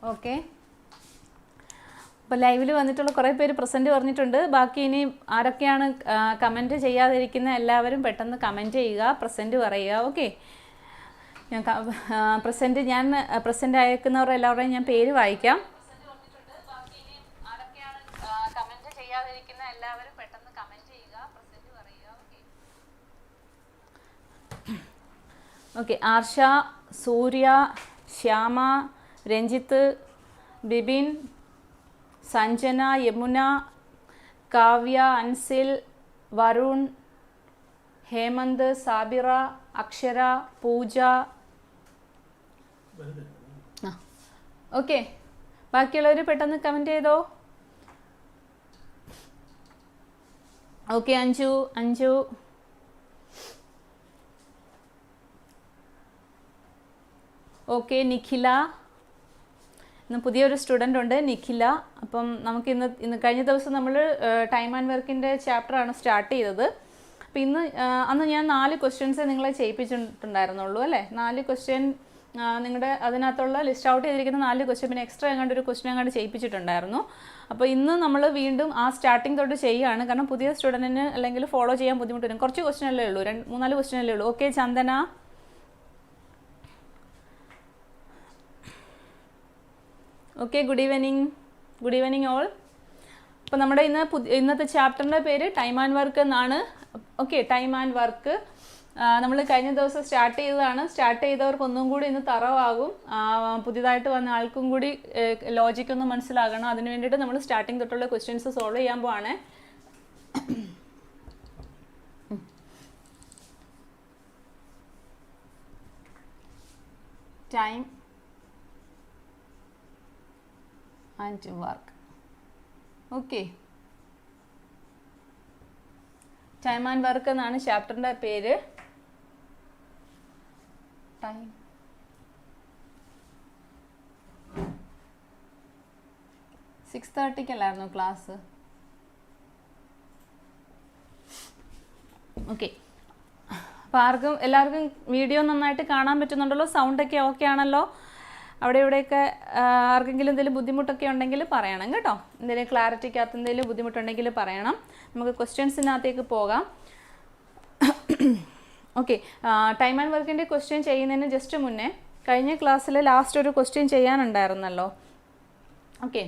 Okay, അപ്പോൾ ലൈവിൽ വന്നിട്ടുള്ള കുറേ പേര് പ്രസൻറ്റ് പറഞ്ഞിട്ടുണ്ട്. ബാക്കി ഇനി ആരൊക്കെയാണ് കമൻറ്റ് ചെയ്യാതിരിക്കുന്ന എല്ലാവരും പെട്ടെന്ന് കമൻറ്റ് ചെയ്യുക, പ്രസൻറ്റ് പറയുക. ഓക്കെ, ഞാൻ പ്രസൻറ്റ് അയക്കുന്നവർ എല്ലാവരുടെയും ഞാൻ പേര് വായിക്കാം. ഓക്കെ, ആർഷ, സൂര്യ, ശ്യാമ, രഞ്ജിത്ത്, ബിബിൻ, സഞ്ജന, യമുന, കാവ്യ, അൻസിൽ, വരുൺ, ഹേമന്ത്, സാബിറ, അക്ഷര, പൂജ. ഓക്കെ, ബാക്കിയുള്ളവർ പെട്ടെന്ന് കമൻറ്റ് ചെയ്തോ. ഓക്കെ, അഞ്ജു. ഓക്കെ, നിഖില. ഇന്ന് പുതിയൊരു സ്റ്റുഡൻ്റ് ഉണ്ട്, നിഖില. അപ്പം നമുക്ക് ഇന്ന് കഴിഞ്ഞ ദിവസം നമ്മൾ ടൈം ആൻഡ് വർക്കിൻ്റെ ചാപ്റ്ററാണ് സ്റ്റാർട്ട് ചെയ്തത്. അപ്പം അന്ന് ഞാൻ 4 ക്വസ്റ്റ്യൻസ് നിങ്ങളെ ചെയ്യിപ്പിച്ചിട്ടുണ്ടായിരുന്നുള്ളൂ അല്ലേ. 4 ക്വസ്റ്റ്യൻ നിങ്ങളുടെ അതിനകത്തുള്ള ലിസ്റ്റ് ഔട്ട് ചെയ്തിരിക്കുന്ന 4 ക്വസ്റ്റ്യൻ, പിന്നെ എക്സ്ട്രാ എങ്ങാണ്ട് ഒരു ക്വസ്റ്റ്യൻ എങ്ങാണ്ട് ചെയ്യിപ്പിച്ചിട്ടുണ്ടായിരുന്നു. അപ്പോൾ ഇന്ന് നമ്മൾ വീണ്ടും ആ സ്റ്റാർട്ടിങ് തൊട്ട് ചെയ്യുകയാണ്. കാരണം പുതിയ സ്റ്റുഡൻറ്റിന് അല്ലെങ്കിൽ ഫോളോ ചെയ്യാൻ ബുദ്ധിമുട്ട് വരും. കുറച്ച് ക്വസ്റ്റ്യൻ അല്ലേ ഉള്ളൂ, 3-4 ക്വസ്റ്റ്യൻ അല്ലേ ഉള്ളൂ. Okay, Chandana. Okay, good evening all. അപ്പോൾ നമ്മുടെ ഇന്നത്തെ ചാപ്റ്ററിൻ്റെ പേര് ടൈം ആൻഡ് വർക്ക് എന്നാണ്. ഓക്കെ, ടൈം ആൻഡ് വർക്ക് നമ്മൾ കഴിഞ്ഞ ദിവസം സ്റ്റാർട്ട് ചെയ്തതാണ്. സ്റ്റാർട്ട് ചെയ്തവർക്ക് ഒന്നും കൂടി ഇന്ന് തറവാകും. പുതിയതായിട്ട് വന്ന ആൾക്കും കൂടി ലോജിക്കൊന്ന് മനസ്സിലാകണം. അതിന് വേണ്ടിയിട്ട് നമ്മൾ സ്റ്റാർട്ടിങ് തൊട്ടുള്ള ക്വസ്റ്റ്യൻസ് സോൾവ് ചെയ്യാൻ പോവാണ്. Time and work. Okay, time and work എന്നാണ് ചാപ്റ്ററിൻ്റെ പേര്. Time 6:30 class. ഓക്കെ, അപ്പോൾ എല്ലാവർക്കും വീഡിയോ നന്നായിട്ട് കാണാൻ പറ്റുന്നുണ്ടല്ലോ? സൗണ്ടൊക്കെ ഓക്കെ ആണല്ലോ? അവിടെ ഇവിടെയൊക്കെ ആർക്കെങ്കിലും എന്തെങ്കിലും ബുദ്ധിമുട്ടൊക്കെ ഉണ്ടെങ്കിൽ പറയണം കേട്ടോ. എന്തെങ്കിലും ക്ലാരിറ്റിക്കകത്ത് എന്തെങ്കിലും ബുദ്ധിമുട്ടുണ്ടെങ്കിൽ പറയണം. നമുക്ക് ക്വസ്റ്റ്യൻസിനകത്തേക്ക് പോകാം. ഓക്കെ, ടൈം ആൻഡ് വർക്കിൻ്റെ ക്വസ്റ്റ്യൻ ചെയ്യുന്നതിന് ജസ്റ്റ് മുന്നേ കഴിഞ്ഞ ക്ലാസ്സിൽ ലാസ്റ്റ് ഒരു ക്വസ്റ്റ്യൻ ചെയ്യാനുണ്ടായിരുന്നല്ലോ. ഓക്കെ,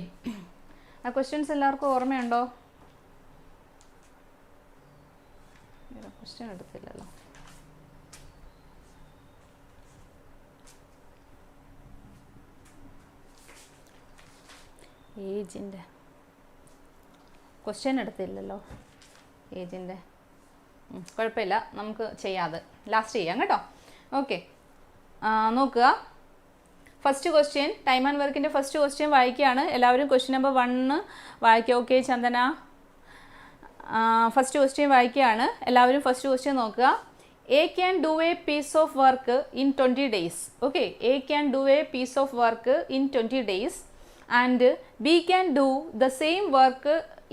ആ ക്വസ്റ്റ്യൻസ് എല്ലാവർക്കും ഓർമ്മയുണ്ടോ? ക്വസ്റ്റ്യൻ എടുത്തില്ലല്ലോ. ഏജിൻ്റെ ക്വസ്റ്റ്യൻ എടുത്തില്ലല്ലോ. ഏജിൻ്റെ കുഴപ്പമില്ല, നമുക്ക് ചെയ്യാതെ ലാസ്റ്റ് ചെയ്യാം കേട്ടോ. ഓക്കെ, നോക്കുക. ഫസ്റ്റ് ക്വസ്റ്റ്യൻ, ടൈം ആൻഡ് വർക്കിൻ്റെ ഫസ്റ്റ് ക്വസ്റ്റ്യൻ വായിക്കുകയാണ്. എല്ലാവരും ക്വസ്റ്റ്യൻ നമ്പർ 1 വായിക്കുക. ഓക്കെ, ചന്ദന ഫസ്റ്റ് ക്വസ്റ്റ്യൻ വായിക്കുകയാണ്. എല്ലാവരും ഫസ്റ്റ് ക്വസ്റ്റ്യൻ നോക്കുക. A can do a piece of work in 20 days. Okay, A can do a piece of work in 20 days and B can do the same work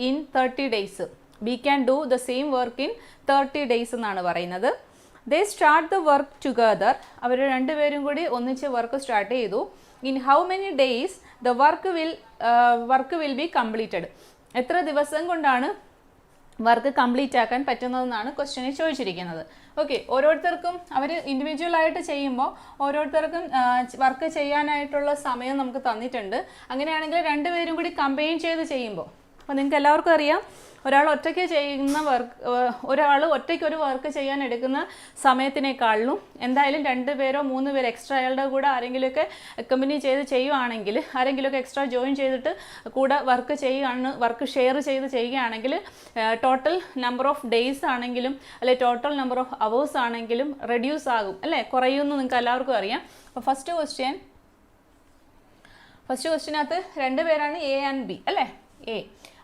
in 30 days. B can do the same work in 30 days എന്നാണ് പറയുന്നത്. They start the work together. അവർ രണ്ടുപേരും കൂടി ഒന്നിച്ച് work start ചെയ്തു. In how many days the work will be completed? എത്ര ദിവസം കൊണ്ടാണ് work complete ആക്കാൻ പറ്റുന്നതെന്നാണ് ക്വസ്റ്റ്യനിൽ ചോദിച്ചിരിക്കുന്നത്. ഓക്കെ, ഓരോരുത്തർക്കും അവർ ഇൻഡിവിജ്വൽ ആയിട്ട് ചെയ്യുമ്പോൾ ഓരോരുത്തർക്കും വർക്ക് ചെയ്യാനായിട്ടുള്ള സമയം നമുക്ക് തന്നിട്ടുണ്ട്. അങ്ങനെയാണെങ്കിൽ രണ്ടുപേരും കൂടി കമ്പൈൻ ചെയ്ത് ചെയ്യുമ്പോൾ, അപ്പോൾ നിങ്ങൾക്ക് എല്ലാവർക്കും അറിയാം, ഒരാൾ ഒറ്റയ്ക്ക് ഒരു വർക്ക് ചെയ്യാൻ എടുക്കുന്ന സമയത്തിനേക്കാളും എന്തായാലും 2 പേരോ 3 പേരോ എക്സ്ട്രാ അയാളുടെ കൂടെ ആരെങ്കിലുമൊക്കെ അക്കമ്പനി ചെയ്ത് ചെയ്യുകയാണെങ്കിൽ, ആരെങ്കിലുമൊക്കെ എക്സ്ട്രാ ജോയിൻ ചെയ്തിട്ട് കൂടെ വർക്ക് ഷെയർ ചെയ്ത് ചെയ്യുകയാണെങ്കിൽ ടോട്ടൽ നമ്പർ ഓഫ് ഡേയ്സ് ആണെങ്കിലും അല്ലെ ടോട്ടൽ നമ്പർ ഓഫ് അവേഴ്സ് ആണെങ്കിലും റെഡ്യൂസ് ആകും അല്ലേ, കുറയുമെന്ന് നിങ്ങൾക്ക് എല്ലാവർക്കും അറിയാം. അപ്പോൾ ഫസ്റ്റ് ക്വസ്റ്റ്യനകത്ത് 2 പേരാണ് എ ആൻഡ് ബി അല്ലേ.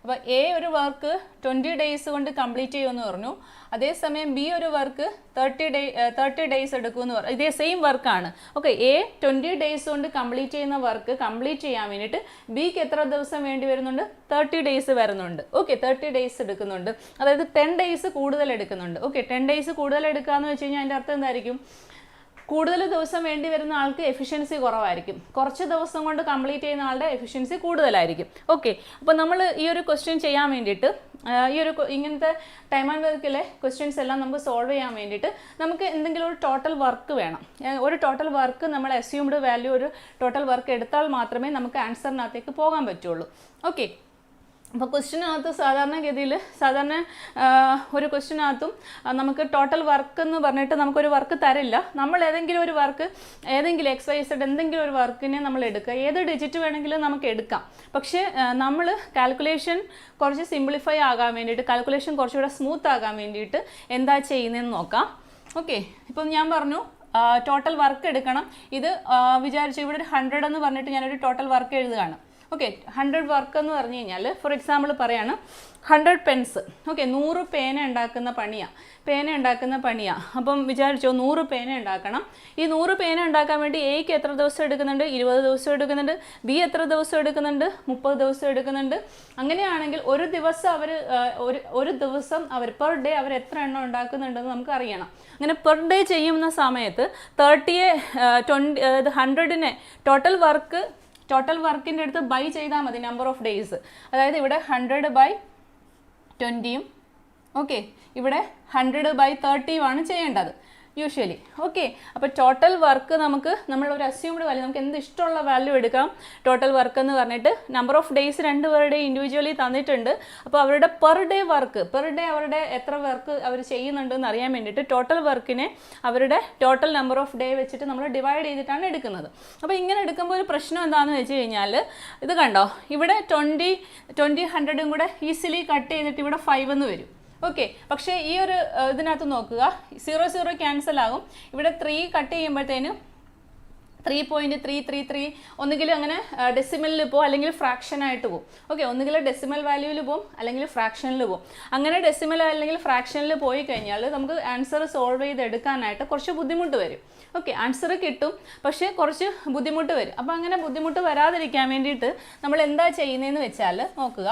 അപ്പോൾ എ ഒരു വർക്ക് 20 ഡേയ്സ് കൊണ്ട് കംപ്ലീറ്റ് ചെയ്യുമെന്ന് പറഞ്ഞു. അതേസമയം ബി ഒരു വർക്ക് 30 ഡേയ്സ് എടുക്കുമെന്ന് പറഞ്ഞു. ഇതേ സെയിം വർക്കാണ്. ഓക്കെ, എ 20 ഡേയ്സ് കൊണ്ട് കംപ്ലീറ്റ് ചെയ്യുന്ന വർക്ക് കംപ്ലീറ്റ് ചെയ്യാൻ വേണ്ടിയിട്ട് ബിക്ക് എത്ര ദിവസം വേണ്ടി വരുന്നുണ്ട്? 30 ഡേയ്സ് വരുന്നുണ്ട്. ഓക്കെ, 30 ഡേയ്സ് എടുക്കുന്നുണ്ട്. അതായത് 10 ഡേയ്സ് കൂടുതൽ എടുക്കുന്നുണ്ട്. ഓക്കെ, 10 ഡേയ്സ് കൂടുതൽ എടുക്കുക എന്ന് വെച്ച് കഴിഞ്ഞാൽ അതിൻ്റെ അർത്ഥം എന്തായിരിക്കും? കൂടുതൽ ദിവസം വേണ്ടി വരുന്ന ആൾക്ക് എഫിഷ്യൻസി കുറവായിരിക്കും, കുറച്ച് ദിവസം കൊണ്ട് കംപ്ലീറ്റ് ചെയ്യുന്ന ആളുടെ എഫിഷ്യൻസി കൂടുതലായിരിക്കും. ഓക്കെ, അപ്പോൾ നമ്മൾ ഈ ഒരു ക്വസ്റ്റ്യൻ ചെയ്യാൻ വേണ്ടിയിട്ട് ഇങ്ങനത്തെ ടൈം ആൻഡ് വർക്കിലെ ക്വസ്റ്റ്യൻസ് എല്ലാം നമുക്ക് സോൾവ് ചെയ്യാൻ വേണ്ടിയിട്ട് നമുക്ക് എന്തെങ്കിലും ഒരു ടോട്ടൽ വർക്ക് വേണം. ഒരു ടോട്ടൽ വർക്ക് നമ്മൾ അസ്യൂംഡ് വാല്യൂ ഒരു ടോട്ടൽ വർക്ക് എടുത്താൽ മാത്രമേ നമുക്ക് ആൻസറിനകത്തേക്ക് പോകാൻ പറ്റുള്ളൂ. ഓക്കെ, അപ്പോൾ ക്വസ്റ്റ്യനകത്ത് സാധാരണ ഒരു ക്വസ്റ്റ്യനകത്തും നമുക്ക് ടോട്ടൽ വർക്ക് എന്ന് പറഞ്ഞിട്ട് നമുക്കൊരു വർക്ക് തരില്ല. നമ്മൾ ഏതെങ്കിലും ഒരു വർക്ക്, ഏതെങ്കിലും XYZ എന്തെങ്കിലും ഒരു വർക്കിനെ നമ്മൾ എടുക്കുക, ഏത് ഡിജിറ്റ് വേണമെങ്കിലും നമുക്ക് എടുക്കാം. പക്ഷേ നമ്മൾ കാൽക്കുലേഷൻ കുറച്ച് സിംപ്ലിഫൈ ആകാൻ വേണ്ടിയിട്ട്, കാൽക്കുലേഷൻ കുറച്ചുകൂടെ സ്മൂത്ത് ആകാൻ വേണ്ടിയിട്ട് എന്താ ചെയ്യുന്നതെന്ന് നോക്കാം. ഓക്കെ, ഇപ്പം ഞാൻ പറഞ്ഞു ടോട്ടൽ വർക്ക് എടുക്കണം. ഇത് വിചാരിച്ചു ഇവിടെ ഒരു 100 എന്ന് പറഞ്ഞിട്ട് ഞാനൊരു ടോട്ടൽ വർക്ക് എഴുതുകയാണ്. ഓക്കെ, 100 വർക്ക് എന്ന് പറഞ്ഞു കഴിഞ്ഞാൽ ഫോർ എക്സാമ്പിൾ പറയാണ് 100 പെൻസ്. ഓക്കെ, 100 പേന ഉണ്ടാക്കുന്ന പണിയാണ്. അപ്പം വിചാരിച്ചോ 100 പേന ഉണ്ടാക്കണം. ഈ 100 പേന ഉണ്ടാക്കാൻ വേണ്ടി എക്ക് എത്ര ദിവസം എടുക്കുന്നുണ്ട്? 20 ദിവസം എടുക്കുന്നുണ്ട്. ബി എത്ര ദിവസം എടുക്കുന്നുണ്ട്? 30 ദിവസം എടുക്കുന്നുണ്ട്. അങ്ങനെയാണെങ്കിൽ ഒരു ദിവസം അവർ പെർ ഡേ അവർ എത്ര എണ്ണം ഉണ്ടാക്കുന്നുണ്ടെന്ന് നമുക്ക് അറിയണം. അങ്ങനെ പെർ ഡേ ചെയ്യുന്ന സമയത്ത് 100നെ ടോട്ടൽ വർക്കിൻ്റെ അടുത്ത് ബൈ ചെയ്താൽ മതി നമ്പർ ഓഫ് ഡേയ്സ്. അതായത് ഇവിടെ 100/20 ഓക്കെ, ഇവിടെ 100/30 ചെയ്യേണ്ടത് യൂഷ്വലി. ഓക്കെ, അപ്പോൾ ടോട്ടൽ വർക്ക് നമ്മളൊരു അസ്യൂംഡ് വാല്യൂ, നമുക്ക് എന്ത് ഇഷ്ടമുള്ള വാല്യൂ എടുക്കാം. ടോട്ടൽ വർക്ക് എന്ന് പറഞ്ഞിട്ട് നമ്പർ ഓഫ് ഡേയ്സ് 2 പേരുടെ ഇൻഡിവിജ്വലി തന്നിട്ടുണ്ട്. അപ്പോൾ അവരുടെ പെർ ഡേ അവരുടെ എത്ര വർക്ക് അവർ ചെയ്യുന്നുണ്ടെന്ന് അറിയാൻ വേണ്ടിയിട്ട് ടോട്ടൽ വർക്കിനെ അവരുടെ ടോട്ടൽ നമ്പർ ഓഫ് ഡേ വെച്ചിട്ട് നമ്മൾ ഡിവൈഡ് ചെയ്തിട്ടാണ് എടുക്കുന്നത്. അപ്പോൾ ഇങ്ങനെ എടുക്കുമ്പോൾ ഒരു പ്രശ്നം എന്താണെന്ന് വെച്ച് കഴിഞ്ഞാൽ, ഇത് കണ്ടോ, ഇവിടെ 20 100ഉം കൂടെ ഈസിലി കട്ട് ചെയ്തിട്ട് ഇവിടെ 5 എന്ന് വരും. ഓക്കെ, പക്ഷേ ഈ ഒരു ഇതിനകത്ത് നോക്കുക, 0 ക്യാൻസൽ ആകും. ഇവിടെ 3 കട്ട് ചെയ്യുമ്പോഴത്തേനും 3.333 ഒന്നുകിൽ അങ്ങനെ ഡെസിമലിൽ പോകും, അല്ലെങ്കിൽ ഫ്രാക്ഷനായിട്ട് പോകും. ഓക്കെ, ഒന്നുകിൽ ഡെസിമൽ വാല്യൂവിൽ പോകും, അല്ലെങ്കിൽ ഫ്രാക്ഷനിൽ പോകും. അങ്ങനെ ഡെസിമൽ അല്ലെങ്കിൽ ഫ്രാക്ഷനിൽ പോയി കഴിഞ്ഞാൽ നമുക്ക് ആൻസർ സോൾവ് ചെയ്തെടുക്കാനായിട്ട് കുറച്ച് ബുദ്ധിമുട്ട് വരും. ഓക്കെ, ആൻസർ കിട്ടും, പക്ഷേ കുറച്ച് ബുദ്ധിമുട്ട് വരും. അപ്പോൾ അങ്ങനെ ബുദ്ധിമുട്ട് വരാതിരിക്കാൻ വേണ്ടിയിട്ട് നമ്മൾ എന്താ ചെയ്യുന്നതെന്ന് വെച്ചാൽ നോക്കുക.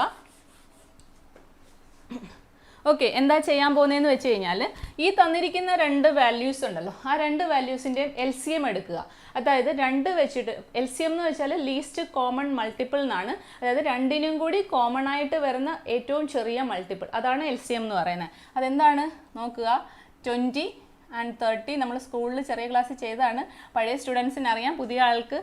ഓക്കെ, എന്താ ചെയ്യാൻ പോകുന്നതെന്ന് വെച്ച് കഴിഞ്ഞാൽ, ഈ തന്നിരിക്കുന്ന 2 വാല്യൂസ് ഉണ്ടല്ലോ, ആ 2 വാല്യൂസിൻ്റെയും LCM എടുക്കുക. അതായത് 2 വെച്ചിട്ട് LCM എന്ന് വെച്ചാൽ ലീസ്റ്റ് കോമൺ മൾട്ടിപ്പിൾ എന്നാണ്. അതായത് 2നും കൂടി കോമൺ ആയിട്ട് വരുന്ന ഏറ്റവും ചെറിയ മൾട്ടിപ്പിൾ, അതാണ് LCM എന്ന് പറയുന്നത്. അതെന്താണ് നോക്കുക. 20 and 30 നമ്മൾ സ്കൂളിൽ ചെറിയ ക്ലാസ്സിൽ ചെയ്തതാണ്. പഴയ സ്റ്റുഡൻസിന് അറിയാം, പുതിയ ആൾക്ക്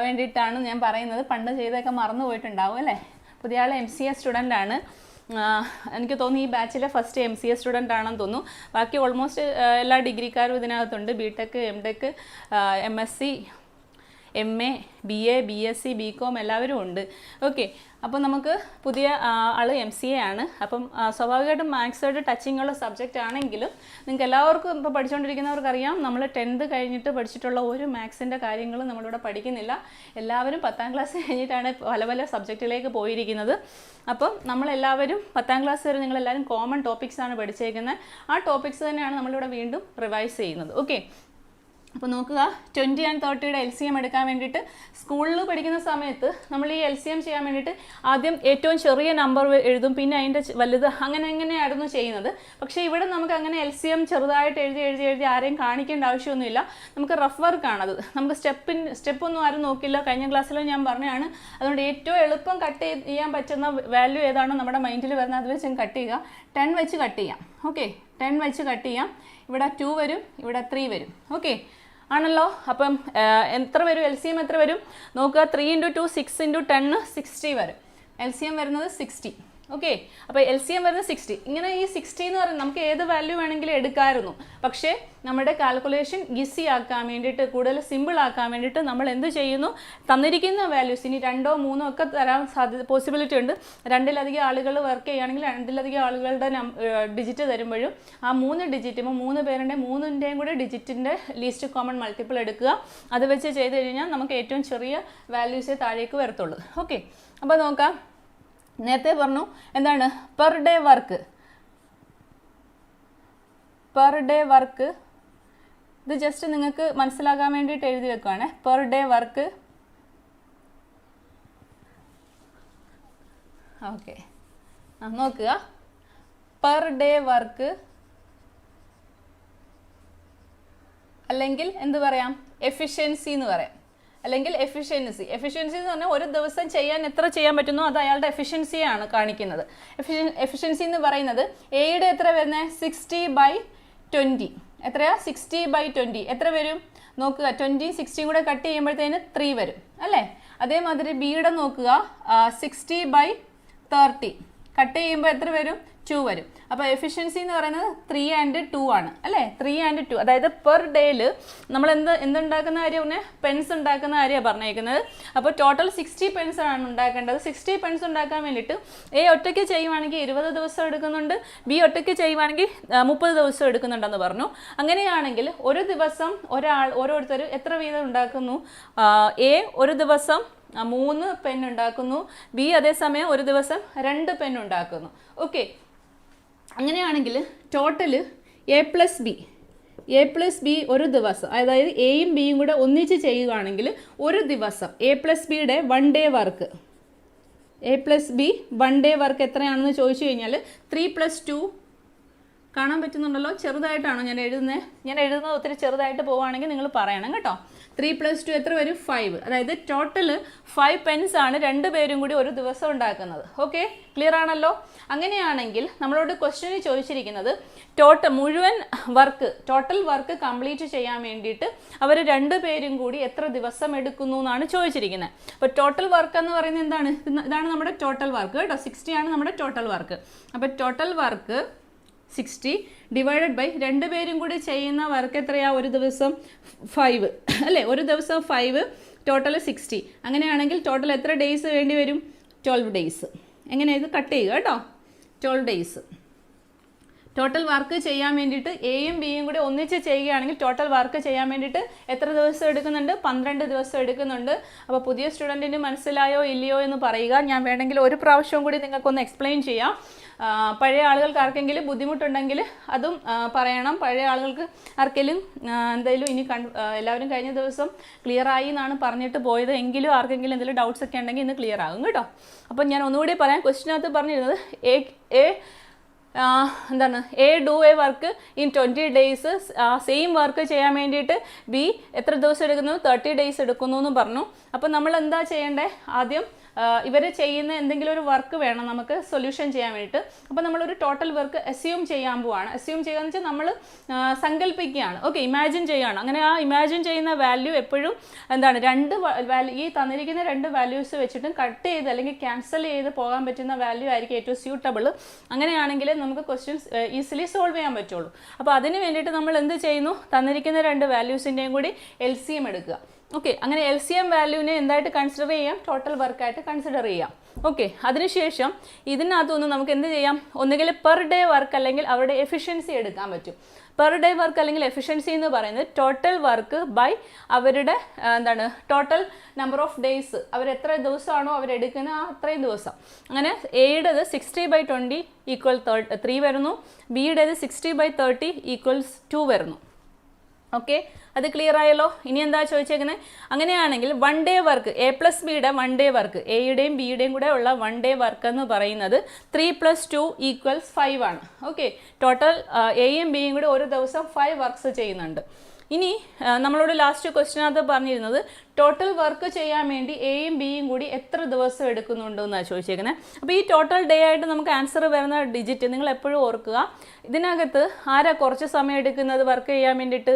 വേണ്ടിയിട്ടാണ് ഞാൻ പറയുന്നത്. പണ്ട് ചെയ്തൊക്കെ മറന്നു പോയിട്ടുണ്ടാവും അല്ലേ. പുതിയ ആൾ MCA സ്റ്റുഡൻ്റ് ആണ്. എനിക്ക് തോന്നുന്നു ഈ ബാച്ചിലെ ഫസ്റ്റ് MCA സ്റ്റുഡൻ്റ് ആണെന്ന് തോന്നുന്നു. ബാക്കി ഓൾമോസ്റ്റ് എല്ലാ ഡിഗ്രിക്കാരും ഇതിനകത്തുണ്ട്. BTech, MTech, MSc, MA, BA, BSc, BCom എല്ലാവരും ഉണ്ട്. ഓക്കെ, അപ്പോൾ നമുക്ക് പുതിയ ആൾ MCA ആണ്. അപ്പം സ്വാഭാവികമായിട്ടും മാത്സായിട്ട് ടച്ചിങ് ഉള്ള സബ്ജക്റ്റ് ആണെങ്കിലും നിങ്ങൾക്ക് എല്ലാവർക്കും ഇപ്പോൾ പഠിച്ചുകൊണ്ടിരിക്കുന്നവർക്കറിയാം, നമ്മൾ 10th കഴിഞ്ഞിട്ട് പഠിച്ചിട്ടുള്ള ഒരു മാത്സിൻ്റെ കാര്യങ്ങളും നമ്മളിവിടെ പഠിക്കുന്നില്ല. എല്ലാവരും 10ാം ക്ലാസ് കഴിഞ്ഞിട്ടാണ് പല സബ്ജക്റ്റിലേക്ക് പോയിരിക്കുന്നത്. അപ്പം നമ്മളെല്ലാവരും 10ാം ക്ലാസ് വരെ നിങ്ങളെല്ലാവരും കോമൺ ടോപ്പിക്സാണ് പഠിച്ചേക്കുന്നത്. ആ ടോപ്പിക്സ് തന്നെയാണ് നമ്മളിവിടെ വീണ്ടും റിവൈസ് ചെയ്യുന്നത്. ഓക്കെ, അപ്പോൾ നോക്കുക, 20 and 30യുടെ LCM എടുക്കാൻ വേണ്ടിയിട്ട് സ്കൂളിൽ പഠിക്കുന്ന സമയത്ത് നമ്മൾ ഈ LCM ചെയ്യാൻ വേണ്ടിയിട്ട് ആദ്യം ഏറ്റവും ചെറിയ നമ്പർ എഴുതും, പിന്നെ അതിൻ്റെ വലുത്, അങ്ങനെയായിരുന്നു ചെയ്യുന്നത്. പക്ഷേ ഇവിടെ നമുക്ക് അങ്ങനെ LCM ചെറുതായിട്ട് എഴുതി ആരെയും കാണിക്കേണ്ട ആവശ്യമൊന്നുമില്ല. നമുക്ക് റഫ് വർക്കാണത്. നമുക്ക് സ്റ്റെപ്പൊന്നും ആരും നോക്കില്ല. കഴിഞ്ഞ ക്ലാസ്സിൽ ഞാൻ പറഞ്ഞതാണ്. അതുകൊണ്ട് ഏറ്റവും എളുപ്പം കട്ട് ചെയ്യാൻ പറ്റുന്ന വാല്യൂ ഏതാണോ നമ്മുടെ മൈൻഡിൽ വരുന്നത് അത് വെച്ച് കട്ട് ചെയ്യുക. 10 വെച്ച് കട്ട് ചെയ്യാം. ഓക്കെ, 10 വെച്ച് കട്ട് ചെയ്യാം. ഇവിടെ 2 വരും, ഇവിടെ 3 വരും. ഓക്കെ ആണല്ലോ. അപ്പം എത്ര വരും? LCM എത്ര വരും നോക്കുക. 3 × 2 6 × 10 60 വരും. LCM വരുന്നത് 60. ഓക്കെ, അപ്പോൾ LCM വരുന്നത് 60. ഇങ്ങനെ ഈ 60 എന്ന് പറയുന്നത് നമുക്ക് ഏത് വാല്യൂ വേണമെങ്കിലും എടുക്കാമായിരുന്നു. പക്ഷേ നമ്മുടെ കാൽക്കുലേഷൻ ഈസി ആക്കാൻ വേണ്ടിയിട്ട്, കൂടുതൽ സിമ്പിൾ ആക്കാൻ വേണ്ടിയിട്ട് നമ്മൾ എന്ത് ചെയ്യുന്നു, തന്നിരിക്കുന്ന വാല്യൂസ് ഇനി 2 or 3 ഒക്കെ തരാൻ പോസിബിലിറ്റി ഉണ്ട്. 2-ലധികം ആളുകൾ വർക്ക് ചെയ്യുകയാണെങ്കിൽ 2-ലധികം ആളുകളുടെ ഡിജിറ്റ് തരുമ്പോഴും ആ 3 ഡിജിറ്റ്, ഇപ്പോൾ 3 പേരുടെ 3ൻ്റെയും കൂടെ ഡിജിറ്റിൻ്റെ ലീസ്റ്റ് കോമൺ മൾട്ടിപ്പിൾ എടുക്കുക. അത് വെച്ച് ചെയ്ത് കഴിഞ്ഞാൽ നമുക്ക് ഏറ്റവും ചെറിയ വാല്യൂസേ താഴേക്ക് വരത്തുള്ളൂ. ഓക്കെ, അപ്പോൾ നോക്കാം. നേരത്തെ പറഞ്ഞു എന്താണ് പെർ ഡേ വർക്ക്. ഇത് ജസ്റ്റ് നിങ്ങൾക്ക് മനസ്സിലാക്കാൻ വേണ്ടിയിട്ട് എഴുതി വെക്കുവാണ്. Per day work. ഓക്കെ, നോക്കുക. പെർ ഡേ വർക്ക് അല്ലെങ്കിൽ എന്ത് പറയാം, എഫിഷ്യൻസി എന്ന് പറയാം. അല്ലെങ്കിൽ എഫിഷ്യൻസി എന്ന് പറഞ്ഞാൽ ഒരു ദിവസം എത്ര ചെയ്യാൻ പറ്റുന്നോ അത് അയാളുടെ എഫിഷ്യൻസിയാണ് കാണിക്കുന്നത്. എഫിഷ്യൻസി എന്ന് പറയുന്നത് എയുടെ എത്ര വരുന്നത് 60/20. എത്രയാ 60/20 എത്ര വരും നോക്കുക. 20 60 കൂടെ കട്ട് ചെയ്യുമ്പോഴത്തേന് 3 വരും അല്ലേ. അതേമാതിരി ബിയുടെ നോക്കുക 60/30 കട്ട് ചെയ്യുമ്പോൾ എത്ര വരും 2 വരും. അപ്പോൾ എഫിഷ്യൻസി എന്ന് പറയുന്നത് 3 and 2 ആണ് അല്ലേ. 3 and 2 അതായത് പെർ ഡേയിൽ നമ്മൾ എന്തുണ്ടാക്കുന്ന കാര്യം പെൻസ് ഉണ്ടാക്കുന്ന കാര്യമാണ് പറഞ്ഞേക്കുന്നത്. അപ്പോൾ ടോട്ടൽ 60 പെൻസ് ആണ് ഉണ്ടാക്കേണ്ടത്. 60 പെൻസ് ഉണ്ടാക്കാൻ വേണ്ടിയിട്ട് എ ഒറ്റയ്ക്ക് ചെയ്യുവാണെങ്കിൽ 20 ദിവസം എടുക്കുന്നുണ്ട്, ബി ഒറ്റയ്ക്ക് ചെയ്യുവാണെങ്കിൽ 30 ദിവസം എടുക്കുന്നുണ്ടെന്ന് പറഞ്ഞു. അങ്ങനെയാണെങ്കിൽ ഒരു ദിവസം ഓരോരുത്തർ എത്ര വീതം ഉണ്ടാക്കുന്നു? എ ഒരു ദിവസം 3 പെൻ ഉണ്ടാക്കുന്നു, ബി അതേസമയം ഒരു ദിവസം 2 പെൻ ഉണ്ടാക്കുന്നു. ഓക്കെ, അങ്ങനെയാണെങ്കിൽ ടോട്ടൽ എ പ്ലസ് ബി ഒരു ദിവസം, അതായത് എയും ബിയും കൂടെ ഒന്നിച്ച് ചെയ്യുകയാണെങ്കിൽ ഒരു ദിവസം എ പ്ലസ് ബിയുടെ 1 day work, A plus B 1 day work എത്രയാണെന്ന് ചോദിച്ചു കഴിഞ്ഞാൽ 3+2 കാണാൻ പറ്റുന്നുണ്ടല്ലോ. ചെറുതായിട്ടാണോ ഞാൻ എഴുതുന്നത് ഒത്തിരി ചെറുതായിട്ട് പോവുകയാണെങ്കിൽ നിങ്ങൾ പറയണം കേട്ടോ. 3+2 എത്ര വരും 5. അതായത് ടോട്ടൽ 5 പെൻസ് ആണ് 2 പേരും കൂടി ഒരു ദിവസം ഉണ്ടാക്കുന്നത്. ഓക്കെ, ക്ലിയർ ആണല്ലോ. അങ്ങനെയാണെങ്കിൽ നമ്മളോട് ക്വസ്റ്റ്യനിൽ ചോദിച്ചിരിക്കുന്നത് ടോട്ടൽ വർക്ക് കംപ്ലീറ്റ് ചെയ്യാൻ വേണ്ടിയിട്ട് അവർ 2 പേരും കൂടി എത്ര ദിവസം എടുക്കുന്നു എന്നാണ് ചോദിച്ചിരിക്കുന്നത്. അപ്പോൾ ടോട്ടൽ വർക്ക് എന്ന് പറയുന്നത് എന്താണ്? ഇതാണ് നമ്മുടെ ടോട്ടൽ വർക്ക് കേട്ടോ. 60 ആണ് നമ്മുടെ ടോട്ടൽ വർക്ക്. അപ്പോൾ ടോട്ടൽ വർക്ക് 60 ഡിവൈഡഡ് ബൈ 2 പേരും കൂടി ചെയ്യുന്ന വർക്ക് എത്രയാ? ഒരു ദിവസം 5 അല്ലേ. ഒരു ദിവസം 5 ടോട്ടൽ 60. അങ്ങനെയാണെങ്കിൽ ടോട്ടൽ എത്ര ഡേയ്സ് വേണ്ടി വരും? 12 ഡേയ്സ്. എങ്ങനെ ഇത് കട്ട് ചെയ്യുക കേട്ടോ. 12 ഡേയ്സ് ടോട്ടൽ വർക്ക് ചെയ്യാൻ വേണ്ടിയിട്ട് എയും ബിയും കൂടി ഒന്നിച്ച് ചെയ്യുകയാണെങ്കിൽ ടോട്ടൽ വർക്ക് ചെയ്യാൻ വേണ്ടിയിട്ട് എത്ര ദിവസം എടുക്കുന്നുണ്ട്? 12 ദിവസം എടുക്കുന്നുണ്ട്. അപ്പോൾ പുതിയ സ്റ്റുഡൻറ്റിന് മനസ്സിലായോ ഇല്ലയോ എന്ന് പറയുക. ഞാൻ വേണമെങ്കിൽ ഒരു പ്രാവശ്യം കൂടി നിങ്ങൾക്കൊന്ന് എക്സ്പ്ലെയിൻ ചെയ്യാം. പഴയ ആളുകൾക്ക് ആർക്കെങ്കിലും ബുദ്ധിമുട്ടുണ്ടെങ്കിൽ അതും പറയണം. പഴയ ആളുകൾക്ക് ആർക്കെങ്കിലും എന്തെങ്കിലും എല്ലാവരും കഴിഞ്ഞ ദിവസം ക്ലിയർ ആയി എന്നാണ് പറഞ്ഞിട്ട് പോയത്. എങ്കിലും ആർക്കെങ്കിലും എന്തെങ്കിലും ഡൗട്ട്സ് ഒക്കെ ഉണ്ടെങ്കിൽ ഇന്ന് ക്ലിയർ ആകും കേട്ടോ. അപ്പം ഞാൻ ഒന്നുകൂടി പറയാം. ക്വസ്റ്റിനകത്ത് പറഞ്ഞിരുന്നത് A do A work in 20 days. Same work ചെയ്യാൻ വേണ്ടിയിട്ട് ബി എത്ര ദിവസം എടുക്കുന്നു? 30 ഡേയ്സ് എടുക്കുന്നു എന്ന് പറഞ്ഞു. അപ്പം നമ്മൾ എന്താ ചെയ്യേണ്ടത്? ആദ്യം ഇവർ ചെയ്യുന്ന എന്തെങ്കിലും ഒരു വർക്ക് വേണം നമുക്ക് സൊല്യൂഷൻ ചെയ്യാൻ വേണ്ടിയിട്ട്. അപ്പോൾ നമ്മളൊരു ടോട്ടൽ വർക്ക് അസ്യൂം ചെയ്യാൻ പോവാണ്. അസ്യൂം ചെയ്യുക എന്ന് വെച്ചാൽ നമ്മൾ സങ്കല്പിക്കുകയാണ്. ഓക്കെ, ഇമാജിൻ ചെയ്യുകയാണ്. അങ്ങനെ ആ ഇമാജിൻ ചെയ്യുന്ന വാല്യൂ എപ്പോഴും എന്താണ്? ഈ തന്നിരിക്കുന്ന 2 വാല്യൂസ് വെച്ചിട്ടും കട്ട് ചെയ്ത് അല്ലെങ്കിൽ ക്യാൻസൽ ചെയ്ത് പോകാൻ പറ്റുന്ന വാല്യൂ ആയിരിക്കും ഏറ്റവും സ്യൂട്ടബിൾ. അങ്ങനെയാണെങ്കിൽ നമുക്ക് ക്വസ്റ്റ്യൻസ് ഈസിലി സോൾവ് ചെയ്യാൻ പറ്റുള്ളൂ. അപ്പോൾ അതിന് വേണ്ടിയിട്ട് നമ്മൾ എന്ത് ചെയ്യുന്നു? തന്നിരിക്കുന്ന 2 വാല്യൂസിൻ്റെയും കൂടി LCM എടുക്കുക. ഓക്കെ, അങ്ങനെ LCM വാല്യൂവിനെ എന്തായിട്ട് കൺസിഡർ ചെയ്യാം? ടോട്ടൽ വർക്കായിട്ട് കൺസിഡർ ചെയ്യാം. ഓക്കെ, അതിനുശേഷം ഇതിനകത്തൊന്ന് നമുക്ക് എന്ത് ചെയ്യാം? ഒന്നുകിൽ പെർ ഡേ വർക്ക് അല്ലെങ്കിൽ അവരുടെ എഫിഷ്യൻസി എടുക്കാൻ പറ്റും. പെർ ഡേ വർക്ക് അല്ലെങ്കിൽ എഫിഷ്യൻസി എന്ന് പറയുന്നത് ടോട്ടൽ വർക്ക് ബൈ അവരുടെ ടോട്ടൽ നമ്പർ ഓഫ് ഡേയ്സ്. അവരെത്ര ദിവസമാണോ അവരെടുക്കുന്ന അത്രയും ദിവസം. അങ്ങനെ എയുടേത് 60/20 = 3 വരുന്നു, ബിയുടേത് 60/30 = 2 വരുന്നു. ഓക്കെ, അത് ക്ലിയർ ആയല്ലോ. ഇനി എന്താ ചോദിച്ചേക്കുന്നത്? അങ്ങനെയാണെങ്കിൽ 1 day വർക്ക് എ പ്ലസ് ബിയുടെ 1 day വർക്ക്, എയുടെയും ബിയുടെയും കൂടെ ഉള്ള 1 day വർക്ക് എന്ന് പറയുന്നത് 3+2 = 5 ആണ്. ഓക്കെ, ടോട്ടൽ എയും ബിയും കൂടെ ഒരു ദിവസം 5 വർക്ക്സ് ചെയ്യുന്നുണ്ട്. ഇനി നമ്മളോട് ലാസ്റ്റ് ക്വസ്റ്റിനകത്ത് പറഞ്ഞിരുന്നത് ടോട്ടൽ വർക്ക് ചെയ്യാൻ വേണ്ടി എയും ബിയും കൂടി എത്ര ദിവസം എടുക്കുന്നുണ്ടെന്നാണ് ചോദിച്ചേക്കുന്നത്. അപ്പോൾ ഈ ടോട്ടൽ ഡേ ആയിട്ട് നമുക്ക് ആൻസർ വരുന്ന ഡിജിറ്റ് നിങ്ങൾ എപ്പോഴും ഓർക്കുക. ഇതിനകത്ത് ആരാ കുറച്ച് സമയം എടുക്കുന്നത് വർക്ക് ചെയ്യാൻ വേണ്ടിയിട്ട്?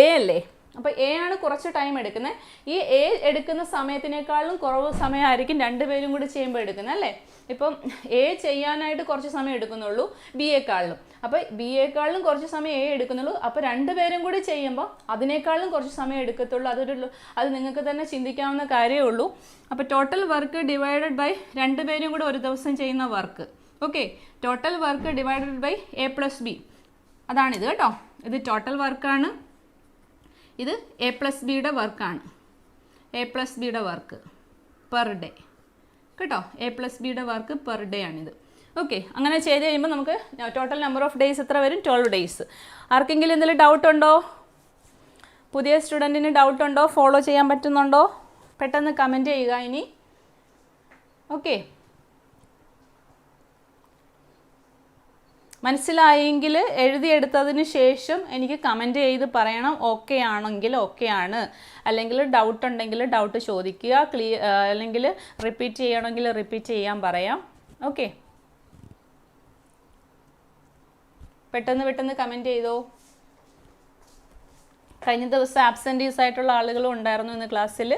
എ അല്ലേ. അപ്പോൾ എ ആണ് കുറച്ച് ടൈം എടുക്കുന്നത്. ഈ എ എടുക്കുന്ന സമയത്തിനേക്കാളും കുറവ് സമയമായിരിക്കും 2 പേരും കൂടി ചെയ്യുമ്പോൾ എടുക്കുന്നത് അല്ലേ. ഇപ്പം എ ചെയ്യാനായിട്ട് കുറച്ച് സമയം എടുക്കുന്നുള്ളൂ ബിയേക്കാളിലും. അപ്പോൾ ബിയേക്കാളിലും കുറച്ച് സമയം എ എടുക്കുന്നുള്ളൂ. അപ്പോൾ 2 പേരും കൂടി ചെയ്യുമ്പോൾ അതിനേക്കാളും കുറച്ച് സമയം എടുക്കത്തുള്ളൂ. അത് നിങ്ങൾക്ക് തന്നെ ചിന്തിക്കാവുന്ന കാര്യമേ ഉള്ളൂ. അപ്പോൾ ടോട്ടൽ വർക്ക് ഡിവൈഡഡ് ബൈ 2 പേരും കൂടി ഒരു ദിവസം ചെയ്യുന്ന work. Okay, total work divided by A plus B, അതാണിത് കേട്ടോ. ഇത് ടോട്ടൽ വർക്കാണ്. ഇത് എ പ്ലസ് ബിയുടെ വർക്കാണ്. എ പ്ലസ് ബിയുടെ വർക്ക് പെർ ഡേ കേട്ടോ. എ പ്ലസ് ബിയുടെ വർക്ക് പെർ ഡേ ആണിത്. ഓക്കെ, അങ്ങനെ ചെയ്ത് കഴിയുമ്പോൾ നമുക്ക് ടോട്ടൽ നമ്പർ ഓഫ് ഡേയ്സ് എത്ര വരും? 12 ഡേയ്സ്. ആർക്കെങ്കിലും എന്തെങ്കിലും ഡൗട്ട് ഉണ്ടോ? പുതിയ സ്റ്റുഡൻറ്റിന് ഡൗട്ട് ഉണ്ടോ? ഫോളോ ചെയ്യാൻ പറ്റുന്നുണ്ടോ? പെട്ടെന്ന് കമൻറ്റ് ചെയ്യുക ഇനി. ഓക്കെ, മനസ്സിലായെങ്കിൽ എഴുതിയെടുത്തതിന് ശേഷം എനിക്ക് കമൻറ്റ് ചെയ്ത് പറയണം. ഓക്കെ ആണെങ്കിൽ ഓക്കെ ആണ്, അല്ലെങ്കിൽ ഡൗട്ട് ഉണ്ടെങ്കിൽ ഡൗട്ട് ചോദിക്കുക, അല്ലെങ്കിൽ റിപ്പീറ്റ് ചെയ്യണമെങ്കിൽ റിപ്പീറ്റ് ചെയ്യാൻ പറയാം. ഓക്കെ, പെട്ടെന്ന് കമൻറ്റ് ചെയ്തോ. കഴിഞ്ഞ ദിവസം ആബ്സെൻറ്റീസ് ആയിട്ടുള്ള ആളുകളും ഉണ്ടായിരുന്നു ഇന്ന് ക്ലാസ്സിൽ.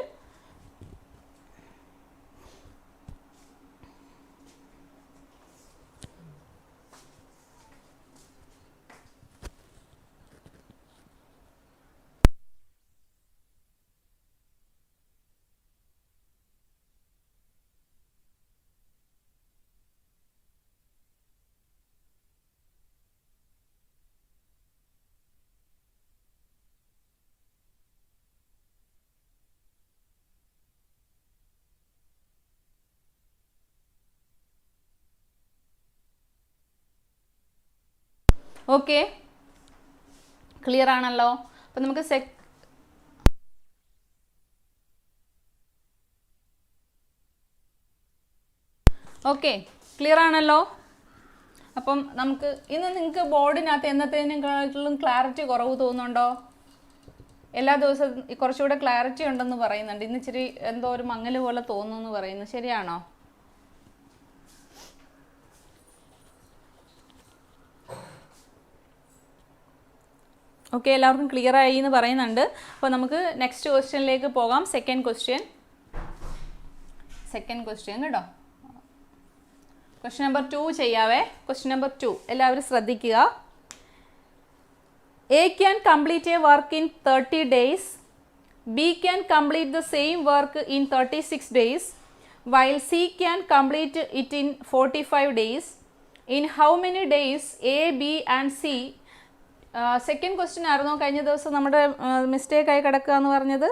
ഓക്കെ, ക്ലിയർ ആണല്ലോ. അപ്പം നമുക്ക് ഓക്കെ, ക്ലിയർ ആണല്ലോ. അപ്പം നമുക്ക് ഇന്ന് നിങ്ങൾക്ക് ബോർഡിനകത്ത് എന്നത്തേതിനെക്കാട്ടിലും ക്ലാരിറ്റി കുറവ് തോന്നുന്നുണ്ടോ? എല്ലാ ദിവസവും കുറച്ചുകൂടെ ക്ലാരിറ്റി ഉണ്ടെന്ന് പറയുന്നുണ്ട്. ഇന്ന് ഇച്ചിരി എന്തോ ഒരു മങ്ങൽ പോലെ തോന്നുന്നു പറയുന്നു, ശരിയാണോ? ഓക്കെ, എല്ലാവർക്കും ക്ലിയർ ആയി എന്ന് പറയുന്നുണ്ട്. അപ്പോൾ നമുക്ക് നെക്സ്റ്റ് ക്വസ്റ്റ്യനിലേക്ക് പോകാം. സെക്കൻഡ് ക്വസ്റ്റ്യൻ കേട്ടോ. Question number 2 ചെയ്യാവേ. ക്വസ്റ്റ്യൻ നമ്പർ 2 എല്ലാവരും ശ്രദ്ധിക്കുക. A can complete a work in 30 days. B can complete the same work in 36 days, while C can complete it in 45 days. In how many days A, B and C? Second question ആയിരുന്നോ കഴിഞ്ഞ ദിവസം നമ്മുടെ മിസ്റ്റേക്കായി കിടക്കുക എന്ന് പറഞ്ഞത്?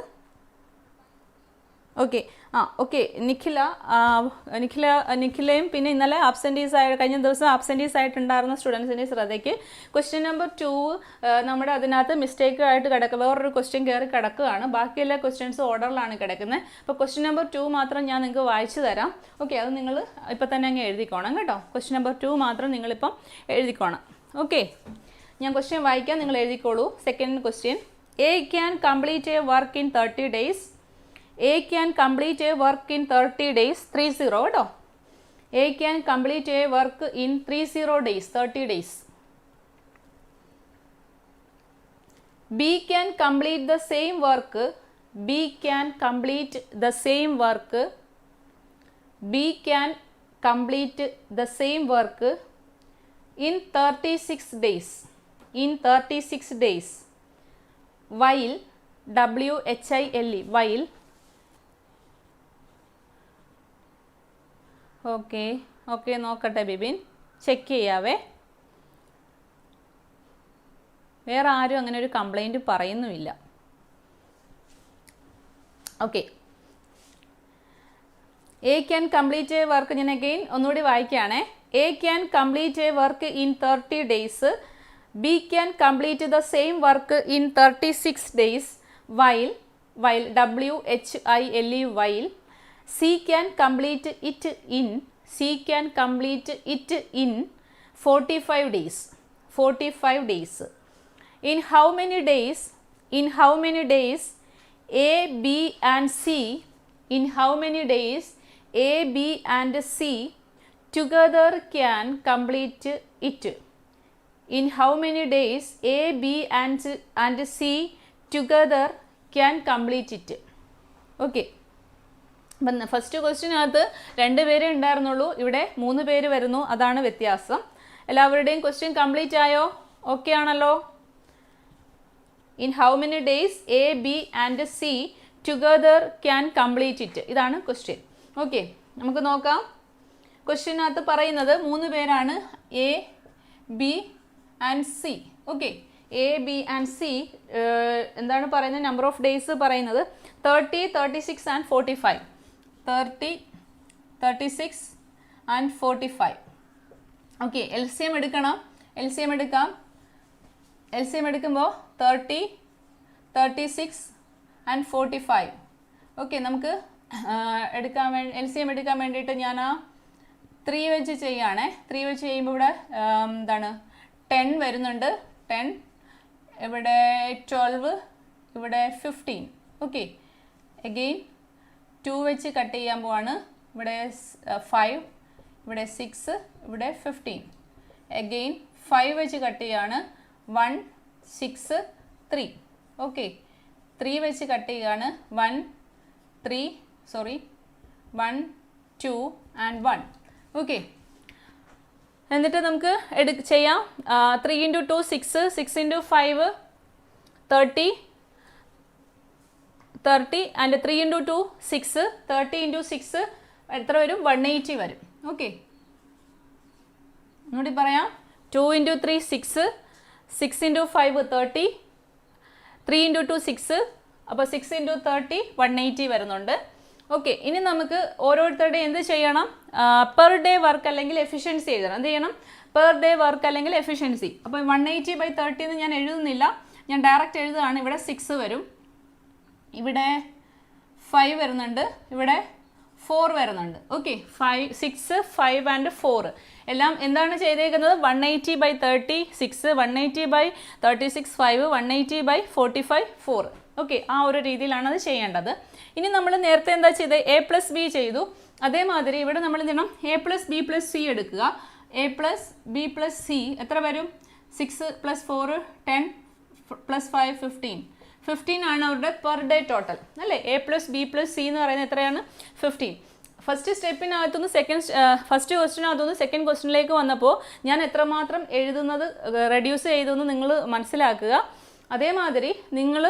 Okay, okay, നിഖിലയും പിന്നെ ഇന്നലെ കഴിഞ്ഞ ദിവസം ആബ്സെൻറ്റീസ് ആയിട്ടുണ്ടായിരുന്ന സ്റ്റുഡൻസിൻ്റെ ശ്രദ്ധയ്ക്ക് ക്വസ്റ്റ്യൻ നമ്പർ 2 നമ്മുടെ അതിനകത്ത് മിസ്റ്റേക്ക് ആയിട്ട് കിടക്കുക, വേറൊരു ക്വസ്റ്റ്യൻ കയറി കിടക്കുകയാണ്. ബാക്കിയെല്ലാ ക്വസ്റ്റ്യൻസ് ഓർഡറിലാണ് കിടക്കുന്നത്. അപ്പോൾ ക്വസ്റ്റ്യൻ നമ്പർ 2 മാത്രം ഞാൻ നിങ്ങൾക്ക് വായിച്ചു തരാം. ഓക്കെ, അത് നിങ്ങൾ ഇപ്പം തന്നെ അങ്ങ് എഴുതിക്കോണം കേട്ടോ. ക്വസ്റ്റ്യൻ നമ്പർ 2 മാത്രം നിങ്ങളിപ്പം എഴുതിക്കോണം. ഓക്കെ, ഞാൻ ക്വസ്റ്റ്യൻ വായിക്കാം, നിങ്ങൾ എഴുതിക്കോളൂ. Second question. A can complete a work in 30 days. A can complete a work in 30 days. 30 കേട്ടോ. A can complete a work in 30 days. 30 days. B can complete the same work. B can complete the same work. B can complete the same work in 36 days. In 36 days. While WHILE while. Okay നോക്കട്ടെ Bibin, check ചെയ്യാവേ. വേറെ ആരും അങ്ങനെ ഒരു complaint പറയുന്നുമില്ല. Okay, A can complete a work. ഞാൻ again ഒന്നുകൂടി വായിക്കുകയാണേ. A can complete a work in 30 days. B can complete the same work in 36 days. While WHILE while. C can complete it in 45 days. 45 days. In how many days? In how many days A, B and C? In how many days A, B and C together can complete it? In how many days A, B and C together can complete it? Okay. അപ്പം first ക്വസ്റ്റ്യനകത്ത് 2 പേരേ ഉണ്ടായിരുന്നുള്ളൂ, ഇവിടെ 3 പേര് വരുന്നു, അതാണ് വ്യത്യാസം. എല്ലാവരുടെയും question complete ആയോ? ഓക്കെ ആണല്ലോ. In how many days A, B and C together can complete it, ഇതാണ് ക്വസ്റ്റ്യൻ. ഓക്കെ, നമുക്ക് നോക്കാം. ക്വസ്റ്റ്യനകത്ത് പറയുന്നത് 3 പേരാണ്, A, B and C. Okay, A, B and C എന്താണ് പറയുന്നത്? നമ്പർ ഓഫ് ഡേയ്സ് പറയുന്നത് 30, 36 and 45. 30, 36 and 45. ഓക്കെ, LCM എടുക്കണം. LCM എടുക്കുമ്പോൾ 30, 36 and 45. ഓക്കെ, നമുക്ക് LCM എടുക്കാൻ വേണ്ടിയിട്ട് ഞാൻ 3 വെച്ച് ചെയ്യുകയാണേ. 3 വെച്ച് ചെയ്യുമ്പോൾ ഇവിടെ എന്താണ് 10 വരുന്നുണ്ട്, 10, ഇവിടെ 12, ഇവിടെ 15. ഓക്കെ, അഗെയിൻ 2 വെച്ച് കട്ട് ചെയ്യാൻ പോവാണ്. ഇവിടെ 5, ഇവിടെ 6, ഇവിടെ 15. അഗെയിൻ 5 വെച്ച് കട്ട് ചെയ്യാണ്. 1, 6, 3. ഓക്കെ, 3 വെച്ച് കട്ട് ചെയ്യുകയാണ്. 1, 2 and 1. ഓക്കെ, എന്നിട്ട് നമുക്ക് ചെയ്യാം. 3 into 2 6, 6 into 5 30 and 3 into 2 6, 30 into 6 എത്ര വരും? 180 വരും. ഓക്കെ, ഒന്നുകൂടി പറയാം. 2 into 3 6, 6 into 5 30, 3 into 2 6, അപ്പോൾ 6 into 30 180 വരുന്നുണ്ട്. ഓക്കെ, ഇനി നമുക്ക് ഓരോരുത്തരുടെയും എന്ത് ചെയ്യണം? പെർ ഡേ വർക്ക് അല്ലെങ്കിൽ എഫിഷ്യൻസി എഴുതണം. എന്ത് ചെയ്യണം? പെർ ഡേ വർക്ക് അല്ലെങ്കിൽ എഫിഷ്യൻസി. അപ്പോൾ 180/30 എന്ന് ഞാൻ എഴുതുന്നില്ല, ഞാൻ ഡയറക്റ്റ് എഴുതുകയാണ്. ഇവിടെ 6 വരും, ഇവിടെ 5 വരുന്നുണ്ട്, ഇവിടെ 4 വരുന്നുണ്ട്. ഓക്കെ, 6, 5 and 4 എല്ലാം എന്താണ് ചെയ്തേക്കുന്നത്? 180/30 6, 180/36 5, 180/45 4. ഓക്കെ, ആ ഒരു രീതിയിലാണ് അത് ചെയ്യേണ്ടത്. ഇനി നമ്മൾ നേരത്തെ എന്താ ചെയ്തത്? A+B ചെയ്തു. അതേമാതിരി ഇവിടെ നമ്മൾ എന്ത് ചെയ്യണം? A+B+C എടുക്കുക. A+B+C എത്ര വരും? 6 + 4 10 + 5 15. 15 ആണ് അവരുടെ പെർ ഡേ ടോട്ടൽ അല്ലേ? A+B+C എന്ന് പറയുന്നത് എത്രയാണ്? 15. ഫസ്റ്റ് സ്റ്റെപ്പിനകത്തുനിന്ന് ഫസ്റ്റ് ക്വസ്റ്റിനകത്തുനിന്ന് സെക്കൻഡ് ക്വസ്റ്റിനിലേക്ക് വന്നപ്പോൾ ഞാൻ എത്രമാത്രം എഴുതുന്നത് റെഡ്യൂസ് ചെയ്തു എന്ന് നിങ്ങൾ മനസ്സിലാക്കുക. അതേമാതിരി നിങ്ങൾ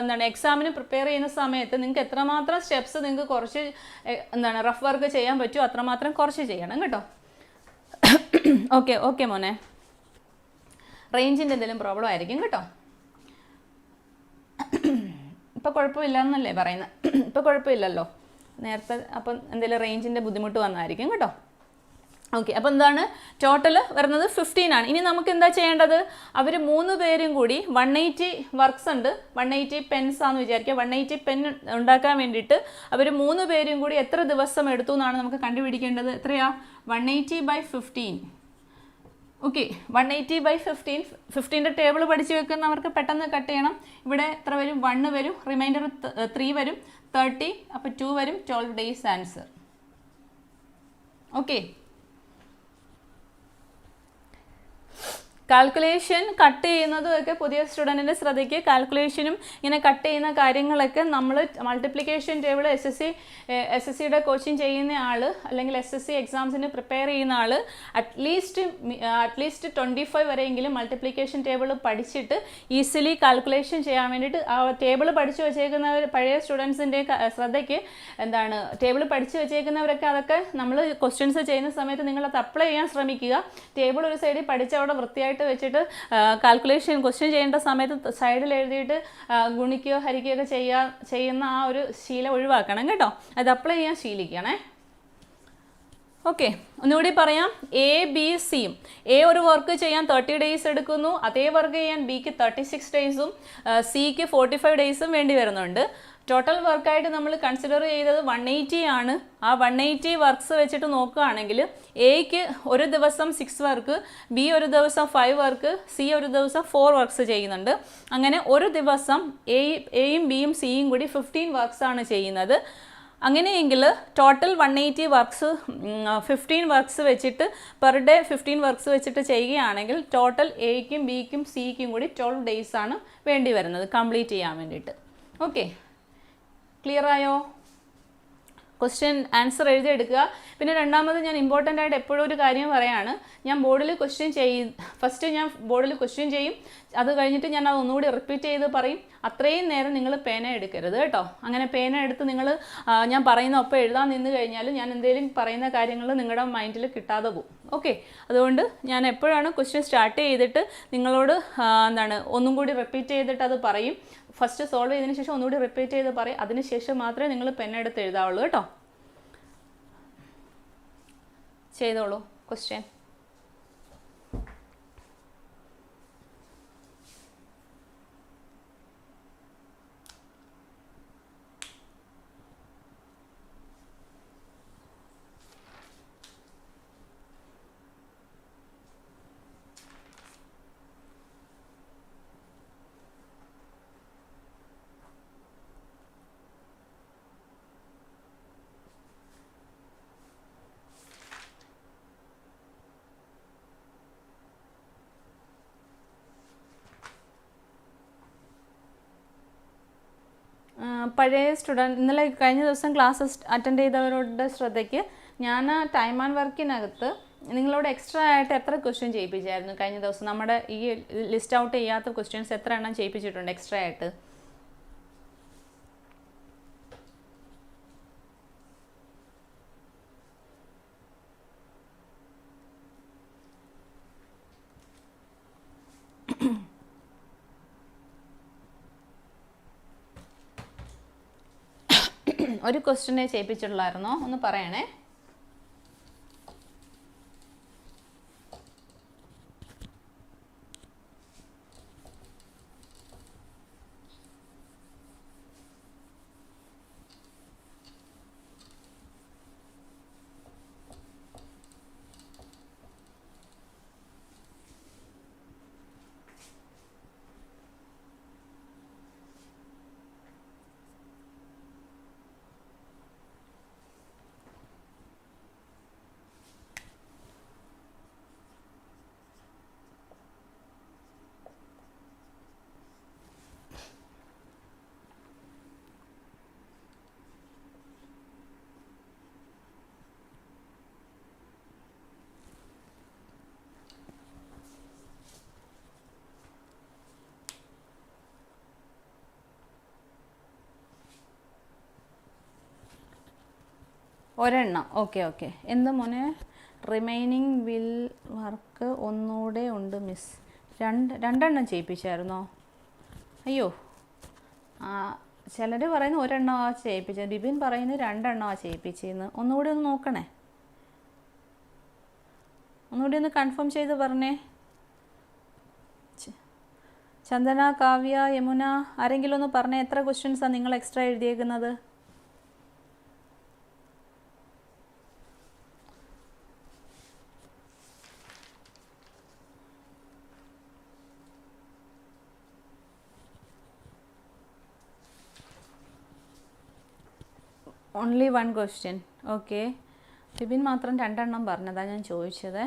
എന്താണ് എക്സാമിന് പ്രിപ്പയർ ചെയ്യുന്ന സമയത്ത് നിങ്ങൾക്ക് എത്രമാത്രം സ്റ്റെപ്സ് നിങ്ങൾക്ക് കുറച്ച് എന്താണ് റഫ് വർക്ക് ചെയ്യാൻ പറ്റുമോ അത്രമാത്രം കുറച്ച് ചെയ്യണം കേട്ടോ. ഓക്കെ മോനെ, റേഞ്ചിൻ്റെ എന്തെങ്കിലും പ്രോബ്ലം ആയിരിക്കും കേട്ടോ. ഇപ്പോൾ കുഴപ്പമില്ല എന്നല്ലേ പറയുന്നത്? ഇപ്പോൾ കുഴപ്പമില്ലല്ലോ, നേരത്തെ അപ്പം എന്തെങ്കിലും റേഞ്ചിൻ്റെ ബുദ്ധിമുട്ട് വന്നായിരിക്കും കേട്ടോ. ഓക്കെ, അപ്പോൾ എന്താണ് ടോട്ടൽ വരുന്നത്? 15 ആണ്. ഇനി നമുക്ക് എന്താ ചെയ്യേണ്ടത്? അവർ 3 പേരും കൂടി 180 വർക്ക്സ് ഉണ്ട്, 180 പെൻസ് ആണെന്ന് വിചാരിക്കുക. 180 പെൻ ഉണ്ടാക്കാൻ വേണ്ടിയിട്ട് അവർ 3 പേരും കൂടി എത്ര ദിവസം എടുത്തു എന്നാണ് നമുക്ക് കണ്ടുപിടിക്കേണ്ടത്. എത്രയാ? 180/15. ഓക്കെ, 180/15. 15ൻ്റെ ടേബിൾ പഠിച്ച് വെക്കുന്നവർക്ക് പെട്ടെന്ന് കട്ട് ചെയ്യണം. ഇവിടെ എത്ര വരും? 1 വരും, റിമൈൻഡർ 3 വരും, 30, അപ്പോൾ 2 വരും. 12 days answer. Okay, calculation cut ചെയ്യുന്നതൊക്കെ പുതിയ സ്റ്റുഡൻറ്റിൻ്റെ ശ്രദ്ധയ്ക്ക്. കാൽക്കുലേഷനും ഇങ്ങനെ കട്ട് ചെയ്യുന്ന കാര്യങ്ങളൊക്കെ നമ്മൾ മൾട്ടിപ്ലിക്കേഷൻ ടേബിൾ SSCയുടെ കോച്ചിങ് ചെയ്യുന്ന ആൾ അല്ലെങ്കിൽ SSC എക്സാംസിന് പ്രിപ്പയർ ചെയ്യുന്ന ആൾ അറ്റ്ലീസ്റ്റ് 25 വരെയെങ്കിലും മൾട്ടിപ്ലിക്കേഷൻ ടേബിൾ പഠിച്ചിട്ട് ഈസിലി കാൽക്കുലേഷൻ ചെയ്യാൻ വേണ്ടിയിട്ട് ആ ടേബിൾ പഠിച്ചു വെച്ചേക്കുന്നവർ പഴയ സ്റ്റുഡൻസിൻ്റെ ശ്രദ്ധയ്ക്ക് എന്താണ് ടേബിൾ പഠിച്ചു വെച്ചേക്കുന്നവരൊക്കെ അതൊക്കെ നമ്മൾ ക്വസ്റ്റ്യൻസ് ചെയ്യുന്ന സമയത്ത് നിങ്ങളത് അപ്ലൈ ചെയ്യാൻ ശ്രമിക്കുക. ടേബിൾ ഒരു സൈഡിൽ പഠിച്ച് അവിടെ വൃത്തിയായിട്ട് വെച്ചിട്ട് കാൽക്കുലേഷൻ ക്വസ്റ്റ്യൻ ചെയ്യേണ്ട സമയത്ത് സൈഡിൽ എഴുതിയിട്ട് ഗുണിക്കുകയോ ഹരിക്കുകയോ ഒക്കെ ചെയ്യുന്ന ആ ഒരു ശീലം ഒഴിവാക്കണം കേട്ടോ. അത് അപ്ലൈ ചെയ്യാൻ ശീലിക്കണേ. ഓക്കെ, ഒന്നുകൂടി പറയാം. A, B, C A ഒരു വർക്ക് ചെയ്യാൻ 30 days എടുക്കുന്നു, അതേ വർക്ക് ചെയ്യാൻ Bക്ക് 36 days-ഉം Cക്ക് 45 days-ഉം വേണ്ടി വരുന്നുണ്ട്. ടോട്ടൽ വർക്കായിട്ട് നമ്മൾ കൺസിഡർ ചെയ്തത് 180 ആണ്. ആ 180 വർക്ക്സ് വെച്ചിട്ട് നോക്കുകയാണെങ്കിൽ Aക്ക് ഒരു ദിവസം 6 വർക്ക്, B ഒരു ദിവസം 5 വർക്ക്, C ഒരു ദിവസം 4 വർക്ക്സ് ചെയ്യുന്നുണ്ട്. അങ്ങനെ ഒരു ദിവസം Aയും Bയും Cയും കൂടി 15 വർക്ക്സ് ആണ് ചെയ്യുന്നത്. അങ്ങനെയെങ്കിൽ ടോട്ടൽ 180 വർക്ക്സ് 15 വർക്ക്സ് വെച്ചിട്ട് പെർ ഡേ 15 വർക്ക്സ് വെച്ചിട്ട് ചെയ്യുകയാണെങ്കിൽ ടോട്ടൽ Aയ്ക്കും Bക്കും Cക്കും കൂടി 12 days ആണ് വേണ്ടി വരുന്നത് കംപ്ലീറ്റ് ചെയ്യാൻ വേണ്ടിയിട്ട്. ഓക്കെ, ക്ലിയർ ആയോ? ക്വസ്റ്റ്യൻ ആൻസർ എഴുതിയെടുക്കുക. പിന്നെ രണ്ടാമത് ഞാൻ ഇമ്പോർട്ടൻ്റ് ആയിട്ട് എപ്പോഴും ഒരു കാര്യം പറയാണ്, ഞാൻ ബോർഡിൽ ക്വസ്റ്റ്യൻ ഫസ്റ്റ് ഞാൻ ബോർഡിൽ ക്വസ്റ്റ്യൻ ചെയ്യും, അത് കഴിഞ്ഞിട്ട് ഞാൻ അത് ഒന്നുകൂടി റിപ്പീറ്റ് ചെയ്ത് പറയും. അത്രയും നേരം നിങ്ങൾ പേന എടുക്കരുത് കേട്ടോ. അങ്ങനെ പേന എടുത്ത് നിങ്ങൾ ഞാൻ പറയുന്ന ഒപ്പം എഴുതാൻ നിന്ന് കഴിഞ്ഞാൽ ഞാൻ എന്തെങ്കിലും പറയുന്ന കാര്യങ്ങൾ നിങ്ങളുടെ മൈൻഡിൽ കിട്ടാതെ പോകും. ഓക്കെ, അതുകൊണ്ട് ഞാൻ എപ്പോഴാണ് ക്വസ്റ്റ്യൻ സ്റ്റാർട്ട് ചെയ്തിട്ട് നിങ്ങളോട് ഒന്നും കൂടി റിപ്പീറ്റ് ചെയ്തിട്ട് അത് പറയും. ഫസ്റ്റ് സോൾവ് ചെയ്തതിന് ശേഷം ഒന്നുകൂടി റിപ്പീറ്റ് ചെയ്ത് പറയും. അതിന് ശേഷം മാത്രമേ നിങ്ങൾ പെണ്ണെടുത്ത് എഴുതാവുള്ളൂ കേട്ടോ. ചെയ്തോളൂ ക്വസ്റ്റ്യൻ. പഴയ സ്റ്റുഡൻറ്റ് ഇന്നലെ കഴിഞ്ഞ ദിവസം ക്ലാസ് അറ്റൻഡ് ചെയ്തവരുടെ ശ്രദ്ധയ്ക്ക് ഞാൻ ടൈം ആൻഡ് വർക്കിനകത്ത് നിങ്ങളോട് എക്സ്ട്രാ ആയിട്ട് എത്ര ക്വസ്റ്റ്യൻ ചെയ്യിപ്പിച്ചായിരുന്നു കഴിഞ്ഞ ദിവസം? നമ്മുടെ ഈ ലിസ്റ്റ് ഔട്ട് ചെയ്യാത്ത ക്വസ്റ്റ്യൻസ് എത്ര എണ്ണം ചെയ്യിപ്പിച്ചിട്ടുണ്ട് എക്സ്ട്രാ ആയിട്ട്? ഒരു ക്വസ്റ്റ്യനെ ചെയ്യിപ്പിച്ചിട്ടുള്ളായിരുന്നോ? ഒന്ന് പറയണേ. ഒരെണ്ണം. Okay okay. എന്ത് മോനെ? റിമൈനിങ് വിൽ വർക്ക് ഒന്നുകൂടെ ഉണ്ട് മിസ്. രണ്ടെണ്ണം ചെയ്യിപ്പിച്ചായിരുന്നോ? അയ്യോ, ചിലർ പറയുന്നു ഒരെണ്ണമാണ് ചെയ്യിപ്പിച്ചത്, ബിബിൻ പറയുന്നത് രണ്ടെണ്ണമാണ് ചെയ്യിപ്പിച്ചതെന്ന്. ഒന്നുകൂടി ഒന്ന് നോക്കണേ, ഒന്നുകൂടി ഒന്ന് കൺഫേം ചെയ്ത് പറഞ്ഞേ. ചന്ദന, കാവ്യ, യമുന ആരെങ്കിലും ഒന്ന് പറഞ്ഞേ, എത്ര ക്വസ്റ്റ്യൻസാണ് നിങ്ങൾ എക്സ്ട്രാ എഴുതിയേക്കുന്നത്? Only one question. Okay, Bibin മാത്രം രണ്ടെണ്ണം പറഞ്ഞതാണ് ഞാൻ ചോദിച്ചത്.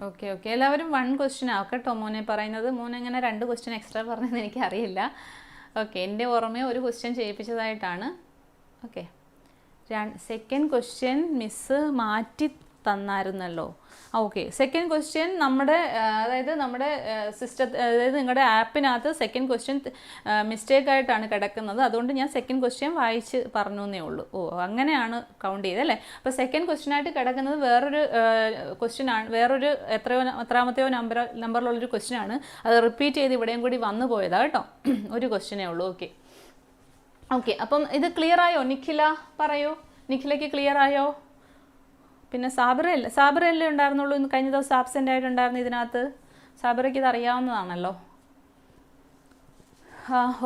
ഓക്കെ ഓക്കെ, എല്ലാവരും വൺ ക്വസ്റ്റ്യൻ ആക്കട്ടോ മോനെ പറയുന്നത്. മോൻ എങ്ങനെ രണ്ട് ക്വസ്റ്റ്യൻ എക്സ്ട്രാ പറഞ്ഞതെന്ന് എനിക്കറിയില്ല. ഓക്കെ, എൻ്റെ ഓർമ്മയെ ഒരു ക്വസ്റ്റ്യൻ ചെയ്യിപ്പിച്ചതായിട്ടാണ്. ഓക്കെ, സെക്കൻഡ് ക്വസ്റ്റ്യൻ മിസ്സ് മാറ്റി തന്നായിരുന്നല്ലോ. ഓക്കെ, സെക്കൻഡ് ക്വസ്റ്റ്യൻ നമ്മുടെ അതായത് നമ്മുടെ അതായത് നിങ്ങളുടെ ആപ്പിനകത്ത് സെക്കൻഡ് ക്വസ്റ്റ്യൻ മിസ്റ്റേക്കായിട്ടാണ് കിടക്കുന്നത്. അതുകൊണ്ട് ഞാൻ സെക്കൻഡ് ക്വസ്റ്റ്യൻ വായിച്ച് പറഞ്ഞു എന്നേ ഉള്ളൂ. ഓ, അങ്ങനെയാണ് കൗണ്ട് ചെയ്തല്ലേ. അപ്പോൾ സെക്കൻഡ് ക്വസ്റ്റ്യനായിട്ട് കിടക്കുന്നത് വേറൊരു ക്വസ്റ്റ്യനാണ്, വേറൊരു എത്രാമത്തെയോ നമ്പറിലുള്ളൊരു ക്വസ്റ്റ്യനാണ്. അത് റിപ്പീറ്റ് ചെയ്ത് ഇവിടെയും കൂടി വന്നു പോയതാണ് കേട്ടോ. ഒരു ക്വസ്റ്റ്യനേ ഉള്ളൂ. ഓക്കെ ഓക്കെ, അപ്പം ഇത് ക്ലിയർ ആയോ? നിഖില പറയൂ, നിഖിലയ്ക്ക് ക്ലിയർ ആയോ? പിന്നെ സാബിറയല്ലേ ഉണ്ടായിരുന്നുള്ളൂ ഇന്ന് കഴിഞ്ഞ ദിവസം ആബ്സെൻ്റ് ആയിട്ടുണ്ടായിരുന്നു ഇതിനകത്ത്. സാബിറയ്ക്ക് ഇത് അറിയാവുന്നതാണല്ലോ.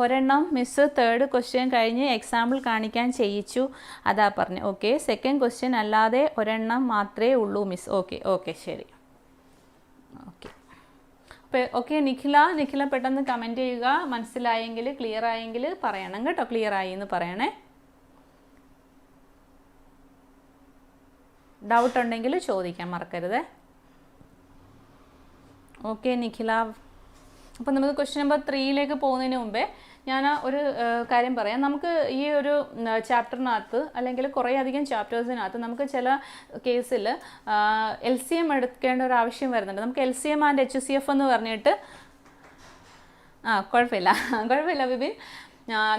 ഒരെണ്ണം മിസ്സ് തേർഡ് ക്വസ്റ്റ്യൻ കഴിഞ്ഞ് എക്സാമ്പിൾ കാണിക്കാൻ ചെയ്യിച്ചു, അതാ പറഞ്ഞു. ഓക്കെ, സെക്കൻഡ് ക്വസ്റ്റ്യൻ അല്ലാതെ ഒരെണ്ണം മാത്രമേ ഉള്ളൂ മിസ്. ഓക്കെ ഓക്കെ, ശരി. ഓക്കെ ഓക്കെ, നിഖില പെട്ടെന്ന് കമൻറ്റ് ചെയ്യുക. മനസ്സിലായെങ്കിൽ, ക്ലിയർ ആയെങ്കിൽ പറയണം കേട്ടോ. ക്ലിയർ ആയി എന്ന് പറയണേ. ഡൗട്ട് ഉണ്ടെങ്കിൽ ചോദിക്കാൻ മറക്കരുത്. ഓക്കെ നിഖില, അപ്പോൾ നമുക്ക് ക്വസ്റ്റ്യൻ നമ്പർ 3 പോകുന്നതിന് മുമ്പേ ഞാൻ ഒരു കാര്യം പറയാം. നമുക്ക് ഈ ഒരു ചാപ്റ്ററിനകത്ത് അല്ലെങ്കിൽ കുറേ അധികം ചാപ്റ്റേഴ്സിനകത്ത് നമുക്ക് ചില കേസിൽ LCM എടുക്കേണ്ട ഒരു ആവശ്യം വരുന്നുണ്ട്. നമുക്ക് LCM ആൻഡ് HCF എന്ന് പറഞ്ഞിട്ട് കുഴപ്പമില്ല ബിബിൻ,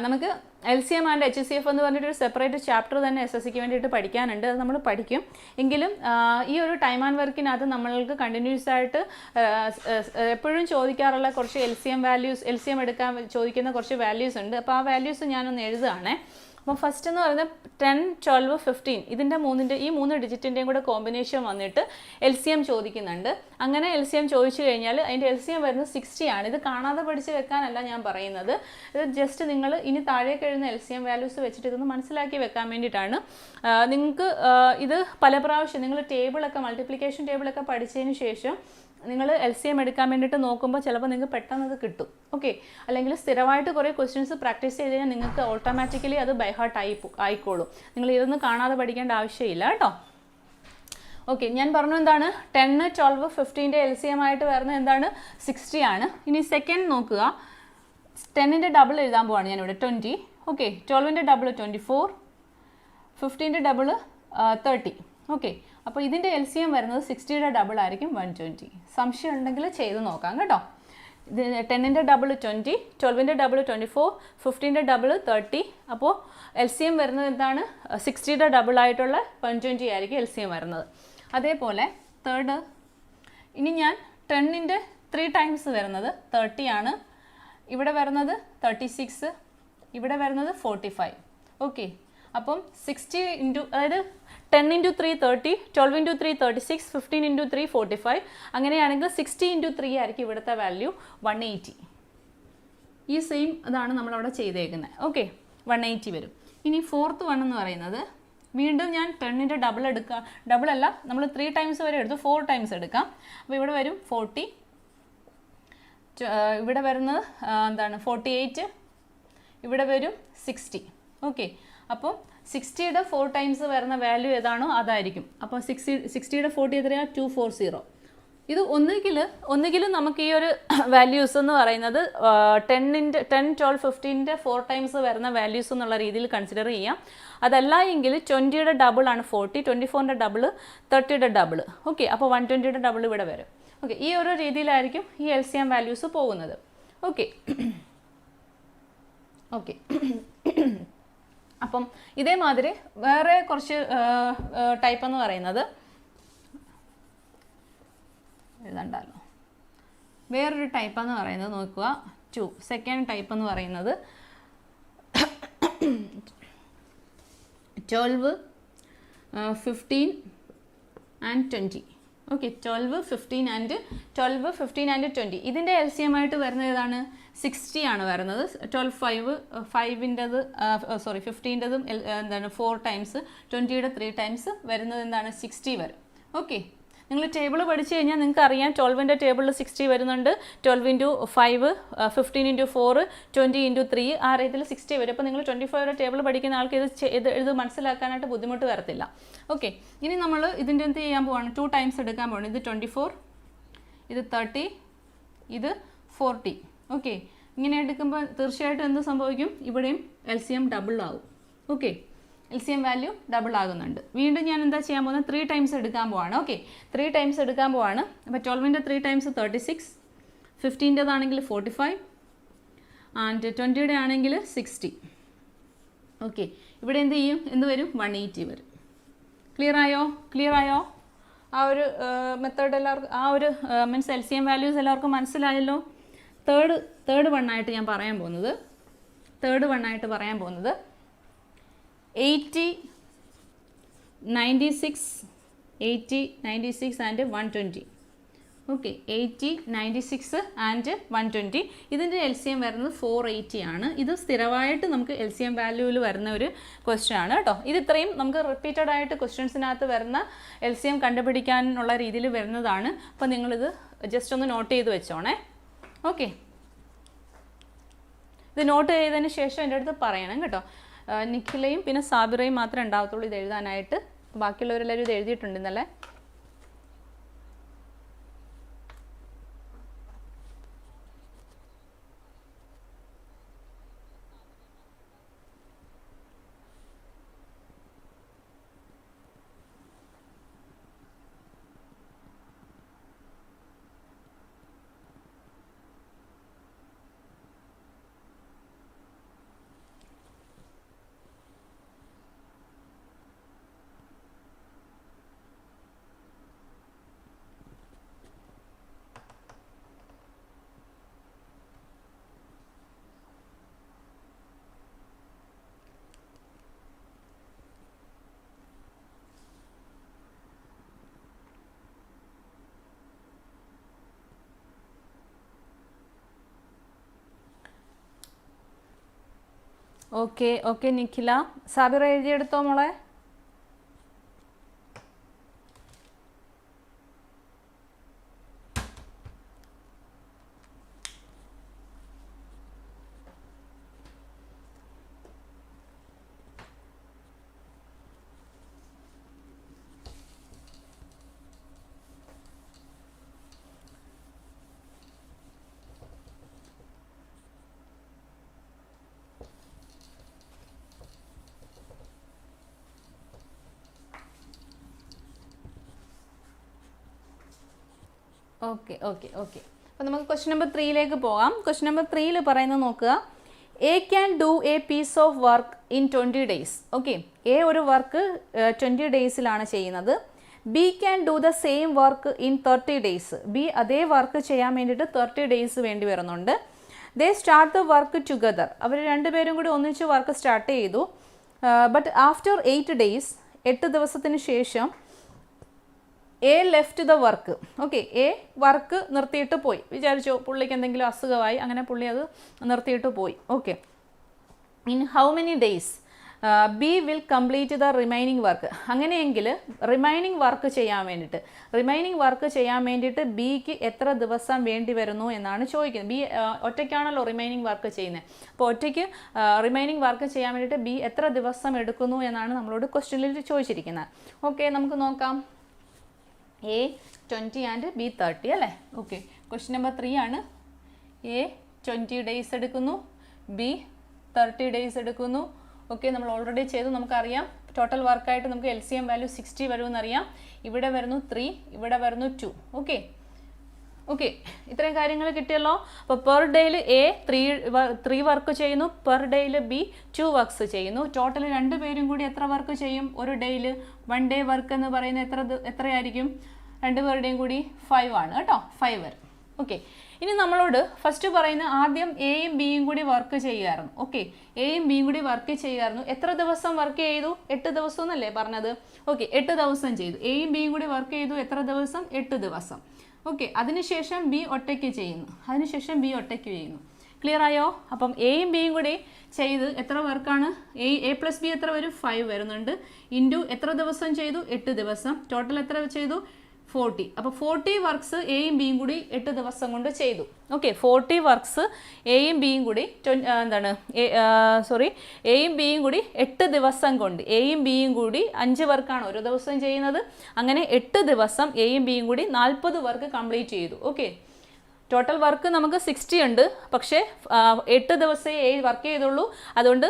നമുക്ക് LCM ആൻഡ് HCF എന്ന് പറഞ്ഞിട്ടൊരു സെപ്പറേറ്റ് ചാപ്റ്റർ തന്നെ SSCക്ക് വേണ്ടിയിട്ട് പഠിക്കാനുണ്ട്. അത് നമ്മൾ പഠിക്കും. എങ്കിലും ഈ ഒരു ടൈം ആൻഡ് വർക്കിനകത്ത് നമ്മൾക്ക് കണ്ടിന്യൂസ് ആയിട്ട് എപ്പോഴും ചോദിക്കാറുള്ള കുറച്ച് LCM എടുക്കാൻ ചോദിക്കുന്ന കുറച്ച് വാല്യൂസ് ഉണ്ട്. അപ്പോൾ ആ വാല്യൂസ് ഞാനൊന്ന് എഴുതുകയാണേ. അപ്പോൾ ഫസ്റ്റ് എന്ന് പറയുന്നത് 10, 12, 15 ഇതിൻ്റെ ഈ 3 ഡിജിറ്റിൻ്റെയും കൂടെ കോമ്പിനേഷൻ വന്നിട്ട് LCM ചോദിക്കുന്നുണ്ട്. അങ്ങനെ LCM ചോദിച്ചു കഴിഞ്ഞാൽ അതിൻ്റെ LCM വരുന്നത് 60 ആണ്. ഇത് കാണാതെ പഠിച്ച് വെക്കാനല്ല ഞാൻ പറയുന്നത്, ഇത് ജസ്റ്റ് നിങ്ങൾ ഇനി താഴേക്ക് എഴുതുന്ന LCM വാല്യൂസ് വെച്ചിട്ട് ഇതൊന്ന് മനസ്സിലാക്കി വെക്കാൻ വേണ്ടിയിട്ടാണ്. നിങ്ങൾക്ക് ഇത് പല പ്രാവശ്യം നിങ്ങൾ ടേബിളൊക്കെ മൾട്ടിപ്ലിക്കേഷൻ ടേബിളൊക്കെ പഠിച്ചതിന് ശേഷം നിങ്ങൾ LCM എടുക്കാൻ വേണ്ടിയിട്ട് നോക്കുമ്പോൾ ചിലപ്പോൾ നിങ്ങൾക്ക് പെട്ടെന്ന് അത് കിട്ടും. ഓക്കെ, അല്ലെങ്കിൽ സ്ഥിരമായിട്ട് കുറേ ക്വസ്റ്റ്യൻസ് പ്രാക്ടീസ് ചെയ്ത് കഴിഞ്ഞാൽ നിങ്ങൾക്ക് ഓട്ടോമാറ്റിക്കലി അത് ബൈ ഹാർട്ട് ആയിക്കോളും. നിങ്ങൾ ഇതൊന്നും കാണാതെ പഠിക്കേണ്ട ആവശ്യമില്ല കേട്ടോ. ഓക്കെ, ഞാൻ പറഞ്ഞു എന്താണ് 10, 12, 15ൻ്റെ LCM ആയിട്ട് വരുന്നത് എന്താണ് 60 ആണ്. ഇനി സെക്കൻഡ് നോക്കുക, 10ൻ്റെ ഡബിൾ എഴുതാൻ പോവാണ് ഞാനിവിടെ 20. ഓക്കെ, 12ൻ്റെ ഡബിൾ 24, 15ൻ്റെ ഡബിൾ 30. ഓക്കെ, അപ്പോൾ ഇതിൻ്റെ LCM വരുന്നത് 60യുടെ ഡബിൾ ആയിരിക്കും 120. സംശയം ഉണ്ടെങ്കിൽ ചെയ്ത് നോക്കാം കേട്ടോ. ഇത് 10ൻ്റെ ഡബിൾ 20, 12ൻ്റെ ഡബിൾ 24, 15ൻ്റെ ഡബിൾ 30. അപ്പോൾ LCM വരുന്നത് എന്താണ് 60യുടെ ഡബിൾ ആയിട്ടുള്ള 120 ആയിരിക്കും LCM വരുന്നത്. അതേപോലെ തേർഡ്, ഇനി ഞാൻ 10ൻ്റെ 3 ടൈംസ് വരുന്നത് 30 ആണ്. ഇവിടെ വരുന്നത് 36, ഇവിടെ വരുന്നത് 45. ഓക്കെ, അപ്പം 60 ഇൻറ്റു, അതായത് 10 ഇൻറ്റു 3 30, 12 ഇൻറ്റു 3 36, 15 ഇൻറ്റു 3 45. അങ്ങനെയാണെങ്കിൽ 60 ഇൻറ്റു 3 ആയിരിക്കും ഇവിടുത്തെ വാല്യൂ 180. ഈ സെയിം അതാണ് നമ്മളവിടെ ചെയ്തേക്കുന്നത്. ഓക്കെ, 180 വരും. ഇനി ഫോർത്ത് വൺ എന്ന് പറയുന്നത് വീണ്ടും ഞാൻ 10ൻ്റെ ഡബിൾ എടുക്കുക, ഡബിൾ അല്ല, നമ്മൾ 3 ടൈംസ് വരെ എടുത്തു, 4 ടൈംസ് എടുക്കാം. അപ്പോൾ ഇവിടെ വരും 40, ഇവിടെ വരുന്നത് എന്താണ് 48, ഇവിടെ വരും 60. ഓക്കെ, അപ്പോൾ 60യുടെ 4 ടൈംസ് വരുന്ന വാല്യൂ ഏതാണോ അതായിരിക്കും. അപ്പോൾ 60യുടെ 40 എത്രയാണ് 240. ഇത് ഒന്നുകിലും നമുക്ക് ഈ ഒരു വാല്യൂസ് എന്ന് പറയുന്നത് 10, 12, 15ൻ്റെ 4 ടൈംസ് വരുന്ന വാല്യൂസ് എന്നുള്ള രീതിയിൽ കൺസിഡർ ചെയ്യാം. അതല്ല എങ്കിൽ 20യുടെ ഡബിൾ ആണ് 40, 24ൻ്റെ ഡബിൾ 30യുടെ ഡബിൾ. ഓക്കെ, അപ്പോൾ 120യുടെ ഡബിൾ ഇവിടെ വരും. ഓക്കെ, ഈ ഒരു രീതിയിലായിരിക്കും ഈ LCM വാല്യൂസ് പോകുന്നത്. ഓക്കെ ഓക്കെ അപ്പം ഇതേമാതിരി വേറെ കുറച്ച് ടൈപ്പ് എന്ന് പറയുന്നത് എഴുതണ്ടല്ലോ, വേറൊരു ടൈപ്പ് എന്ന് പറയുന്നത് നോക്കുക 2. സെക്കൻഡ് ടൈപ്പ് എന്ന് പറയുന്നത് 12, 15 and 20. Okay, 12, 15 and 20. ഇതിൻ്റെ LCM ആയിട്ട് വരുന്നത് ഏതാണ് 60 ആണ് വരുന്നത്. 12, 5ൻ്റെത് 15ൻ്റെതും എന്താണ് 4 ടൈംസ്, 20യുടെ 3 ടൈംസ് വരുന്നത് എന്താണ് 60 വരും. ഓക്കെ, നിങ്ങൾ ടേബിൾ പഠിച്ചു കഴിഞ്ഞാൽ നിങ്ങൾക്ക് അറിയാം 12ൻ്റെ ടേബിളിൽ 60 വരുന്നുണ്ട്, 12 ഇൻറ്റു 5, 15 ഇൻറ്റു 4, 20 ഇൻറ്റു 3, ആ രീതിയിൽ 60 വരും. അപ്പോൾ നിങ്ങൾ 25യുടെ ടേബിൾ പഠിക്കുന്ന ആൾക്ക് ഇത് മനസ്സിലാക്കാനായിട്ട് ബുദ്ധിമുട്ട് വരത്തില്ല. ഓക്കെ, ഇനി നമ്മൾ ഇതിൻ്റെ എന്ത് ചെയ്യാൻ പോവാണ്, 2 ടൈംസ് എടുക്കാൻ പോവാണ്. ഇത് 24, ഇത് 30, ഇത് 40. ഓക്കെ, ഇങ്ങനെ എടുക്കുമ്പോൾ തീർച്ചയായിട്ടും എന്ത് സംഭവിക്കും, ഇവിടെയും LCM ഡബിൾ ആകും. ഓക്കെ, LCM വാല്യൂ ഡബിൾ ആകുന്നുണ്ട്. വീണ്ടും ഞാൻ എന്താ ചെയ്യാൻ പോകുന്നത്, 3 ടൈംസ് എടുക്കാൻ പോവാണ്. ഓക്കെ, 3 ടൈംസ് എടുക്കാൻ പോവാണ്. അപ്പോൾ 12ൻ്റെ 3 ടൈംസ് 36, 15ൻ്റെതാണെങ്കിൽ 45 ആൻഡ് 20യുടെ ആണെങ്കിൽ 60. ഓക്കെ, ഇവിടെ എന്ത് ചെയ്യും, എന്ത് വരും 180 വരും. ക്ലിയർ ആയോ ആ ഒരു മെത്തേഡ് എല്ലാവർക്കും, ആ ഒരു മീൻസ് LCM വാല്യൂസ് എല്ലാവർക്കും മനസ്സിലായല്ലോ. തേർഡ് വണ്ണായിട്ട് ഞാൻ പറയാൻ പോകുന്നത് 80, 96, 80, 96 ആൻഡ് 120. Okay, 80, 96 and 120. ഇതിൻ്റെ LCM വരുന്നത് 480 ആണ്. ഇത് സ്ഥിരമായിട്ട് നമുക്ക് LCM വാല്യൂവിൽ വരുന്ന ഒരു ക്വസ്റ്റ്യൻ ആണ് കേട്ടോ. ഇത് ഇത്രയും നമുക്ക് റിപ്പീറ്റഡ് ആയിട്ട് ക്വസ്റ്റ്യൻസിനകത്ത് വരുന്ന LCM കണ്ടുപിടിക്കാനുള്ള രീതിയിൽ വരുന്നതാണ്. അപ്പോൾ നിങ്ങളിത് ജസ്റ്റ് ഒന്ന് നോട്ട് ചെയ്ത് വെച്ചോണേ. ഓക്കെ, ഇത് നോട്ട് ചെയ്തതിന് ശേഷം എൻ്റെ അടുത്ത് പറയണം കേട്ടോ. നിഖിലയും പിന്നെ സാബിറയും മാത്രമേ ഉണ്ടാവത്തുള്ളൂ ഇത് എഴുതാനായിട്ട്. ബാക്കിയുള്ളവരെല്ലാവരും ഇത് എഴുതിയിട്ടുണ്ട് ഇന്നലെ. Okay okay Nikhila. സാബിറ എഴുതിയെടുത്തോ മോളെ. Okay okay okay. അപ്പോൾ നമുക്ക് ക്വസ്റ്റ്യൻ നമ്പർ 3ലേക്ക് പോകാം. ക്വസ്റ്റ്യൻ നമ്പർ 3ൽ പറയുന്നത് നോക്കുക. A can do a piece of work in 20 days. Okay, A ഒരു വർക്ക് 20 daysലാണ് ചെയ്യുന്നത്. B can do the same work in 30 days. B അതേ വർക്ക് ചെയ്യാൻ വേണ്ടിയിട്ട് 30 days വേണ്ടി വരുന്നുണ്ട്. They start the work together. അവർ രണ്ടുപേരും കൂടി ഒന്നിച്ച് വർക്ക് സ്റ്റാർട്ട് ചെയ്തു. ബട്ട് ആഫ്റ്റർ 8 days, 8 ദിവസത്തിന് ശേഷം A left the work. Okay, A work നിർത്തിയിട്ട് പോയി. വിചാരിച്ചു പുള്ളിക്ക് എന്തെങ്കിലും അസുഖമായി, അങ്ങനെ പുള്ളി അത് നിർത്തിയിട്ട് പോയി. Okay, in how many days B will complete the remaining work. അങ്ങനെയെങ്കിൽ റിമൈനിങ് വർക്ക് ചെയ്യാൻ വേണ്ടിയിട്ട് ബിക്ക് എത്ര ദിവസം വേണ്ടി വരുന്നു എന്നാണ് ചോദിക്കുന്നത്. ബി ഒറ്റയ്ക്കാണല്ലോ റിമൈനിങ് വർക്ക് ചെയ്യുന്നത്. അപ്പോൾ ഒറ്റയ്ക്ക് റിമൈനിങ് വർക്ക് ചെയ്യാൻ വേണ്ടിയിട്ട് ബി എത്ര ദിവസം എടുക്കുന്നു എന്നാണ് നമ്മളോട് ക്വസ്റ്റ്യനിൽ ചോദിച്ചിരിക്കുന്നത്. ഓക്കെ, നമുക്ക് നോക്കാം. എ 20 ആൻഡ് ബി 30 അല്ലേ? ഓക്കെ, ക്വസ്റ്റ്യൻ നമ്പർ 3 ആണ്. എ 20 days എടുക്കുന്നു, ബി 30 days എടുക്കുന്നു. ഓക്കെ, നമ്മൾ ഓൾറെഡി ചെയ്തു, നമുക്കറിയാം. ടോട്ടൽ വർക്കായിട്ട് നമുക്ക് LCM വാല്യൂ 60 വരുമെന്നറിയാം. ഇവിടെ വരുന്നു 3, ഇവിടെ വരുന്നു 2. ഓക്കെ ഓക്കെ, ഇത്രയും കാര്യങ്ങൾ കിട്ടിയല്ലോ. അപ്പോൾ പെർ ഡേയിൽ എ 3 വർക്ക് ചെയ്യുന്നു, പെർ ഡേയിൽ ബി 2 വർക്ക്സ് ചെയ്യുന്നു. ടോട്ടൽ രണ്ടുപേരും കൂടി എത്ര വർക്ക് ചെയ്യും ഒരു ഡേയിൽ? 1 day വർക്ക് എന്ന് പറയുന്നത് എത്രയായിരിക്കും? രണ്ടുപേരുടെയും കൂടി 5 ആണ് കേട്ടോ, 5 വരും. ഓക്കെ, ഇനി നമ്മളോട് ഫസ്റ്റ് പറയുന്ന ആദ്യം എയും ബിയും കൂടി വർക്ക് ചെയ്യുമായിരുന്നു. ഓക്കെ, എയും ബിയും കൂടി വർക്ക് ചെയ്യുമായിരുന്നു. എത്ര ദിവസം വർക്ക് ചെയ്തു? 8 ദിവസം എന്നല്ലേ പറഞ്ഞത്? ഓക്കെ, 8 ദിവസം ചെയ്തു. എയും ബിയും കൂടി വർക്ക് ചെയ്തു. എത്ര ദിവസം? 8 ദിവസം. ഓക്കെ, അതിനുശേഷം ബി ഒറ്റയ്ക്ക് ചെയ്യുന്നു. ക്ലിയർ ആയോ? അപ്പം എയും ബിയും കൂടി ചെയ്ത് എത്ര വർക്കാണ്? എ പ്ലസ് ബി എത്ര വരും? 5 വരുന്നുണ്ട്. ഇൻറ്റു എത്ര ദിവസം ചെയ്തു? 8 ദിവസം. ടോട്ടൽ എത്ര ചെയ്തു? 40. അപ്പോൾ 40 വർക്ക്സ് എയും ബിയും കൂടി 8 ദിവസം കൊണ്ട് ചെയ്തു. ഓക്കെ, 40 വർക്ക്സ് എയും ബിയും കൂടി എയും ബിയും കൂടി 8 ദിവസം കൊണ്ട്. എയും ബിയും കൂടി 5 വർക്കാണ് ഒരു ദിവസം ചെയ്യുന്നത്. അങ്ങനെ 8 ദിവസം എയും ബിയും കൂടി 40 വർക്ക് കംപ്ലീറ്റ് ചെയ്തു. ഓക്കെ, ടോട്ടൽ വർക്ക് നമുക്ക് 60 ഉണ്ട്, പക്ഷേ 8 ദിവസമേ എ വർക്ക് ചെയ്തുള്ളൂ. അതുകൊണ്ട്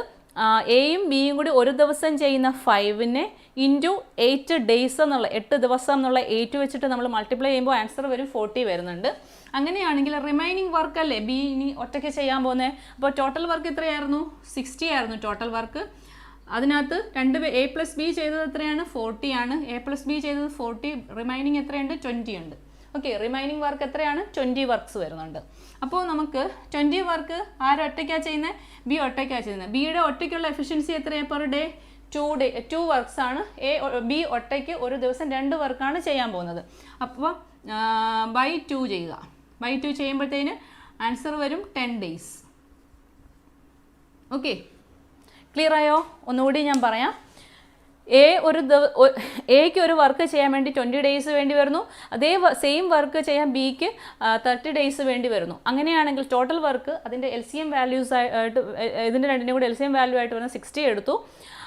എയും ബിയും കൂടി ഒരു ദിവസം ചെയ്യുന്ന 5നെ ഇൻറ്റു 8 days എന്നുള്ള 8 ദിവസം എന്നുള്ള 8 വെച്ചിട്ട് നമ്മൾ മൾട്ടിപ്ലൈ ചെയ്യുമ്പോൾ ആൻസർ വരും 40 വരുന്നുണ്ട്. അങ്ങനെയാണെങ്കിൽ റിമൈനിങ് വർക്ക് അല്ലേ ബി ഇനി ഒറ്റയ്ക്ക് ചെയ്യാൻ പോകുന്നത്. അപ്പോൾ ടോട്ടൽ വർക്ക് എത്രയായിരുന്നു? 60 ആയിരുന്നു ടോട്ടൽ വർക്ക്. അതിനകത്ത് എ പ്ലസ് ബി ചെയ്തത് എത്രയാണ്? 40 ആണ്. എ പ്ലസ് ബി ചെയ്തത് 40, റിമൈനിങ് എത്രയുണ്ട്? 20 ഉണ്ട്. ഓക്കെ, റിമൈനിങ് വർക്ക് എത്രയാണ്? 20 വർക്ക്സ് വരുന്നുണ്ട്. അപ്പോൾ നമുക്ക് 20 വർക്ക് ആരൊറ്റയ്ക്കാണ് ചെയ്യുന്നത്? ബി ഒറ്റയ്ക്കാണ് ചെയ്യുന്നത്. ബിയുടെ ഒറ്റയ്ക്കുള്ള എഫിഷ്യൻസി എത്രയാണ് പെർ ഡേ? 2 വർക്ക്സ് ആണ്. ബി ഒറ്റയ്ക്ക് ഒരു ദിവസം 2 വർക്കാണ് ചെയ്യാൻ പോകുന്നത്. അപ്പോൾ ബൈ 2 ചെയ്യുക. ബൈ 2 ചെയ്യുമ്പോഴത്തേന് ആൻസർ വരും 10 days. ഓക്കെ, ക്ലിയർ ആയോ? ഒന്നുകൂടി ഞാൻ പറയാം. എക്ക് ഒരു വർക്ക് ചെയ്യാൻ വേണ്ടി 20 days വേണ്ടി വരുന്നു. അതേ സെയിം വർക്ക് ചെയ്യാൻ ബിക്ക് 30 days വേണ്ടി വരുന്നു. അങ്ങനെയാണെങ്കിൽ ടോട്ടൽ വർക്ക് അതിൻ്റെ LCM വാല്യൂസ് ആയിട്ട് ഇതിൻ്റെ രണ്ടിൻ്റെയും കൂടി LCM വാല്യൂ ആയിട്ട് വരുന്ന 60 എടുത്തു.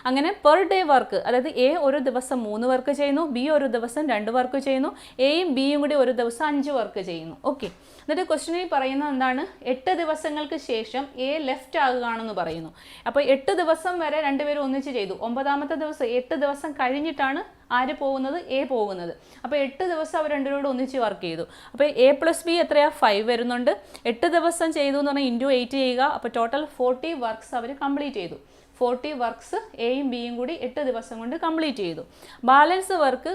അങ്ങനെ പെർ ഡേ വർക്ക്, അതായത് എ ഒരു ദിവസം 3 വർക്ക് ചെയ്യുന്നു, ബി ഒരു ദിവസം 2 വർക്ക് ചെയ്യുന്നു, എയും ബിയും കൂടി ഒരു ദിവസം 5 വർക്ക് ചെയ്യുന്നു. ഓക്കെ, എന്നിട്ട് ക്വസ്റ്റ്യനിൽ പറയുന്നത് എന്താണ്? 8 ദിവസങ്ങൾക്ക് ശേഷം എ ലെഫ്റ്റ് ആകുകയാണെന്ന് പറയുന്നു. അപ്പോൾ 8 ദിവസം വരെ രണ്ടുപേരും ഒന്നിച്ച് ചെയ്തു. 9ാമത്തെ ദിവസം 8 ദിവസം കഴിഞ്ഞിട്ടാണ് ആര് പോകുന്നത്? എ പോകുന്നത്. അപ്പോൾ 8 ദിവസം അവർ രണ്ടുപേരോട് ഒന്നിച്ച് വർക്ക് ചെയ്തു. അപ്പോൾ എ പ്ലസ് ബി എത്രയാണ്? 5 വരുന്നുണ്ട്. 8 ദിവസം ചെയ്തു എന്ന് പറഞ്ഞാൽ ഇൻറ്റു 8 ചെയ്യുക. അപ്പോൾ ടോട്ടൽ 40 വർക്ക്സ് അവർ കംപ്ലീറ്റ് ചെയ്തു. 40 വർക്ക്സ് എയും ബിയും കൂടി 8 ദിവസം കൊണ്ട് കംപ്ലീറ്റ് ചെയ്തു. ബാലൻസ് വർക്ക്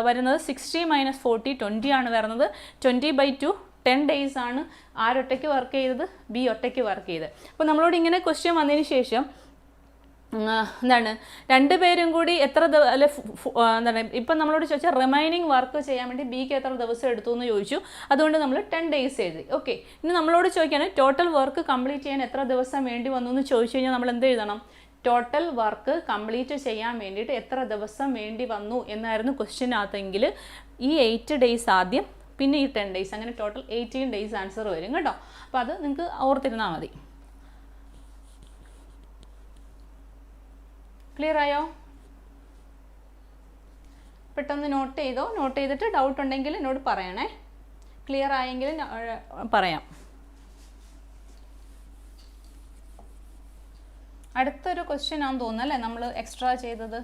വരുന്നത് 60 - 40 20 ആണ് വരുന്നത്. 20/2 10 days ആണ്. ആരൊറ്റയ്ക്ക് വർക്ക് ചെയ്തത്? ബി ഒറ്റയ്ക്ക് വർക്ക് ചെയ്തത്. അപ്പോൾ നമ്മളോട് ഇങ്ങനെ ക്വസ്റ്റ്യൻ വന്നതിന് ശേഷം എന്താണ് രണ്ടുപേരും കൂടി എത്ര അല്ലെ എന്താണ് ഇപ്പം നമ്മളോട് ചോദിച്ചാൽ റിമൈനിങ് വർക്ക് ചെയ്യാൻ വേണ്ടി ബിക്ക് എത്ര ദിവസം എടുത്തു എന്ന് ചോദിച്ചു. അതുകൊണ്ട് നമ്മൾ 10 days എഴുതി. ഓക്കെ, ഇനി നമ്മളോട് ചോദിക്കുകയാണ് ടോട്ടൽ വർക്ക് കംപ്ലീറ്റ് ചെയ്യാൻ എത്ര ദിവസം വേണ്ടി വന്നു എന്ന് ചോദിച്ചു കഴിഞ്ഞാൽ നമ്മൾ എന്ത് എഴുതണം? ടോട്ടൽ വർക്ക് കംപ്ലീറ്റ് ചെയ്യാൻ വേണ്ടിയിട്ട് എത്ര ദിവസം വേണ്ടി വന്നു എന്നായിരുന്നു ക്വസ്റ്റ്യനകത്തെങ്കിൽ ഈ 8 days ആദ്യം, പിന്നെ ഈ 10 days, അങ്ങനെ ടോട്ടൽ 18 days ആൻസർ വരും കേട്ടോ. അപ്പോൾ അത് നിങ്ങൾക്ക് ഓർത്തിരുന്നാൽ മതി. ക്ലിയർ ആയോ? പെട്ടെന്ന് നോട്ട് ചെയ്തോ. നോട്ട് ചെയ്തിട്ട് ഡൗട്ട് ഉണ്ടെങ്കിൽ എന്നോട് പറയണേ. ക്ലിയർ ആയെങ്കിൽ പറയാം. അടുത്തൊരു ക്വസ്റ്റ്യൻ ആണെന്ന് തോന്നുന്നു അല്ലേ നമ്മൾ എക്സ്ട്രാ ചെയ്തത്.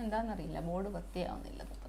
എന്താണെന്നറിയില്ല, ബോർഡ് വൃത്തിയാവുന്നില്ല അത്രയും.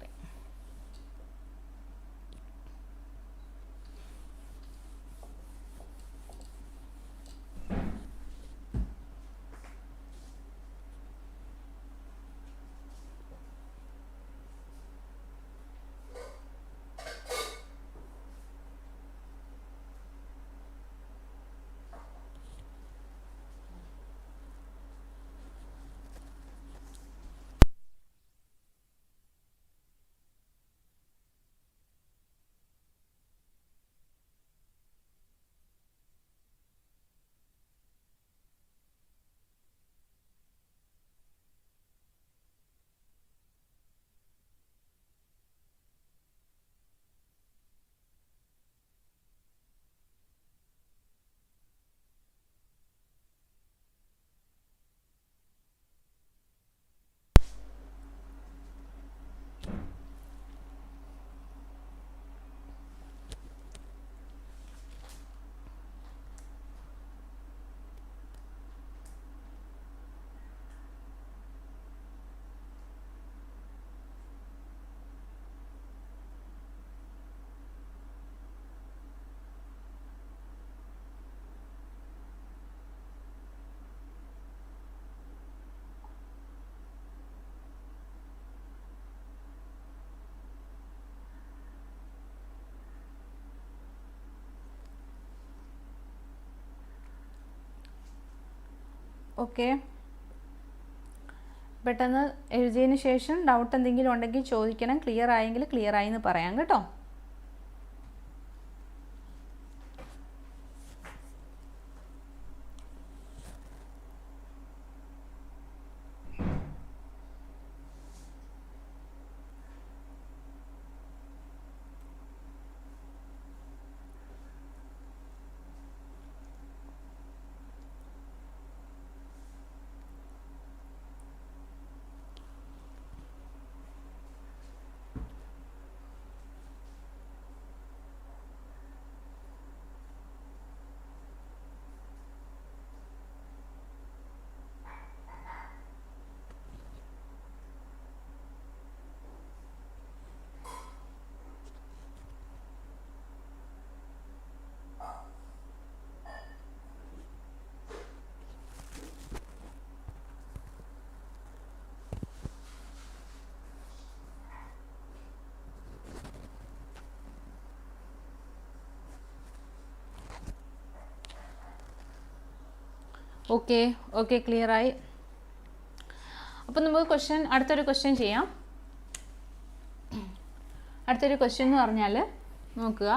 ഓക്കെ, പെട്ടെന്ന് എഴുതിയതിന് ശേഷം ഡൗട്ട് എന്തെങ്കിലും ഉണ്ടെങ്കിൽ ചോദിക്കണം. ക്ലിയർ ആയെങ്കിൽ ക്ലിയർ ആയി എന്ന് പറയാം കേട്ടോ. ഓക്കെ ഓക്കെ, ക്ലിയർ ആയി. അപ്പോൾ നമുക്ക് അടുത്തൊരു ക്വസ്റ്റ്യൻ ചെയ്യാം. അടുത്തൊരു ക്വസ്റ്റ്യൻ എന്ന് പറഞ്ഞാൽ നോക്കുക,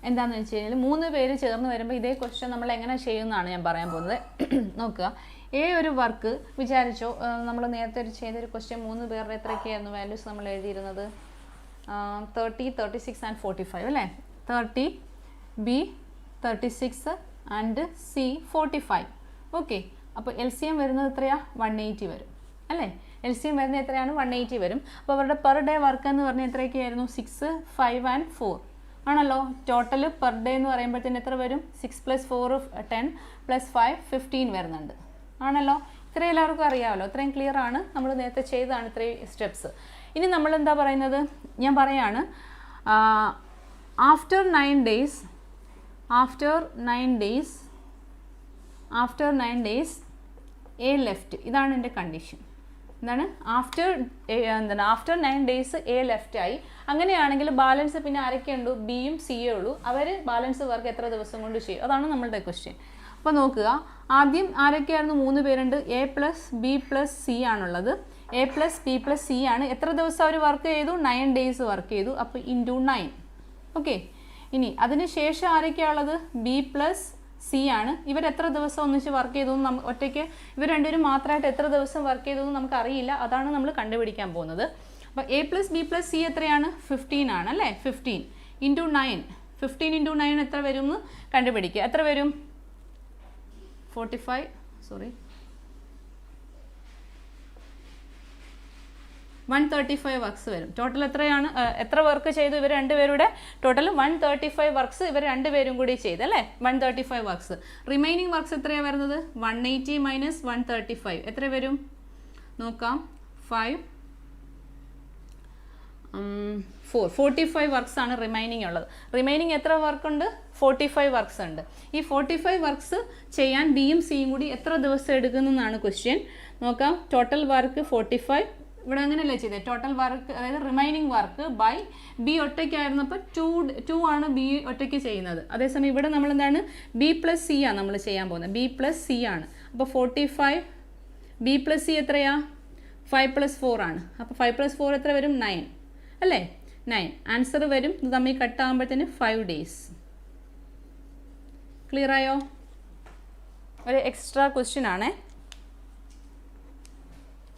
എന്താണെന്ന് വെച്ച് കഴിഞ്ഞാൽ 3 പേര് ചേർന്ന് വരുമ്പോൾ ഇതേ ക്വസ്റ്റ്യൻ നമ്മൾ എങ്ങനെ ചെയ്യുമെന്നാണ് ഞാൻ പറയാൻ പോകുന്നത്. നോക്കുക, ഒരു വർക്ക് വിചാരിച്ചോ, നമ്മൾ നേരത്തെ ചെയ്തൊരു ക്വസ്റ്റ്യൻ 3 പേരുടെ എത്രയൊക്കെയായിരുന്നു വാല്യൂസ് നമ്മൾ എഴുതിയിരുന്നത്? 30, 36 ആൻഡ് 45 അല്ലേ? 30, B 36 ആൻഡ് C 45. ഓക്കെ, അപ്പോൾ LCM വരുന്നത് എത്രയാണ്? 180 വരും അല്ലേ? LCM വരുന്നത് എത്രയാണ്? 180 വരും. അപ്പോൾ അവരുടെ പെർ ഡേ വർക്ക് എന്ന് പറഞ്ഞാൽ എത്രയൊക്കെയായിരുന്നു? 6, 5 ആൻഡ് 4 ആണല്ലോ. ടോട്ടൽ പെർ ഡേ എന്ന് പറയുമ്പോഴത്തേന് എത്ര വരും? 6 + 4 10 + 5 15 വരുന്നുണ്ട് ആണല്ലോ. ഇത്രയും എല്ലാവർക്കും അറിയാമല്ലോ. ഇത്രയും ക്ലിയർ ആണ്. നമ്മൾ നേരത്തെ ചെയ്തതാണ് ഇത്രയും സ്റ്റെപ്സ്. ഇനി നമ്മൾ എന്താ പറയുന്നത്? ഞാൻ പറയാണ്, ആഫ്റ്റർ 9 days A ലെഫ്റ്റ്. ഇതാണ് എൻ്റെ കണ്ടീഷൻ. എന്താണ് ആഫ്റ്റർ 9 days എ ലെഫ്റ്റ് ആയി. അങ്ങനെയാണെങ്കിൽ ബാലൻസ് പിന്നെ ആരൊക്കെയുണ്ട്? ബിയും സിയേ ഉള്ളൂ. അവർ ബാലൻസ് വർക്ക് എത്ര ദിവസം കൊണ്ട് ചെയ്യും? അതാണ് നമ്മളുടെ ക്വസ്റ്റ്യൻ. അപ്പോൾ നോക്കുക, ആദ്യം ആരൊക്കെയായിരുന്നു? 3 പേരുണ്ട്. A plus B plus C ആണുള്ളത്. A plus B plus C ആണ്. എത്ര ദിവസം അവർ വർക്ക് ചെയ്തു? 9 days വർക്ക് ചെയ്തു. അപ്പോൾ ഇൻറ്റു 9. ഓക്കെ. ഇനി അതിന് ശേഷം ആരൊക്കെയാണ് ഉള്ളത്? ബി പ്ലസ് സി ആണ്. ഇവർ എത്ര ദിവസം ഒന്നിച്ച് വർക്ക് ചെയ്തു? ഒറ്റയ്ക്ക് ഇവർ രണ്ടുപേരും മാത്രമായിട്ട് എത്ര ദിവസം വർക്ക് ചെയ്തു എന്ന് നമുക്കറിയില്ല. അതാണ് നമ്മൾ കണ്ടുപിടിക്കാൻ പോകുന്നത്. അപ്പോൾ A plus B plus C എത്രയാണ്? 15 ആണ് അല്ലേ? 15 ഇൻറ്റു 9. 15 ഇൻറ്റു 9 എത്ര വരും എന്ന് കണ്ടുപിടിക്കുക. എത്ര വരും? 45 135 വർക്ക്സ് വരും. ടോട്ടൽ എത്രയാണ്? എത്ര വർക്ക് ചെയ്തു ഇവർ രണ്ടുപേരുടെ? ടോട്ടൽ 135 വർക്ക്സ് ഇവർ രണ്ടുപേരും കൂടി ചെയ്ത് അല്ലേ? 135 വർക്ക്സ്. റിമൈനിങ് വർക്ക്സ് എത്രയാണ് വരുന്നത്? 180 മൈനസ് 135 എത്ര വരും? നോക്കാം. 45 വർക്ക്സ് ആണ് റിമൈനിങ് ഉള്ളത്. റിമൈനിങ് എത്ര വർക്കുണ്ട്? 45 വർക്ക്സ് ഉണ്ട്. ഈ 45 വർക്ക്സ് ചെയ്യാൻ ബിയും സിയും കൂടി എത്ര ദിവസം എടുക്കുന്നതാണ് ക്വസ്റ്റ്യൻ. നോക്കാം. Total work 45. ഇവിടെ അങ്ങനെയല്ലേ ചെയ്തത്? ടോട്ടൽ വർക്ക്, അതായത് റിമൈനിങ് വർക്ക് ബൈ ബി ഒറ്റയ്ക്കായിരുന്നപ്പോൾ 2 ആണ് ബി ഒറ്റയ്ക്ക് ചെയ്യുന്നത്. അതേസമയം ഇവിടെ നമ്മൾ എന്താണ്? ബി പ്ലസ് സി ആണ് നമ്മൾ ചെയ്യാൻ പോകുന്നത്. ബി പ്ലസ് സി ആണ്. അപ്പോൾ 45 ബി പ്ലസ് സി എത്രയാ? 5 + 4 ആണ്. അപ്പോൾ 5 + 4 എത്ര വരും? 9 അല്ലേ? 9 ആൻസർ വരും. ഇത് തമ്മിൽ കട്ടാകുമ്പോഴത്തേന് 5 days. ക്ലിയർ ആയോ? ഒരു എക്സ്ട്രാ ക്വസ്റ്റ്യൻ ആണേ.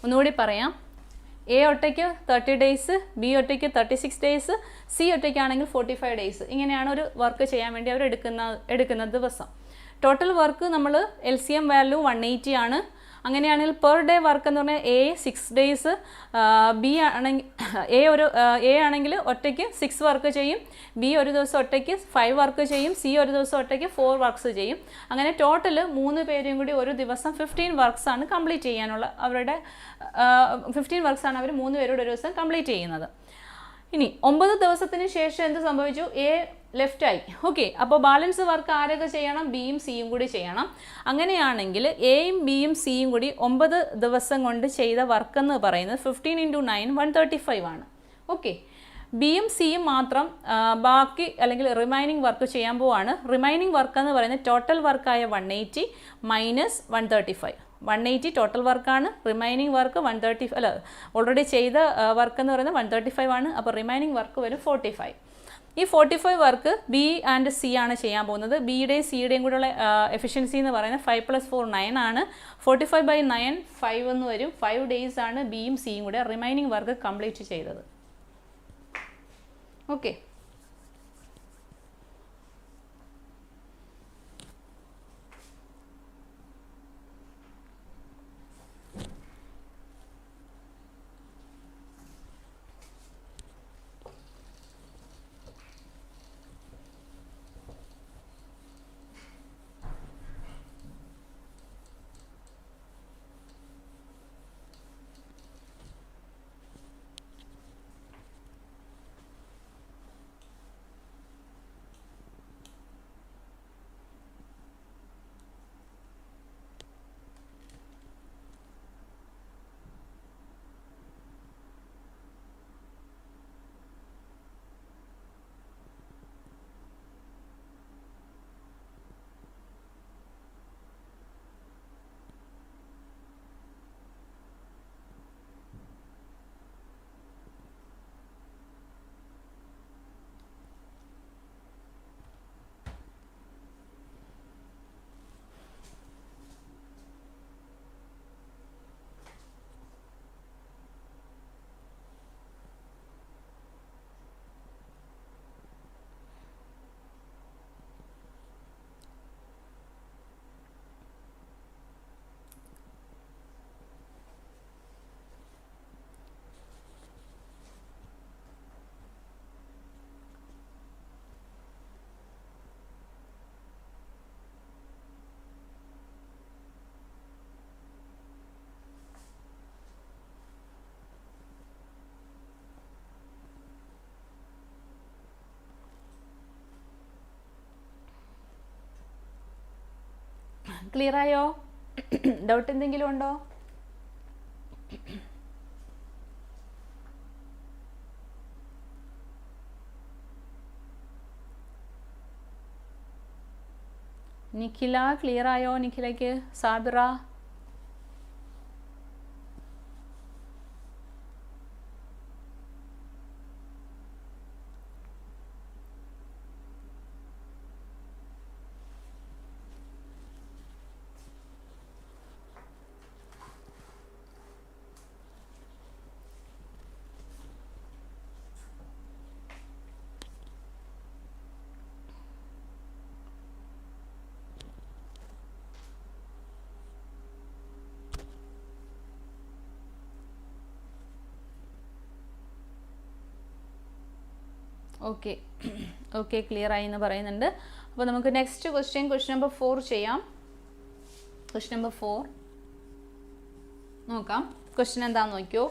ഒന്നുകൂടി പറയാം. എ ഒറ്റയ്ക്ക് 30 days, ബി ഒറ്റയ്ക്ക് 36 days, സി ഒറ്റയ്ക്കാണെങ്കിൽ 45 days. ഇങ്ങനെയാണ് ഒരു വർക്ക് ചെയ്യാൻ വേണ്ടി അവർ എടുക്കുന്ന ദിവസം. ടോട്ടൽ വർക്ക് നമ്മൾ LCM വാല്യൂ 180 ആണ്. അങ്ങനെയാണെങ്കിൽ പെർ ഡേ വർക്ക് എന്ന് പറഞ്ഞാൽ എ 6 days, ബി ആണെങ്കിൽ എ ആണെങ്കിൽ ഒറ്റയ്ക്ക് 6 വർക്ക് ചെയ്യും, ബി ഒരു ദിവസം ഒറ്റയ്ക്ക് 5 വർക്ക് ചെയ്യും, സി ഒരു ദിവസം ഒറ്റയ്ക്ക് 4 വർക്ക്സ് ചെയ്യും. അങ്ങനെ ടോട്ടൽ 3 പേരും കൂടി ഒരു ദിവസം 15 വർക്ക്സ് ആണ് കംപ്ലീറ്റ് ചെയ്യാനുള്ള അവരുടെ 15 വർക്ക്സ് ആണ് അവർ 3 പേരോട് ഒരു ദിവസം കംപ്ലീറ്റ് ചെയ്യുന്നത്. ഇനി 9 ദിവസത്തിന് ശേഷം എന്ത് സംഭവിച്ചു? എ ലെഫ്റ്റ് ആയി. ഓക്കെ. അപ്പോൾ ബാലൻസ് വർക്ക് ആരൊക്കെ ചെയ്യണം? ബിയും സിയും കൂടി ചെയ്യണം. അങ്ങനെയാണെങ്കിൽ എയും ബിയും സിയും കൂടി 9 ദിവസം കൊണ്ട് ചെയ്ത വർക്ക് എന്ന് പറയുന്നത് 15 × 9 135 ആണ്. ഓക്കെ. ബിയും സിയും മാത്രം ബാക്കി അല്ലെങ്കിൽ റിമൈനിങ് വർക്ക് ചെയ്യാൻ പോവാണ്. റിമൈനിങ് വർക്ക് എന്ന് പറയുന്നത് ടോട്ടൽ വർക്കായ 180 മൈനസ് 135. 180 ടോട്ടൽ വർക്കാണ്. റിമൈനിങ് വർക്ക് 130 അല്ല, ഓൾറെഡി ചെയ്ത വർക്ക് എന്ന് പറയുന്നത് 135 ആണ്. അപ്പോൾ റിമൈനിങ് വർക്ക് വരും 45. ഈ 45 വർക്ക് ബി ആൻഡ് സി ആണ് ചെയ്യാൻ പോകുന്നത്. ബിയുടെയും സിയുടെയും കൂടെയുള്ള എഫിഷ്യൻസി എന്ന് പറയുന്നത് 5 + 4 9 ആണ്. 45/9 5 എന്ന് വരും. 5 days ആണ് ബിയും സിയും കൂടെ റിമൈനിങ് വർക്ക് കംപ്ലീറ്റ് ചെയ്തത്. ഓക്കെ. ക്ലിയർ ആയോ? ഡൗട്ട് എന്തെങ്കിലും ഉണ്ടോ? നിഖില ക്ലിയർ ആയോ? നിഖിലയ്ക്ക് സാബിറ ഓക്കെ ഓക്കെ ക്ലിയർ ആയി എന്ന് പറയുന്നുണ്ട്. അപ്പോൾ നമുക്ക് നെക്സ്റ്റ് ക്വസ്റ്റ്യൻ നമ്പർ 4 ചെയ്യാം. ക്വസ്റ്റ്യൻ നമ്പർ 4 നോക്കാം. ക്വസ്റ്റ്യൻ എന്താണെന്ന് നോക്കിയോ.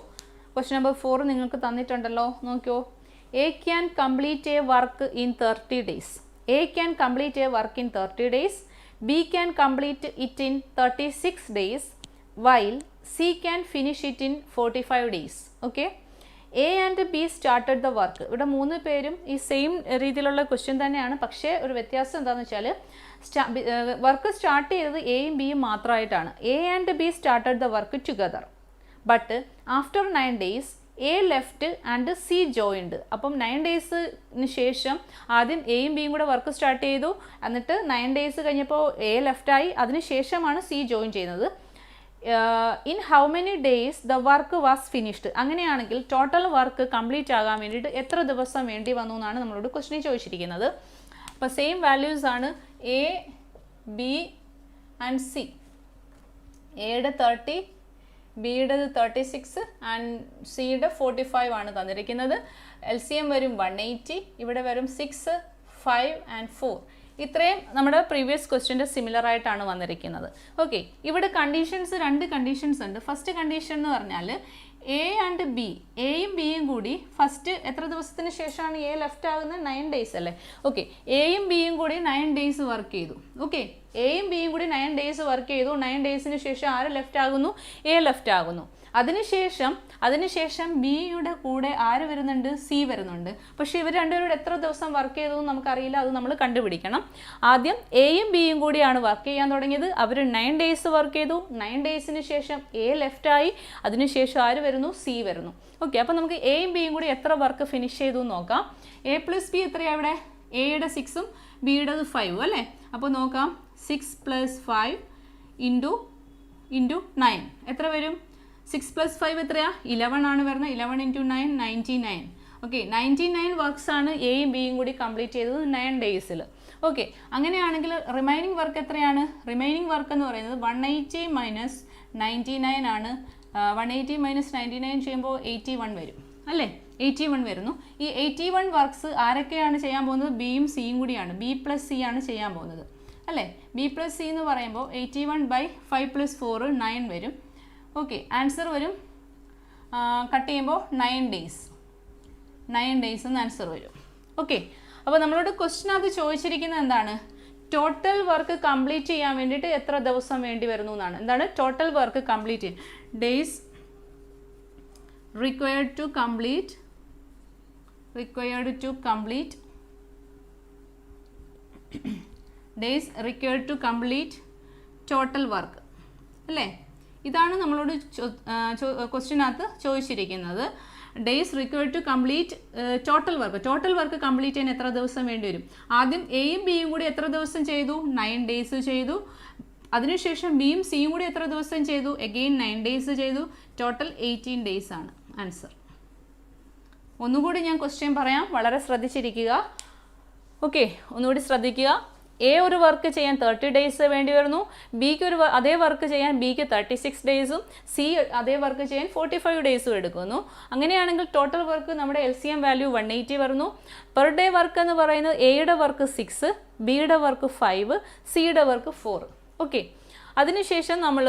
ക്വസ്റ്റ്യൻ നമ്പർ 4 നിങ്ങൾക്ക് തന്നിട്ടുണ്ടല്ലോ, നോക്കിയോ. A can complete A work in 30 days. A can complete A work in 30 days. B can complete it in 36 days. While C can finish it in 45 days. Okay, A and B started the work. ഇവിടെ 3 പേരും ഈ same രീതിയിലുള്ള question തന്നെയാണ്. പക്ഷേ ഒരു വ്യത്യാസം എന്താണെന്ന് വെച്ചാൽ വർക്ക് സ്റ്റാർട്ട് ചെയ്തത് എയും ബിയും മാത്രമായിട്ടാണ്. A and B started the work together. But after 9 days A left and C joined. അപ്പം 9 daysന് ശേഷം ആദ്യം എയും ബിയും കൂടെ വർക്ക് സ്റ്റാർട്ട് ചെയ്തു. എന്നിട്ട് 9 days കഴിഞ്ഞപ്പോൾ എ ലെഫ്റ്റായി. അതിന് ശേഷമാണ് സി ജോയിൻ ചെയ്യുന്നത്. In how many days the work was finished. അങ്ങനെയാണെങ്കിൽ ടോട്ടൽ വർക്ക് കംപ്ലീറ്റ് ആകാൻ വേണ്ടിയിട്ട് എത്ര ദിവസം വേണ്ടി വന്നു എന്നാണ് നമ്മളോട് ക്വസ്റ്റ്യൻ ചോദിച്ചിരിക്കുന്നത്. അപ്പോൾ സെയിം വാല്യൂസ് ആണ് എ ബി ആൻഡ് സി. എയുടെ 30, ബിയുടെ 36 ആൻഡ് സിയുടെ 45 ആണ് തന്നിരിക്കുന്നത്. LCM വരും 180, ഇവിടെ വരും 6, 5 ആൻഡ് 4. ഇത്രയും നമ്മുടെ പ്രീവിയസ് ക്വസ്റ്റ്യൻ്റെ സിമിലർ ആയിട്ടാണ് വന്നിരിക്കുന്നത്. ഓക്കെ, ഇവിടെ കണ്ടീഷൻസ് 2 കണ്ടീഷൻസ് ഉണ്ട്. ഫസ്റ്റ് കണ്ടീഷൻ എന്ന് പറഞ്ഞാൽ എ ആൻഡ് ബി, എയും ബിയും കൂടി ഫസ്റ്റ് എത്ര ദിവസത്തിന് ശേഷമാണ് എ ലെഫ്റ്റ് ആകുന്നത്? 9 days അല്ലേ. ഓക്കെ, എയും ബിയും കൂടി 9 days വർക്ക് ചെയ്തു. ഓക്കെ, എയും ബിയും കൂടി 9 days വർക്ക് ചെയ്തു. 9 daysന് ശേഷം ആര് ലെഫ്റ്റ് ആകുന്നു? എ ലെഫ്റ്റ് ആകുന്നു. അതിനുശേഷം ബിയുടെ കൂടെ ആര് വരുന്നുണ്ട്? സി വരുന്നുണ്ട്. പക്ഷേ ഇവർ രണ്ടുപേരോട് എത്ര ദിവസം വർക്ക് ചെയ്തു എന്ന് നമുക്കറിയില്ല, അത് നമ്മൾ കണ്ടുപിടിക്കണം. ആദ്യം എയും ബിയും കൂടിയാണ് വർക്ക് ചെയ്യാൻ തുടങ്ങിയത്. അവർ 9 days വർക്ക് ചെയ്തു. 9 daysന് ശേഷം എ ലെഫ്റ്റായി. അതിനുശേഷം ആര് വരുന്നു? സി വരുന്നു. ഓക്കെ, അപ്പോൾ നമുക്ക് എയും ബിയും കൂടി എത്ര വർക്ക് ഫിനിഷ് ചെയ്തു എന്ന് നോക്കാം. എ പ്ലസ് ബി എത്രയാണ് ഇവിടെ? എയുടെ 6ഉം ബിയുടെ 5 അല്ലേ. അപ്പോൾ നോക്കാം, 6 + 5 ഇൻറ്റു 9 എത്ര വരും? 6 + 5 എത്രയാ? 11 ആണ് വരുന്നത്. 11 × 9 99. ഓക്കെ, 99 വർക്ക്സ് ആണ് എയും ബിയും കൂടി കംപ്ലീറ്റ് ചെയ്തത് 9 daysൽ. ഓക്കെ, അങ്ങനെയാണെങ്കിൽ റിമൈനിങ് വർക്ക് എത്രയാണ്? റിമൈനിങ് വർക്ക് എന്ന് പറയുന്നത് 180 - 99 ആണ്. 180 - 99 ചെയ്യുമ്പോൾ 81 വരും അല്ലേ. 81 വരുന്നു. ഈ 81 വർക്ക്സ് ആരൊക്കെയാണ് ചെയ്യാൻ പോകുന്നത്? ബിയും സിയും കൂടിയാണ്. ബി + സി ആണ് ചെയ്യാൻ പോകുന്നത് അല്ലേ. ബി + സി എന്ന് പറയുമ്പോൾ 81/5 + 4 9 വരും. ഓക്കെ, ആൻസർ വരും കട്ട് ചെയ്യുമ്പോൾ 9 days എന്ന് ആൻസർ വരും. ഓക്കെ, അപ്പോൾ നമ്മളോട് ക്വസ്റ്റ്യനകത്ത് ചോദിച്ചിരിക്കുന്നത് എന്താണ്? ടോട്ടൽ വർക്ക് കംപ്ലീറ്റ് ചെയ്യാൻ വേണ്ടിയിട്ട് എത്ര ദിവസം വേണ്ടി വരുന്നു എന്നാണ്. എന്താണ് ടോട്ടൽ വർക്ക് കംപ്ലീറ്റ് ചെയ്യാൻ? Days required to complete total work അല്ലേ. ഇതാണ് നമ്മളോട് ക്വസ്റ്റ്യനകത്ത് ചോദിച്ചിരിക്കുന്നത്. Days required to complete total work complete ചെയ്യാൻ എത്ര ദിവസം വേണ്ടി വരും? ആദ്യം എയും ബിയും കൂടി എത്ര ദിവസം ചെയ്തു? 9 days ചെയ്തു. അതിനുശേഷം ബിയും സിയും കൂടി എത്ര ദിവസം ചെയ്തു? അഗെയിൻ 9 days ചെയ്തു. ടോട്ടൽ 18 days ആണ് ആൻസർ. ഒന്നുകൂടി ഞാൻ ക്വസ്റ്റ്യൻ പറയാം, വളരെ ശ്രദ്ധിച്ചിരിക്കുക. ഓക്കെ, ഒന്നുകൂടി ശ്രദ്ധിക്കുക. എ ഒരു വർക്ക് ചെയ്യാൻ 30 days വേണ്ടി വരുന്നു. ബിക്ക് അതേ വർക്ക് ചെയ്യാൻ ബിക്ക് 36 daysഉം സി അതേ വർക്ക് ചെയ്യാൻ 45 daysഉം എടുക്കുന്നു. അങ്ങനെയാണെങ്കിൽ ടോട്ടൽ വർക്ക് നമ്മുടെ LCM വാല്യൂ 180 വരുന്നു. പെർ ഡേ വർക്ക് എന്ന് പറയുന്നത് എയുടെ വർക്ക് 6, ബിയുടെ വർക്ക് 5, സിയുടെ വർക്ക് 4. ഓക്കെ, അതിനുശേഷം നമ്മൾ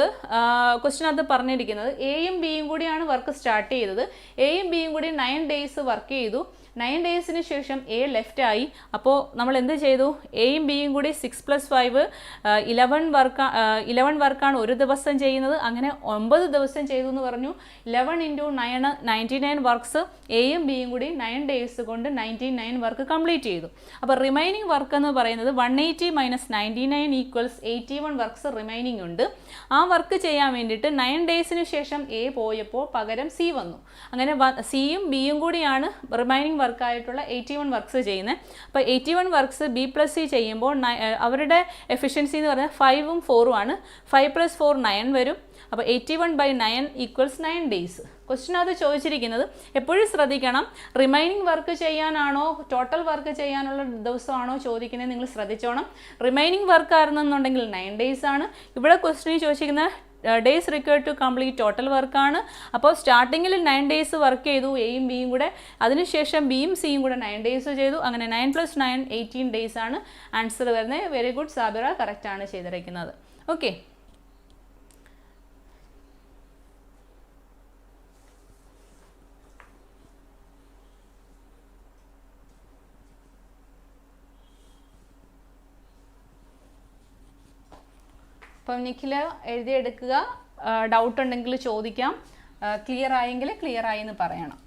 ക്വസ്റ്റ്യനകത്ത് പറഞ്ഞിരിക്കുന്നത് എയും ബിയും കൂടിയാണ് വർക്ക് സ്റ്റാർട്ട് ചെയ്തത്. എയും ബിയും കൂടി 9 days വർക്ക് ചെയ്തു. 9 ഡേയ്സിന് ശേഷം എ ലെഫ്റ്റ് ആയി. അപ്പോൾ നമ്മൾ എന്ത് ചെയ്തു? എയും ബിയും കൂടി 6 + 5 11 വർക്കാണ് ഒരു ദിവസം ചെയ്യുന്നത്. അങ്ങനെ 9 ദിവസം ചെയ്തു എന്ന് പറഞ്ഞു. 11 × 9 99 വർക്ക്സ്. എയും ബിയും കൂടി 9 ഡേയ്സ് കൊണ്ട് 99 വർക്ക് കംപ്ലീറ്റ് ചെയ്തു. അപ്പോൾ റിമൈനിങ് വർക്ക് എന്ന് പറയുന്നത് 180 - 99 = 81 വർക്ക്സ് റിമൈനിങ് ഉണ്ട്. ആ വർക്ക് ചെയ്യാൻ വേണ്ടിയിട്ട് 9 ഡേയ്സിന് ശേഷം എ പോയപ്പോൾ പകരം സി വന്നു. അങ്ങനെ സിയും ബിയും കൂടിയാണ് റിമൈനിങ് വർക്കായിട്ടുള്ള 81 വർക്ക്സ് ചെയ്യുന്നത്. അപ്പോൾ 81 വർക്ക്സ് ബി + സി ചെയ്യുമ്പോൾ അവരുടെ എഫിഷ്യൻസി എന്ന് പറഞ്ഞാൽ 5ഉം 4ഉം ആണ്. 5 + 4 9 വരും. അപ്പോൾ 81/9 = 9 ഡേയ്സ്. ക്വസ്റ്റ്യനകത്ത് ചോദിച്ചിരിക്കുന്നത് എപ്പോഴും ശ്രദ്ധിക്കണം, റിമൈനിങ് വർക്ക് ചെയ്യാനാണോ ടോട്ടൽ വർക്ക് ചെയ്യാനുള്ള ദിവസമാണോ ചോദിക്കുന്നത്, നിങ്ങൾ ശ്രദ്ധിച്ചോണം. റിമൈനിങ് വർക്ക് ആയിരുന്നെന്നുണ്ടെങ്കിൽ 9 ഡേയ്സ് ആണ്. ഇവിടെ ക്വസ്റ്റ്യൻ ചോദിച്ചിരിക്കുന്ന days required to complete total വർക്കാണ്. അപ്പോൾ സ്റ്റാർട്ടിങ്ങിൽ 9 ഡേയ്സ് വർക്ക് ചെയ്തു എയും ബിയും കൂടെ. അതിനുശേഷം ബിയും സിയും കൂടെ 9 ഡേയ്സ് ചെയ്തു. അങ്ങനെ 9 + 9 18 ഡേയ്സ് ആണ് ആൻസർ വരുന്നത്. വെരി ഗുഡ് സാബിറ, കറക്റ്റ് ആണ് ചെയ്തിരിക്കുന്നത്. ഓക്കെ, അപ്പം നിഖിൽ എഴുതിയെടുക്കുക. ഡൗട്ട് ഉണ്ടെങ്കിൽ ചോദിക്കാം. ക്ലിയർ ആയെങ്കിൽ ക്ലിയർ ആയി എന്ന് പറയണം.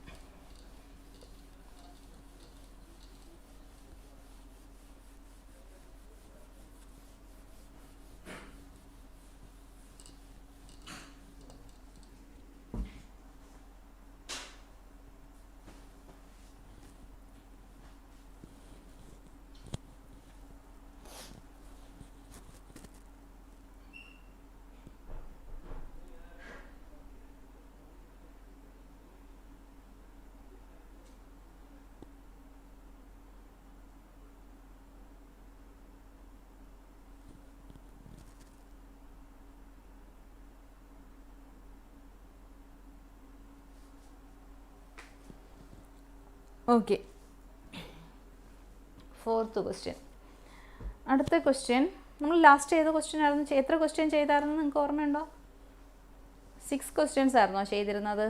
Okay, 4th question. അടുത്ത ക്വസ്റ്റ്യൻ നമ്മൾ ലാസ്റ്റ് ചെയ്ത ക്വസ്റ്റ്യൻ ആയിരുന്നു. എത്ര ക്വസ്റ്റ്യൻ ചെയ്തായിരുന്നു നിങ്ങൾക്ക് ഓർമ്മയുണ്ടോ? 6 ക്വസ്റ്റ്യൻസ് ആയിരുന്നോ ചെയ്തിരുന്നത്,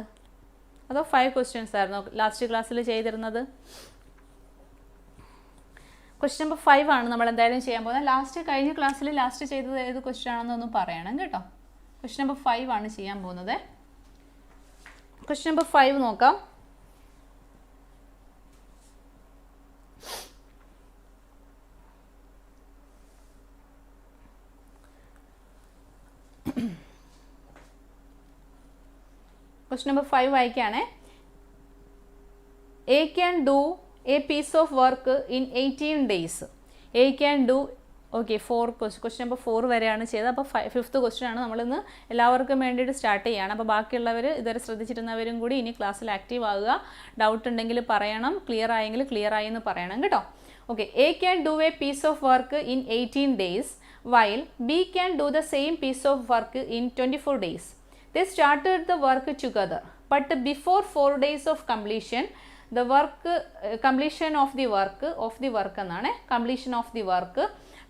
അതോ 5 ക്വസ്റ്റ്യൻസ് ആയിരുന്നോ ലാസ്റ്റ് ക്ലാസ്സിൽ ചെയ്തിരുന്നത്? ക്വസ്റ്റ്യൻ നമ്പർ 5 ആണ് നമ്മൾ എന്തായാലും ചെയ്യാൻ പോകുന്നത്. കഴിഞ്ഞ ക്ലാസ്സിൽ ലാസ്റ്റ് ചെയ്തത് ഏത് ക്വസ്റ്റ്യൻ ആണെന്നൊന്ന് പറയണം കേട്ടോ. ക്വസ്റ്റ്യൻ നമ്പർ 5 ആണ് ചെയ്യാൻ പോകുന്നത്. ക്വസ്റ്റ്യൻ നമ്പർ 5 നോക്കാം. ക്വസ്റ്റ്യൻ നമ്പർ 5 വായിക്കുകയാണേ. A can do a piece of work in 18 days. A can do, okay, 4 question number 4 വരെയാണ് ചെയ്തത്. അപ്പോൾ 5th ക്വസ്റ്റ്യൻ ആണ് നമ്മളിന്ന് എല്ലാവർക്കും വേണ്ടിയിട്ട് സ്റ്റാർട്ട് ചെയ്യുകയാണ്. അപ്പോൾ ബാക്കിയുള്ളവർ ഇതുവരെ ശ്രദ്ധിച്ചിരുന്നവരും കൂടി ഇനി ക്ലാസ്സിൽ ആക്റ്റീവ് ആകുക. ഡൗട്ട് ഉണ്ടെങ്കിൽ പറയണം, ക്ലിയർ ആയെങ്കിൽ ക്ലിയർ ആയി എന്ന് പറയണം കേട്ടോ. Okay, A can do a piece of work in 18 days while B can do the same piece of work in 24 days. They started the work together, but before 4 days of completion, the completion of the work,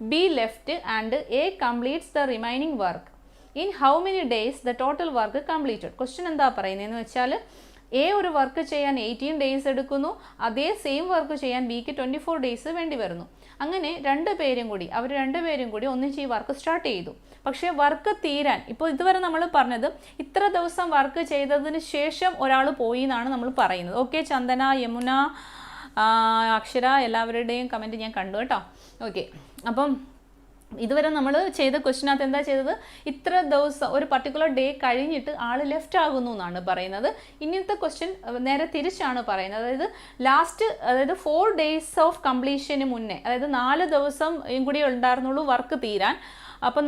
B left and A completes the remaining work. In how many days the total work completed? Question എന്താ പറയുന്നതെന്ന് വെച്ചാൽ A ഒരു work ചെയ്യാൻ 18 days എടുക്കുന്നു, അതേ same work ചെയ്യാൻ ബിക്ക് 24 days വേണ്ടി വരുന്നു. അങ്ങനെ അവർ രണ്ടുപേരും കൂടി ഒന്നിച്ച് ഈ വർക്ക് സ്റ്റാർട്ട് ചെയ്തു. പക്ഷേ വർക്ക് തീരാൻ ഇപ്പോൾ ഇതുവരെ നമ്മൾ പറഞ്ഞത് ഇത്ര ദിവസം വർക്ക് ചെയ്തതിന് ശേഷം ഒരാൾ പോയി എന്നാണ് നമ്മൾ പറയുന്നത്. ഓക്കെ, ചന്ദന, യമുന, അക്ഷര എല്ലാവരുടെയും കമൻറ്റ് ഞാൻ കണ്ടു കേട്ടോ. ഓക്കെ, അപ്പം ഇതുവരെ നമ്മൾ ചെയ്ത ക്വസ്റ്റിനകത്ത് എന്താ ചെയ്തത്, ഇത്ര ദിവസം ഒരു പർട്ടിക്കുലർ ഡേ കഴിഞ്ഞിട്ട് ആൾ ലെഫ്റ്റ് ആകുന്നു എന്നാണ് പറയുന്നത്. ഇന്നത്തെ ക്വസ്റ്റ്യൻ നേരെ തിരിച്ചാണ് പറയുന്നത്. അതായത് 4 ഡേയ്സ് ഓഫ് കംപ്ലീഷന് മുന്നേ, അതായത് 4 ദിവസം കൂടി ഉണ്ടായിരുന്നുള്ളൂ വർക്ക് തീരാൻ. അപ്പോൾ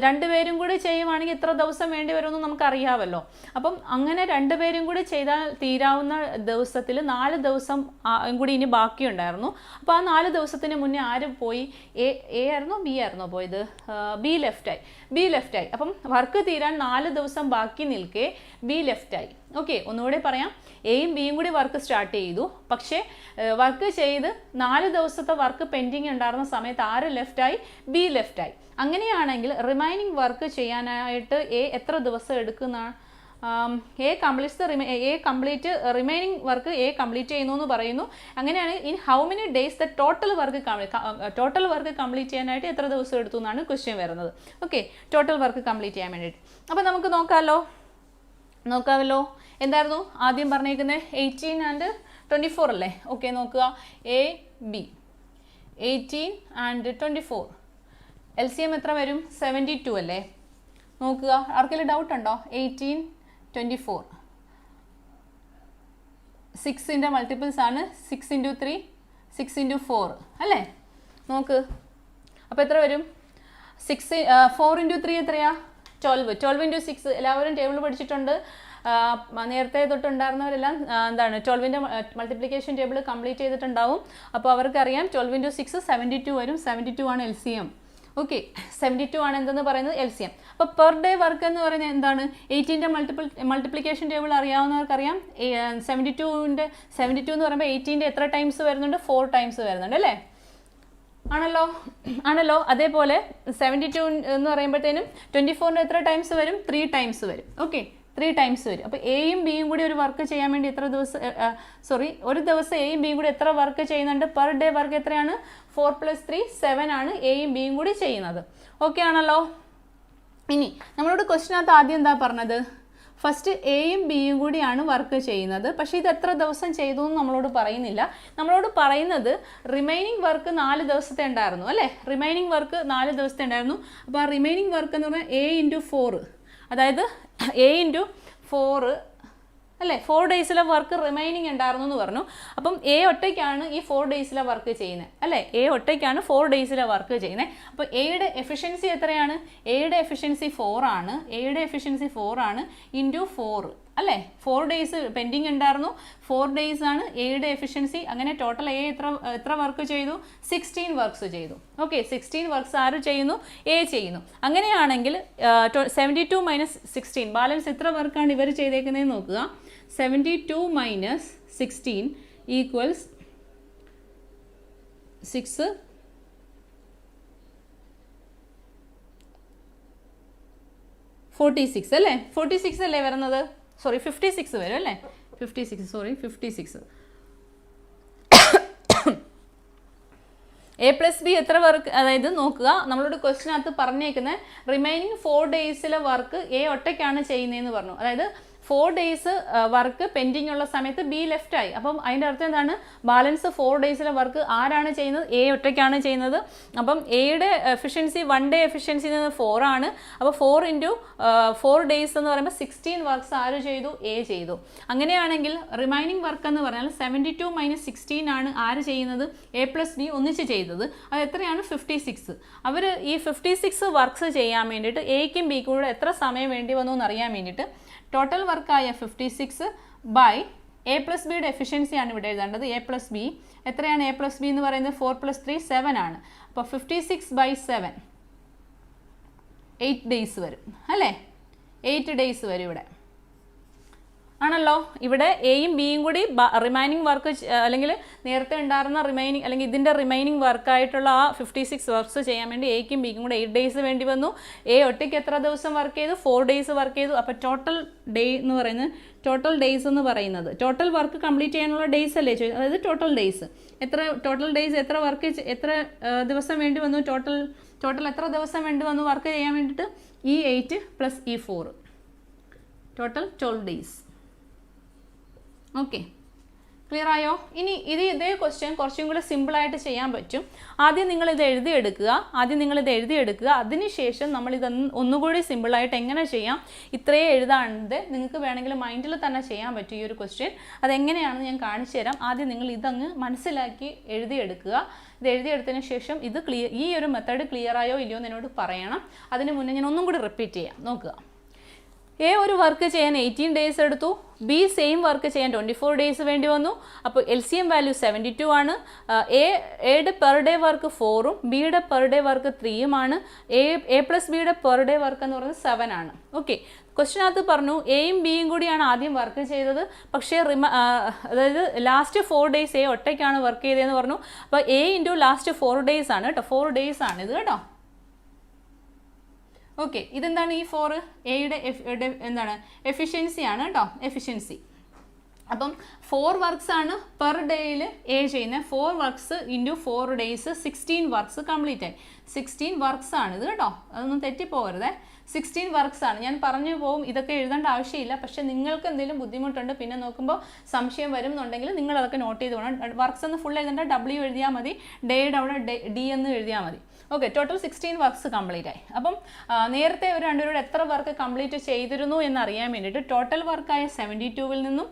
രണ്ടുപേരും കൂടി ചെയ്യുവാണെങ്കിൽ എത്ര ദിവസം വേണ്ടി വരുമെന്ന് നമുക്കറിയാമല്ലോ. അപ്പം അങ്ങനെ രണ്ടുപേരും കൂടി ചെയ്താൽ തീരാവുന്ന ദിവസത്തിൽ 4 ദിവസം കൂടി ഇനി ബാക്കിയുണ്ടായിരുന്നു. അപ്പോൾ ആ 4 ദിവസത്തിന് മുന്നേ ആര് പോയി? എ ആയിരുന്നോ ബി ആയിരുന്നോ പോയത്? ബി ലെഫ്റ്റായി. അപ്പം വർക്ക് തീരാൻ 4 ദിവസം ബാക്കി നിൽക്കെ ബി ലെഫ്റ്റായി. ഓക്കെ, ഒന്നുകൂടെ പറയാം. എയും ബിയും കൂടി വർക്ക് സ്റ്റാർട്ട് ചെയ്തു. പക്ഷേ വർക്ക് ചെയ്ത് 4 ദിവസത്തെ വർക്ക് പെൻഡിങ് ഉണ്ടായിരുന്ന സമയത്ത് ആര് ലെഫ്റ്റായി? ബി ലെഫ്റ്റായി. അങ്ങനെയാണെങ്കിൽ റിമൈനിങ് വർക്ക് ചെയ്യാനായിട്ട് എ എത്ര ദിവസം എടുക്കുന്ന A complete remaining work A complete ചെയ്യുന്നു എന്ന് പറയുന്നു. അങ്ങനെയാണ് in how many days the total work complete ചെയ്യാനായിട്ട് എത്ര ദിവസം എടുത്തു എന്നാണ് ക്വസ്റ്റ്യൻ വരുന്നത്. ഓക്കെ, ടോട്ടൽ വർക്ക് കംപ്ലീറ്റ് ചെയ്യാൻ വേണ്ടിയിട്ട്. അപ്പോൾ നമുക്ക് നോക്കാമല്ലോ. എന്തായിരുന്നു ആദ്യം പറഞ്ഞേക്കുന്നത്? 18 and 24 അല്ലേ? ഓക്കെ, നോക്കുക. എ ബി 18 and 24 LCM എത്ര വരും? 72 അല്ലേ? നോക്കുക, ആർക്കെങ്കിലും ഡൗട്ട് ഉണ്ടോ? 18, 24 6ൻ്റെ മൾട്ടിപ്പിൾസ് ആണ്. 6 into 3 6 into 4 അല്ലേ? നോക്ക്, അപ്പോൾ എത്ര വരും? 4 into 3 എത്രയാ? 12 into 6. എല്ലാവരും ടേബിൾ പഠിച്ചിട്ടുണ്ട്. നേരത്തെ തൊട്ടുണ്ടായിരുന്നവരെല്ലാം എന്താണ് 12ൻ്റെ മൾട്ടിപ്ലിക്കേഷൻ ടേബിൾ കംപ്ലീറ്റ് ചെയ്തിട്ടുണ്ടാവും. അപ്പോൾ അവർക്കറിയാം 12 into 6 72 വരും. 72 ആണ് LCM. ഓക്കെ, 72 ആണ് എന്തെന്ന് പറയുന്നത്? LCM. അപ്പോൾ പെർ ഡേ വർക്ക് എന്ന് പറയുന്നത് എന്താണ്? 18ൻ്റെ മൾട്ടിപ്ലിക്കേഷൻ ടേബിൾ അറിയാവുന്നവർക്കറിയാം. 72 എന്ന് പറയുമ്പോൾ 18ൻ്റെ എത്ര ടൈംസ് വരുന്നുണ്ട്? 4 ടൈംസ് വരുന്നുണ്ട് അല്ലേ? ആണല്ലോ. അതേപോലെ 72 എന്ന് പറയുമ്പോഴത്തേനും 24ൻ്റെ എത്ര ടൈംസ് വരും? 3 ടൈംസ് വരും. ഓക്കെ, 3 ടൈംസ് വരും. അപ്പോൾ എയും ബിയും കൂടി ഒരു വർക്ക് ചെയ്യാൻ വേണ്ടി ഒരു ദിവസം എയും ബിയും കൂടി എത്ര വർക്ക് ചെയ്യുന്നുണ്ട്? പെർ ഡേ വർക്ക് എത്രയാണ്? 4 + 3 7 ആണ് എയും ബിയും കൂടി ചെയ്യുന്നത്. ഓക്കെ ആണല്ലോ. ഇനി നമ്മളോട് ക്വസ്റ്റിനകത്ത് ആദ്യം എന്താ പറഞ്ഞത്? ഫസ്റ്റ് എയും ബിയും കൂടിയാണ് വർക്ക് ചെയ്യുന്നത്. പക്ഷേ ഇത് എത്ര ദിവസം ചെയ്തു എന്ന് നമ്മളോട് പറയുന്നില്ല. നമ്മളോട് പറയുന്നത് റിമൈനിങ് വർക്ക് 4 ദിവസത്തെ ഉണ്ടായിരുന്നു അല്ലേ? റിമൈനിങ് വർക്ക് 4 ദിവസത്തെ ഉണ്ടായിരുന്നു. അപ്പോൾ ആ റിമൈനിങ് വർക്ക് എന്ന് പറഞ്ഞാൽ A × 4, അതായത് A × 4 അല്ലേ? 4 ഡേയ്സിലെ വർക്ക് റിമൈനിങ് ഉണ്ടായിരുന്നു എന്ന് പറഞ്ഞു. അപ്പം എ ഒറ്റയ്ക്കാണ് ഈ 4 ഡേയ്സിലെ വർക്ക് ചെയ്യുന്നത് അല്ലേ? എ ഒറ്റയ്ക്കാണ് 4 ഡേയ്സിലെ വർക്ക് ചെയ്യുന്നത്. അപ്പോൾ എയുടെ എഫിഷ്യൻസി എത്രയാണ്? എയുടെ എഫിഷ്യൻസി 4 ആണ്. ഇൻറ്റു 4 അല്ലേ? 4 ഡേയ്സ് പെൻഡിങ് ഉണ്ടായിരുന്നു. 4 ഡേയ്സ് ആണ് എയുടെ എഫിഷ്യൻസി. അങ്ങനെ ടോട്ടൽ എ എത്ര വർക്ക് ചെയ്തു? 16 വർക്ക്സ് ചെയ്തു. ഓക്കെ, 16 വർക്ക്സ് ആര് ചെയ്യുന്നു? എ ചെയ്യുന്നു. അങ്ങനെയാണെങ്കിൽ 72 - 16 ബാലൻസ് എത്ര വർക്കാണ് ഇവർ ചെയ്തേക്കുന്നതെന്ന് നോക്കുക. 72 - 16 = 6 46 അല്ലേ? 46 അല്ലേ വരുന്നത്? 56 വരും അല്ലേ? 56 A + B എത്ര വർക്ക്? അതായത് നോക്കുക, നമ്മളോട് ക്വസ്റ്റിനകത്ത് പറഞ്ഞേക്കുന്നത് റിമൈനിങ് 4 ഡേയ്സിലെ വർക്ക് എ ഒറ്റയ്ക്കാണ് ചെയ്യുന്നതെന്ന് പറഞ്ഞു. അതായത് 4 ഡേയ്സ് വർക്ക് പെൻഡിങ് ഉള്ള സമയത്ത് ബി ലെഫ്റ്റ് ആയി. അപ്പം അതിൻ്റെ അർത്ഥം എന്താണ്? ബാലൻസ് 4 ഡേയ്സിലെ വർക്ക് ആരാണ് ചെയ്യുന്നത്? എ ഒറ്റയ്ക്കാണ് ചെയ്യുന്നത്. അപ്പം എയുടെ എഫിഷ്യൻസി 1 ഡേ എഫിഷ്യൻസി 4 ആണ്. അപ്പോൾ 4 × 4 ഡേയ്സ് എന്ന് പറയുമ്പോൾ 16 വർക്ക്സ് ആര് ചെയ്തു? എ ചെയ്തു. അങ്ങനെയാണെങ്കിൽ റിമൈനിങ് വർക്ക് എന്ന് പറഞ്ഞാൽ 72 - 16 ആണ് ആര് ചെയ്യുന്നത്? A + B ഒന്നിച്ച് ചെയ്തത്. അത് എത്രയാണ്? 56. അവർ ഈ 56 വർക്ക്സ് ചെയ്യാൻ വേണ്ടിയിട്ട് എയ്ക്കും ബിക്കും കൂടെ എത്ര സമയം വേണ്ടി വന്നു എന്നറിയാൻ വേണ്ടിയിട്ട് ടോട്ടൽ വർക്കായ 56 ബൈ A + ബിയുടെ എഫിഷ്യൻസിയാണ് ഇവിടെ എഴുതേണ്ടത്. A + B എത്രയാണ്? A + B എന്ന് പറയുന്നത് 4 + 3 7 ആണ്. അപ്പോൾ 56/7 8 ഡേയ്സ് വരും അല്ലേ? 8 ഡേയ്സ് വരും ഇവിടെ ആണല്ലോ. ഇവിടെ എയും ബിയും കൂടി റിമൈനിങ് വർക്ക് അല്ലെങ്കിൽ നേരത്തെ ഉണ്ടായിരുന്ന റിമൈനിങ് അല്ലെങ്കിൽ ഇതിൻ്റെ റിമൈനിങ് വർക്കായിട്ടുള്ള ആ 56 വർക്ക്സ് ചെയ്യാൻ വേണ്ടി എയ്ക്കും ബിക്കും കൂടെ 8 ഡേയ്സ് വേണ്ടി വന്നു. എ ഒറ്റയ്ക്ക് എത്ര ദിവസം വർക്ക് ചെയ്തു? 4 ഡേയ്സ് വർക്ക് ചെയ്തു. അപ്പോൾ ടോട്ടൽ ഡേയ്സ് എന്ന് പറയുന്നത് ടോട്ടൽ വർക്ക് കംപ്ലീറ്റ് ചെയ്യാനുള്ള ഡേയ്സ് അല്ലേ? അതായത് ടോട്ടൽ ഡേയ്സ് എത്ര വർക്ക് എത്ര ദിവസം വേണ്ടി വന്നു? ടോട്ടൽ എത്ര ദിവസം വേണ്ടി വന്നു വർക്ക് ചെയ്യാൻ വേണ്ടിയിട്ട്? ഈ 8 + ഈ 4 ടോട്ടൽ 12 ഡേയ്സ്. ഓക്കെ, ക്ലിയർ ആയോ? ഇനി ഇതേ ക്വസ്റ്റ്യൻ കുറച്ചും കൂടെ സിമ്പിളായിട്ട് ചെയ്യാൻ പറ്റും. ആദ്യം നിങ്ങളിത് എഴുതിയെടുക്കുക. അതിനുശേഷം നമ്മളിത് ഒന്നുകൂടി സിമ്പിളായിട്ട് എങ്ങനെ ചെയ്യാം, ഇത്രയേ എഴുതാണ്ട് നിങ്ങൾക്ക് വേണമെങ്കിൽ മൈൻഡിൽ തന്നെ ചെയ്യാൻ പറ്റും ഈ ഒരു ക്വസ്റ്റ്യൻ. അതെങ്ങനെയാണെന്ന് ഞാൻ കാണിച്ചു തരാം. ആദ്യം നിങ്ങൾ ഇതങ്ങ് മനസ്സിലാക്കി എഴുതിയെടുക്കുക. ഇത് എഴുതിയെടുത്തതിന് ശേഷം ഈ ഒരു മെത്തേഡ് ക്ലിയർ ആയോ ഇല്ലയോ എന്ന് എന്നോട് പറയണം. അതിന് മുന്നേ ഞാൻ ഒന്നും കൂടി റിപ്പീറ്റ് ചെയ്യാം. നോക്കുക, എ ഒരു വർക്ക് ചെയ്യാൻ 18 ഡേയ്സ് എടുത്തു. ബി സെയിം വർക്ക് ചെയ്യാൻ 24 ഡേയ്സ് വേണ്ടി വന്നു. അപ്പോൾ LCM വാല്യൂ 72 ആണ്. എയുടെ പെർ ഡേ വർക്ക് 4ഉം ബിയുടെ പെർ ഡേ വർക്ക് 3ഉം ആണ്. A + ബിയുടെ പെർ ഡേ വർക്ക് എന്ന് പറയുന്നത് 7 ആണ്. ഓക്കെ, ക്വസ്റ്റിനകത്ത് പറഞ്ഞു എയും ബിയും കൂടിയാണ് ആദ്യം വർക്ക് ചെയ്തത്. പക്ഷേ അതായത് ലാസ്റ്റ് 4 ഡേയ്സ് എ ഒറ്റയ്ക്കാണ് വർക്ക് ചെയ്തതെന്ന് പറഞ്ഞു. അപ്പോൾ A × ലാസ്റ്റ് 4 ഡേയ്സ് ആണ് കേട്ടോ. 4 ഡേയ്സ് ആണ് ഇത് കേട്ടോ. ഓക്കെ, ഇതെന്താണ് ഈ 4 എയുടെ എന്താണ് എഫിഷ്യൻസിയാണ് കേട്ടോ, എഫിഷ്യൻസി. അപ്പം 4 വർക്ക്സ് ആണ് പെർ ഡേയിൽ എ ചെയ്യുന്നത്. 4 works into 4 days 16 works complete ആയി. 16 വർക്ക്സ് ആണ് ഇത് കേട്ടോ, അതൊന്നും തെറ്റിപ്പോകരുതേ. 16 വർക്ക്സ് ആണ്. ഞാൻ പറഞ്ഞു പോകും ഇതൊക്കെ എഴുതേണ്ട ആവശ്യമില്ല, പക്ഷേ നിങ്ങൾക്ക് എന്തെങ്കിലും ബുദ്ധിമുട്ടുണ്ട് പിന്നെ നോക്കുമ്പോൾ സംശയം വരും എന്നുണ്ടെങ്കിൽ നിങ്ങൾ അതൊക്കെ നോട്ട് ചെയ്ത് പോകണം. വർക്ക്സ് എന്ന് ഫുൾ എഴുതേണ്ട, W എഴുതിയാൽ മതി, ഡേയുടെ അവിടെ D എന്ന് എഴുതിയാൽ മതി. ഓക്കെ, ടോട്ടൽ 16 വർക്ക്സ് കംപ്ലീറ്റ് ആയി. അപ്പം നേരത്തെ ഒരു രണ്ടുപേരോട് എത്ര വർക്ക് കംപ്ലീറ്റ് ചെയ്തിരുന്നു എന്നറിയാൻ വേണ്ടിയിട്ട് ടോട്ടൽ വർക്കായ 72-ൽ നിന്നും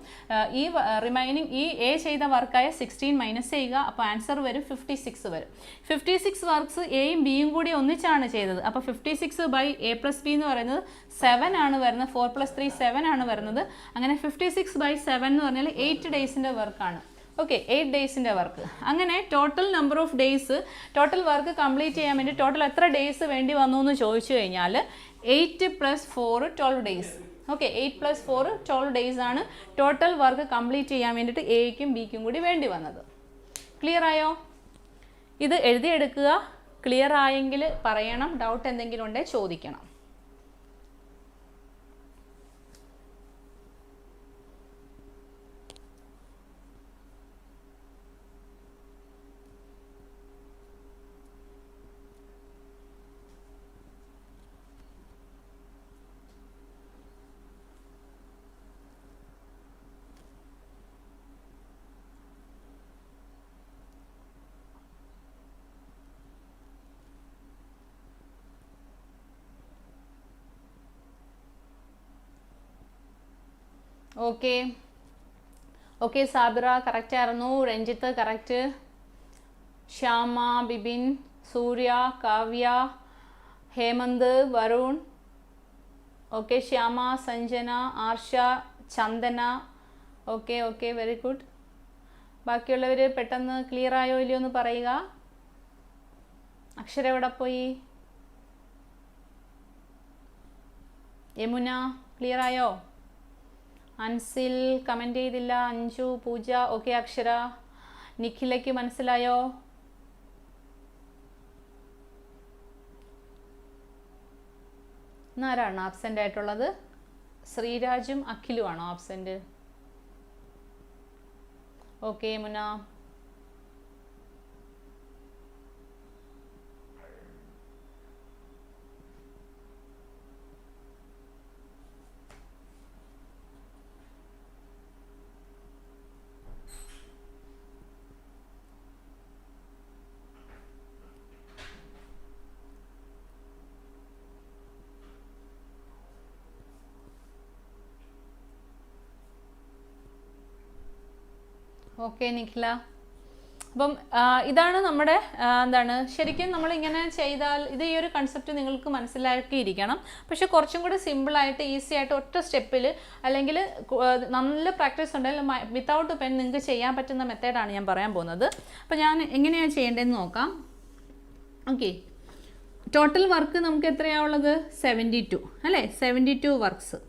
ഈ റിമൈനിങ് ഈ എ ചെയ്ത വർക്കായ 16 മൈനസ് ചെയ്യുക. അപ്പോൾ ആൻസർ വരും 56 വരും. 56 വർക്ക്സ് എയും ബിയും കൂടി ഒന്നിച്ചാണ് ചെയ്തത്. അപ്പോൾ 56 ബൈ എ പ്ലസ് ബി എന്ന് പറയുന്നത് 7 ആണ് വരുന്നത്. 4 + 3 7 ആണ് വരുന്നത്. അങ്ങനെ 56 ബൈ 7 എന്ന് പറഞ്ഞാൽ 8 ഡേയ്സിൻ്റെ വർക്കാണ്. ഓക്കെ, 8 ഡേയ്സിൻ്റെ വർക്ക്. അങ്ങനെ total number of days, total work complete ചെയ്യാൻ വേണ്ടി ടോട്ടൽ എത്ര ഡേയ്സ് വേണ്ടി വന്നു എന്ന് ചോദിച്ചു കഴിഞ്ഞാൽ 8 + 4 12 ഡേയ്സ്. ഓക്കെ, 8 + 4 12 ഡേയ്സ് ആണ് ടോട്ടൽ വർക്ക് കംപ്ലീറ്റ് ചെയ്യാൻ വേണ്ടിയിട്ട് എയ്ക്കും ബിക്കും കൂടി വേണ്ടി വന്നത്. ക്ലിയർ ആയോ? ഇത് എഴുതിയെടുക്കുക. ക്ലിയർ ആയെങ്കിൽ പറയണം, ഡൗട്ട് എന്തെങ്കിലും ഉണ്ടെങ്കിൽ ചോദിക്കണം. ഓക്കെ ഓക്കെ, സാബിറ കറക്റ്റ് ആയിരുന്നു, രഞ്ജിത്ത് കറക്റ്റ്, ശ്യാമ, ബിബിൻ, സൂര്യ, കാവ്യ, ഹേമന്ത്, വരുൺ, ഓക്കെ, ശ്യാമ, സഞ്ജന, ആർഷ, ചന്ദന, ഓക്കെ ഓക്കെ, വെരി ഗുഡ്. ബാക്കിയുള്ളവർ പെട്ടെന്ന് ക്ലിയർ ആയോ ഇല്ലയോ എന്ന് പറയുക. അക്ഷര എവിടെ പോയി? യമുന ക്ലിയർ ആയോ? അൻസിൽ കമൻറ്റ് ചെയ്തില്ല. അഞ്ജു, പൂജ, ഓക്കെ. അക്ഷര, നിഖിലയ്ക്ക് മനസ്സിലായോ? ഇന്നാരാണ് ആബ്സെൻ്റ് ആയിട്ടുള്ളത്? ശ്രീരാജും അഖിലും ആണോ ആബ്സെൻ്റ്? ഓക്കെ മുന. ഓക്കെ നിഖില. അപ്പം ഇതാണ് നമ്മുടെ എന്താണ് ശരിക്കും നമ്മളിങ്ങനെ ചെയ്താൽ ഇത് ഈ ഒരു കൺസെപ്റ്റ് നിങ്ങൾക്ക് മനസ്സിലാക്കിയിരിക്കണം. പക്ഷെ കുറച്ചും കൂടി സിമ്പിളായിട്ട് ഈസി ആയിട്ട് ഒറ്റ സ്റ്റെപ്പിൽ അല്ലെങ്കിൽ നല്ല പ്രാക്ടീസ് ഉണ്ടെങ്കിൽ വിത്തൗട്ട് പെൻ നിങ്ങൾക്ക് ചെയ്യാൻ പറ്റുന്ന മെത്തേഡാണ് ഞാൻ പറയാൻ പോകുന്നത്. അപ്പോൾ ഞാൻ എങ്ങനെയാണ് ചെയ്യേണ്ടതെന്ന് നോക്കാം. ഓക്കെ, ടോട്ടൽ വർക്ക് നമുക്ക് എത്രയാണുള്ളത്? 72 അല്ലേ? 72 വർക്ക്സ്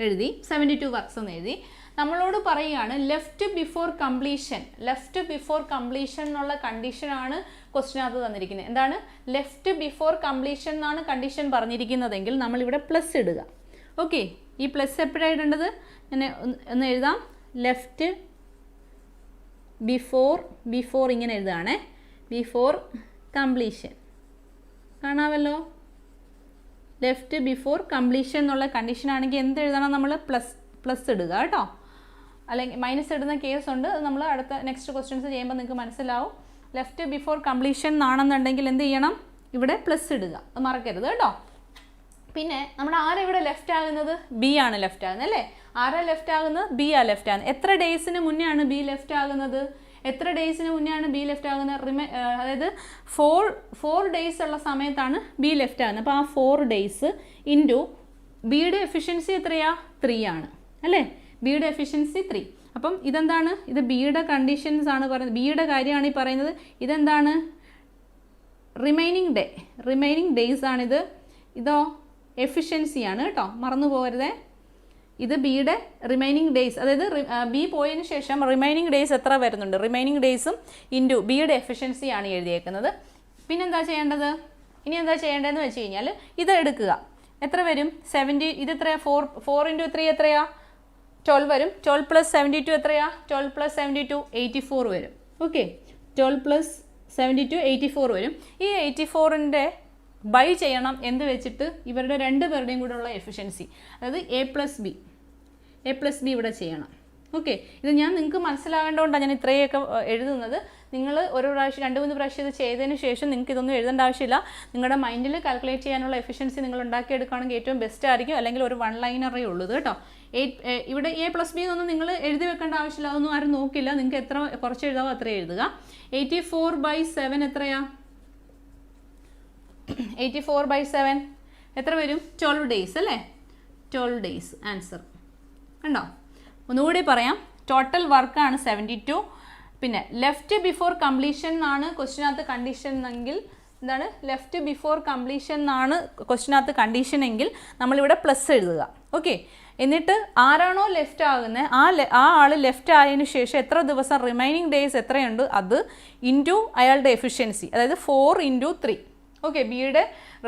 എഴുതി, 72 വർക്ക്സ് എന്ന് എഴുതി. നമ്മളോട് പറയുകയാണ് left before completion. Left before completion എന്നുള്ള കണ്ടീഷനാണ് ക്വസ്റ്റിനകത്ത് തന്നിരിക്കുന്നത്. എന്താണ്? ലെഫ്റ്റ് ബിഫോർ കംപ്ലീഷൻ എന്നാണ് കണ്ടീഷൻ പറഞ്ഞിരിക്കുന്നതെങ്കിൽ നമ്മളിവിടെ പ്ലസ് ഇടുക. ഓക്കെ, ഈ പ്ലസ് എപ്പോഴാണ് ഇടേണ്ടത്? ഞാൻ ഒന്ന് എഴുതാം. ലെഫ്റ്റ് ബിഫോർ ഇങ്ങനെ എഴുതുകയാണേ. ബിഫോർ കംപ്ലീഷൻ കാണാമല്ലോ. ലെഫ്റ്റ് ബിഫോർ കംപ്ലീഷൻ എന്നുള്ള കണ്ടീഷൻ ആണെങ്കിൽ എന്ത് എഴുതണം? നമ്മൾ പ്ലസ് ഇടുക കേട്ടോ. അല്ലെങ്കിൽ മൈനസ് ഇടുന്ന കേസ് ഉണ്ട്. അത് നമ്മൾ അടുത്ത നെക്സ്റ്റ് ക്വസ്റ്റ്യൻസ് ചെയ്യുമ്പോൾ നിങ്ങൾക്ക് മനസ്സിലാവും. ലെഫ്റ്റ് ബിഫോർ കംപ്ലീഷൻ ആണെന്നുണ്ടെങ്കിൽ എന്ത് ചെയ്യണം? ഇവിടെ പ്ലസ് ഇടുക, അത് മറക്കരുത് കേട്ടോ. പിന്നെ നമ്മുടെ ആരാ ഇവിടെ ലെഫ്റ്റ് ആകുന്നത്? ബി ആണ് ലെഫ്റ്റ് ആകുന്നത് അല്ലേ? ആരാ ലെഫ്റ്റ് ആകുന്നത്? ബി ആ ലെഫ്റ്റ് ആകുന്നത്. എത്ര ഡേയ്സിന് മുന്നേ ആണ് ബി ലെഫ്റ്റ് ആകുന്നത്? എത്ര ഡേയ്സിന് മുന്നേ ആണ് ബി ലെഫ്റ്റ് ആകുന്നത്? അതായത് 4 ഡേയ്സ് ഉള്ള സമയത്താണ് ബി ലെഫ്റ്റ് ആകുന്നത്. അപ്പോൾ ആ 4 ഡേയ്സ് ഇൻറ്റു ബിയുടെ എഫിഷ്യൻസി എത്രയാ? 3 ആണ് അല്ലേ? ബിയുടെ എഫിഷ്യൻസി 3. അപ്പം ഇതെന്താണ്? ഇത് ബിയുടെ കണ്ടീഷൻസ് ആണ് പറയുന്നത്, ബിയുടെ കാര്യമാണ് ഈ പറയുന്നത്. ഇതെന്താണ്? റിമൈനിങ് ഡേയ്സ് ആണിത്. ഇതോ എഫിഷ്യൻസിയാണ് കേട്ടോ, മറന്നു പോകരുതേ. ഇത് ബിയുടെ റിമൈനിങ് ഡേയ്സ്, അതായത് ബി പോയതിന് ശേഷം റിമൈനിങ് ഡേയ്സ് എത്ര വരുന്നുണ്ട്, റിമൈനിങ് ഡേയ്സും ഇൻറ്റു ബിയുടെ എഫിഷ്യൻസിയാണ് എഴുതിയേക്കുന്നത്. പിന്നെന്താ ചെയ്യേണ്ടത്? ഇനി എന്താ ചെയ്യേണ്ടതെന്ന് വെച്ച് കഴിഞ്ഞാൽ ഇത് എടുക്കുക. എത്ര വരും? 70. ഇത് എത്രയാ? 4 × 3 എത്രയാ? 12 വരും. 12 + 72 എത്രയാ? 12 + 72 84 വരും. ഓക്കെ, 12 + 72 84 വരും. ഈ 84ൻ്റെ ബൈ ചെയ്യണം എന്ത് വെച്ചിട്ട്? ഇവരുടെ രണ്ട് പേരുടെയും കൂടെ ഉള്ള എഫിഷ്യൻസി, അതായത് എ പ്ലസ് ബി ഇവിടെ ചെയ്യണം. ഓക്കെ, ഇത് ഞാൻ നിങ്ങൾക്ക് മനസ്സിലാകേണ്ടതുകൊണ്ടാണ് ഞാൻ ഇത്രയൊക്കെ എഴുതുന്നത്. നിങ്ങൾ ഒരു പ്രാവശ്യം 2-3 പ്രാവശ്യം ഇത് ചെയ്തതിന് ശേഷം നിങ്ങൾക്ക് ഇതൊന്നും എഴുതേണ്ട ആവശ്യമില്ല. നിങ്ങളുടെ മൈൻഡിൽ കാൽക്കുലേറ്റ് ചെയ്യാനുള്ള എഫിഷ്യൻസി നിങ്ങൾ ഉണ്ടാക്കിയെടുക്കുകയാണെങ്കിൽ ഏറ്റവും ബെസ്റ്റ് ആയിരിക്കും. അല്ലെങ്കിൽ ഒരു 1 ലൈനറേ ഉള്ളൂ കേട്ടോ. ഇവിടെ എ പ്ലസ് ബി എന്നൊന്നും നിങ്ങൾ എഴുതി വെക്കേണ്ട ആവശ്യമില്ല, അതൊന്നും ആരും നോക്കില്ല. നിങ്ങൾക്ക് എത്ര കുറച്ച് എഴുതാവോ അത്ര എഴുതുക. 84/7 എത്രയാ? 84/7 എത്ര വരും? 12 ഡേയ്സ് അല്ലേ? 12 ഡേയ്സ് ആൻസർ കണ്ടോ? ഒന്നുകൂടി പറയാം, ടോട്ടൽ വർക്കാണ് 72. പിന്നെ ലെഫ്റ്റ് ബിഫോർ കംപ്ലീഷൻ എന്നാണ് ക്വസ്റ്റിനകത്ത് കണ്ടീഷൻ എങ്കിൽ, എന്താണ് ലെഫ്റ്റ് ബിഫോർ കംപ്ലീഷൻ എന്നാണ് ക്വസ്റ്റിനകത്ത് കണ്ടീഷൻ എങ്കിൽ നമ്മളിവിടെ പ്ലസ് എഴുതുക. ഓക്കെ, എന്നിട്ട് ആരാണോ ലെഫ്റ്റ് ആകുന്നത് ആ ആൾ ലെഫ്റ്റ് ആയതിനു ശേഷം എത്ര ദിവസം റിമൈനിങ് ഡേയ്സ് എത്രയുണ്ട് അത് ഇൻറ്റു അയാളുടെ എഫിഷ്യൻസി, അതായത് 4 × 3. ഓക്കെ, ബിയുടെ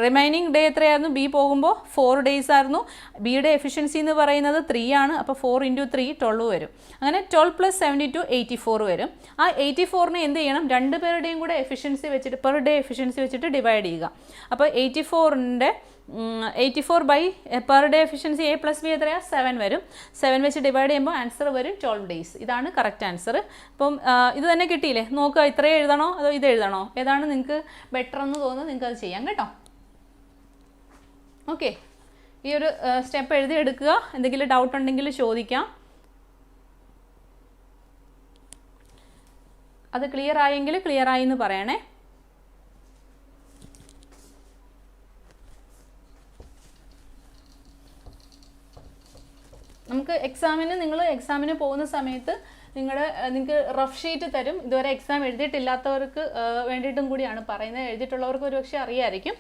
റിമൈനിങ് ഡേ എത്രയായിരുന്നു? ബി പോകുമ്പോൾ 4 ഡേയ്സ് ആയിരുന്നു. ബിയുടെ എഫിഷ്യൻസി എന്ന് പറയുന്നത് 3 ആണ്. അപ്പോൾ 4 × 3 12 വരും. അങ്ങനെ 12 + 72 84 വരും. ആ 84നെ എന്ത് ചെയ്യണം? രണ്ട് പേരുടെയും കൂടെ എഫിഷ്യൻസി വെച്ചിട്ട് പെർ ഡേ എഫിഷ്യൻസി വെച്ചിട്ട് ഡിവൈഡ് ചെയ്യുക. അപ്പോൾ 84 per day efficiency A plus B എത്രയാണ്? 7 വരും. 7 വെച്ച് ഡിവൈഡ് ചെയ്യുമ്പോൾ ആൻസർ വരും 12 ഡേയ്സ്. ഇതാണ് കറക്റ്റ് ആൻസർ. അപ്പം ഇത് തന്നെ കിട്ടിയില്ലേ? നോക്കുക, ഇത്രയും എഴുതണോ അതോ ഇത് എഴുതണോ? ഏതാണ് നിങ്ങൾക്ക് ബെറ്റർ എന്ന് തോന്നുന്നത് നിങ്ങൾക്ക് അത് ചെയ്യാം കേട്ടോ. ഓക്കെ, ഈ ഒരു സ്റ്റെപ്പ് എഴുതി എടുക്കുക. എന്തെങ്കിലും ഡൗട്ട് ഉണ്ടെങ്കിൽ ചോദിക്കാം. അത് ക്ലിയർ ആയെങ്കിൽ ക്ലിയർ ആയി എന്ന് പറയണേ. നമുക്ക് നിങ്ങൾ എക്സാമിന് പോകുന്ന സമയത്ത് നിങ്ങൾക്ക് റഫ് ഷീറ്റ് തരും. ഇതുവരെ എക്സാം എഴുതിയിട്ടില്ലാത്തവർക്ക് വേണ്ടിയിട്ടും കൂടിയാണ് പറയുന്നത്. എഴുതിയിട്ടുള്ളവർക്ക് ഒരുപക്ഷെ അറിയായിരിക്കും.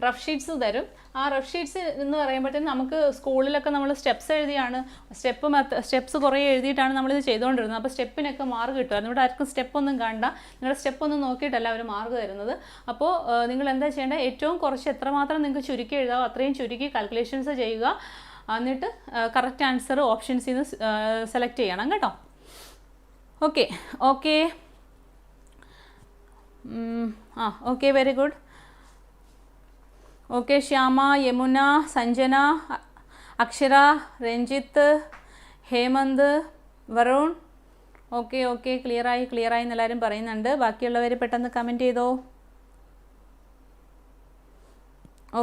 റഫ് ഷീറ്റ്സ് തരും. ആ റഫ് ഷീറ്റ്സ് എന്ന് പറയുമ്പോഴത്തേക്കും നമുക്ക് സ്കൂളിലൊക്കെ നമ്മൾ സ്റ്റെപ്സ് എഴുതിയാണ്, സ്റ്റെപ്സ് കുറേ എഴുതിയിട്ടാണ് നമ്മളിത് ചെയ്തുകൊണ്ടിരുന്നത്. അപ്പോൾ സ്റ്റെപ്പിനൊക്കെ മാർക്ക് കിട്ടുമായിരുന്നു. ഇവിടെ ആർക്കും സ്റ്റെപ്പൊന്നും കണ്ട, നിങ്ങളുടെ സ്റ്റെപ്പൊന്നും നോക്കിയിട്ടല്ല അവർ മാർക്ക് തരുന്നത്. അപ്പോൾ നിങ്ങൾ എന്താ ചെയ്യേണ്ടത്? ഏറ്റവും കുറച്ച് എത്രമാത്രം നിങ്ങൾക്ക് ചുരുക്കി എഴുതാമോ അത്രയും ചുരുക്കി കാൽക്കുലേഷൻസ് ചെയ്യുക. എന്നിട്ട് കറക്റ്റ് ആൻസർ ഓപ്ഷൻസിൽ നിന്ന് സെലക്ട് ചെയ്യണം കേട്ടോ. Okay, very good. Okay, Shyama, Yamuna, Sanjana, അക്ഷര, രഞ്ജിത്ത്, ഹേമന്ത്, വരുൺ. ഓക്കെ, ക്ലിയറായി എന്ന് എല്ലാവരും പറയുന്നുണ്ട്. ബാക്കിയുള്ളവർ പെട്ടെന്ന് കമൻറ്റ് ചെയ്തോ.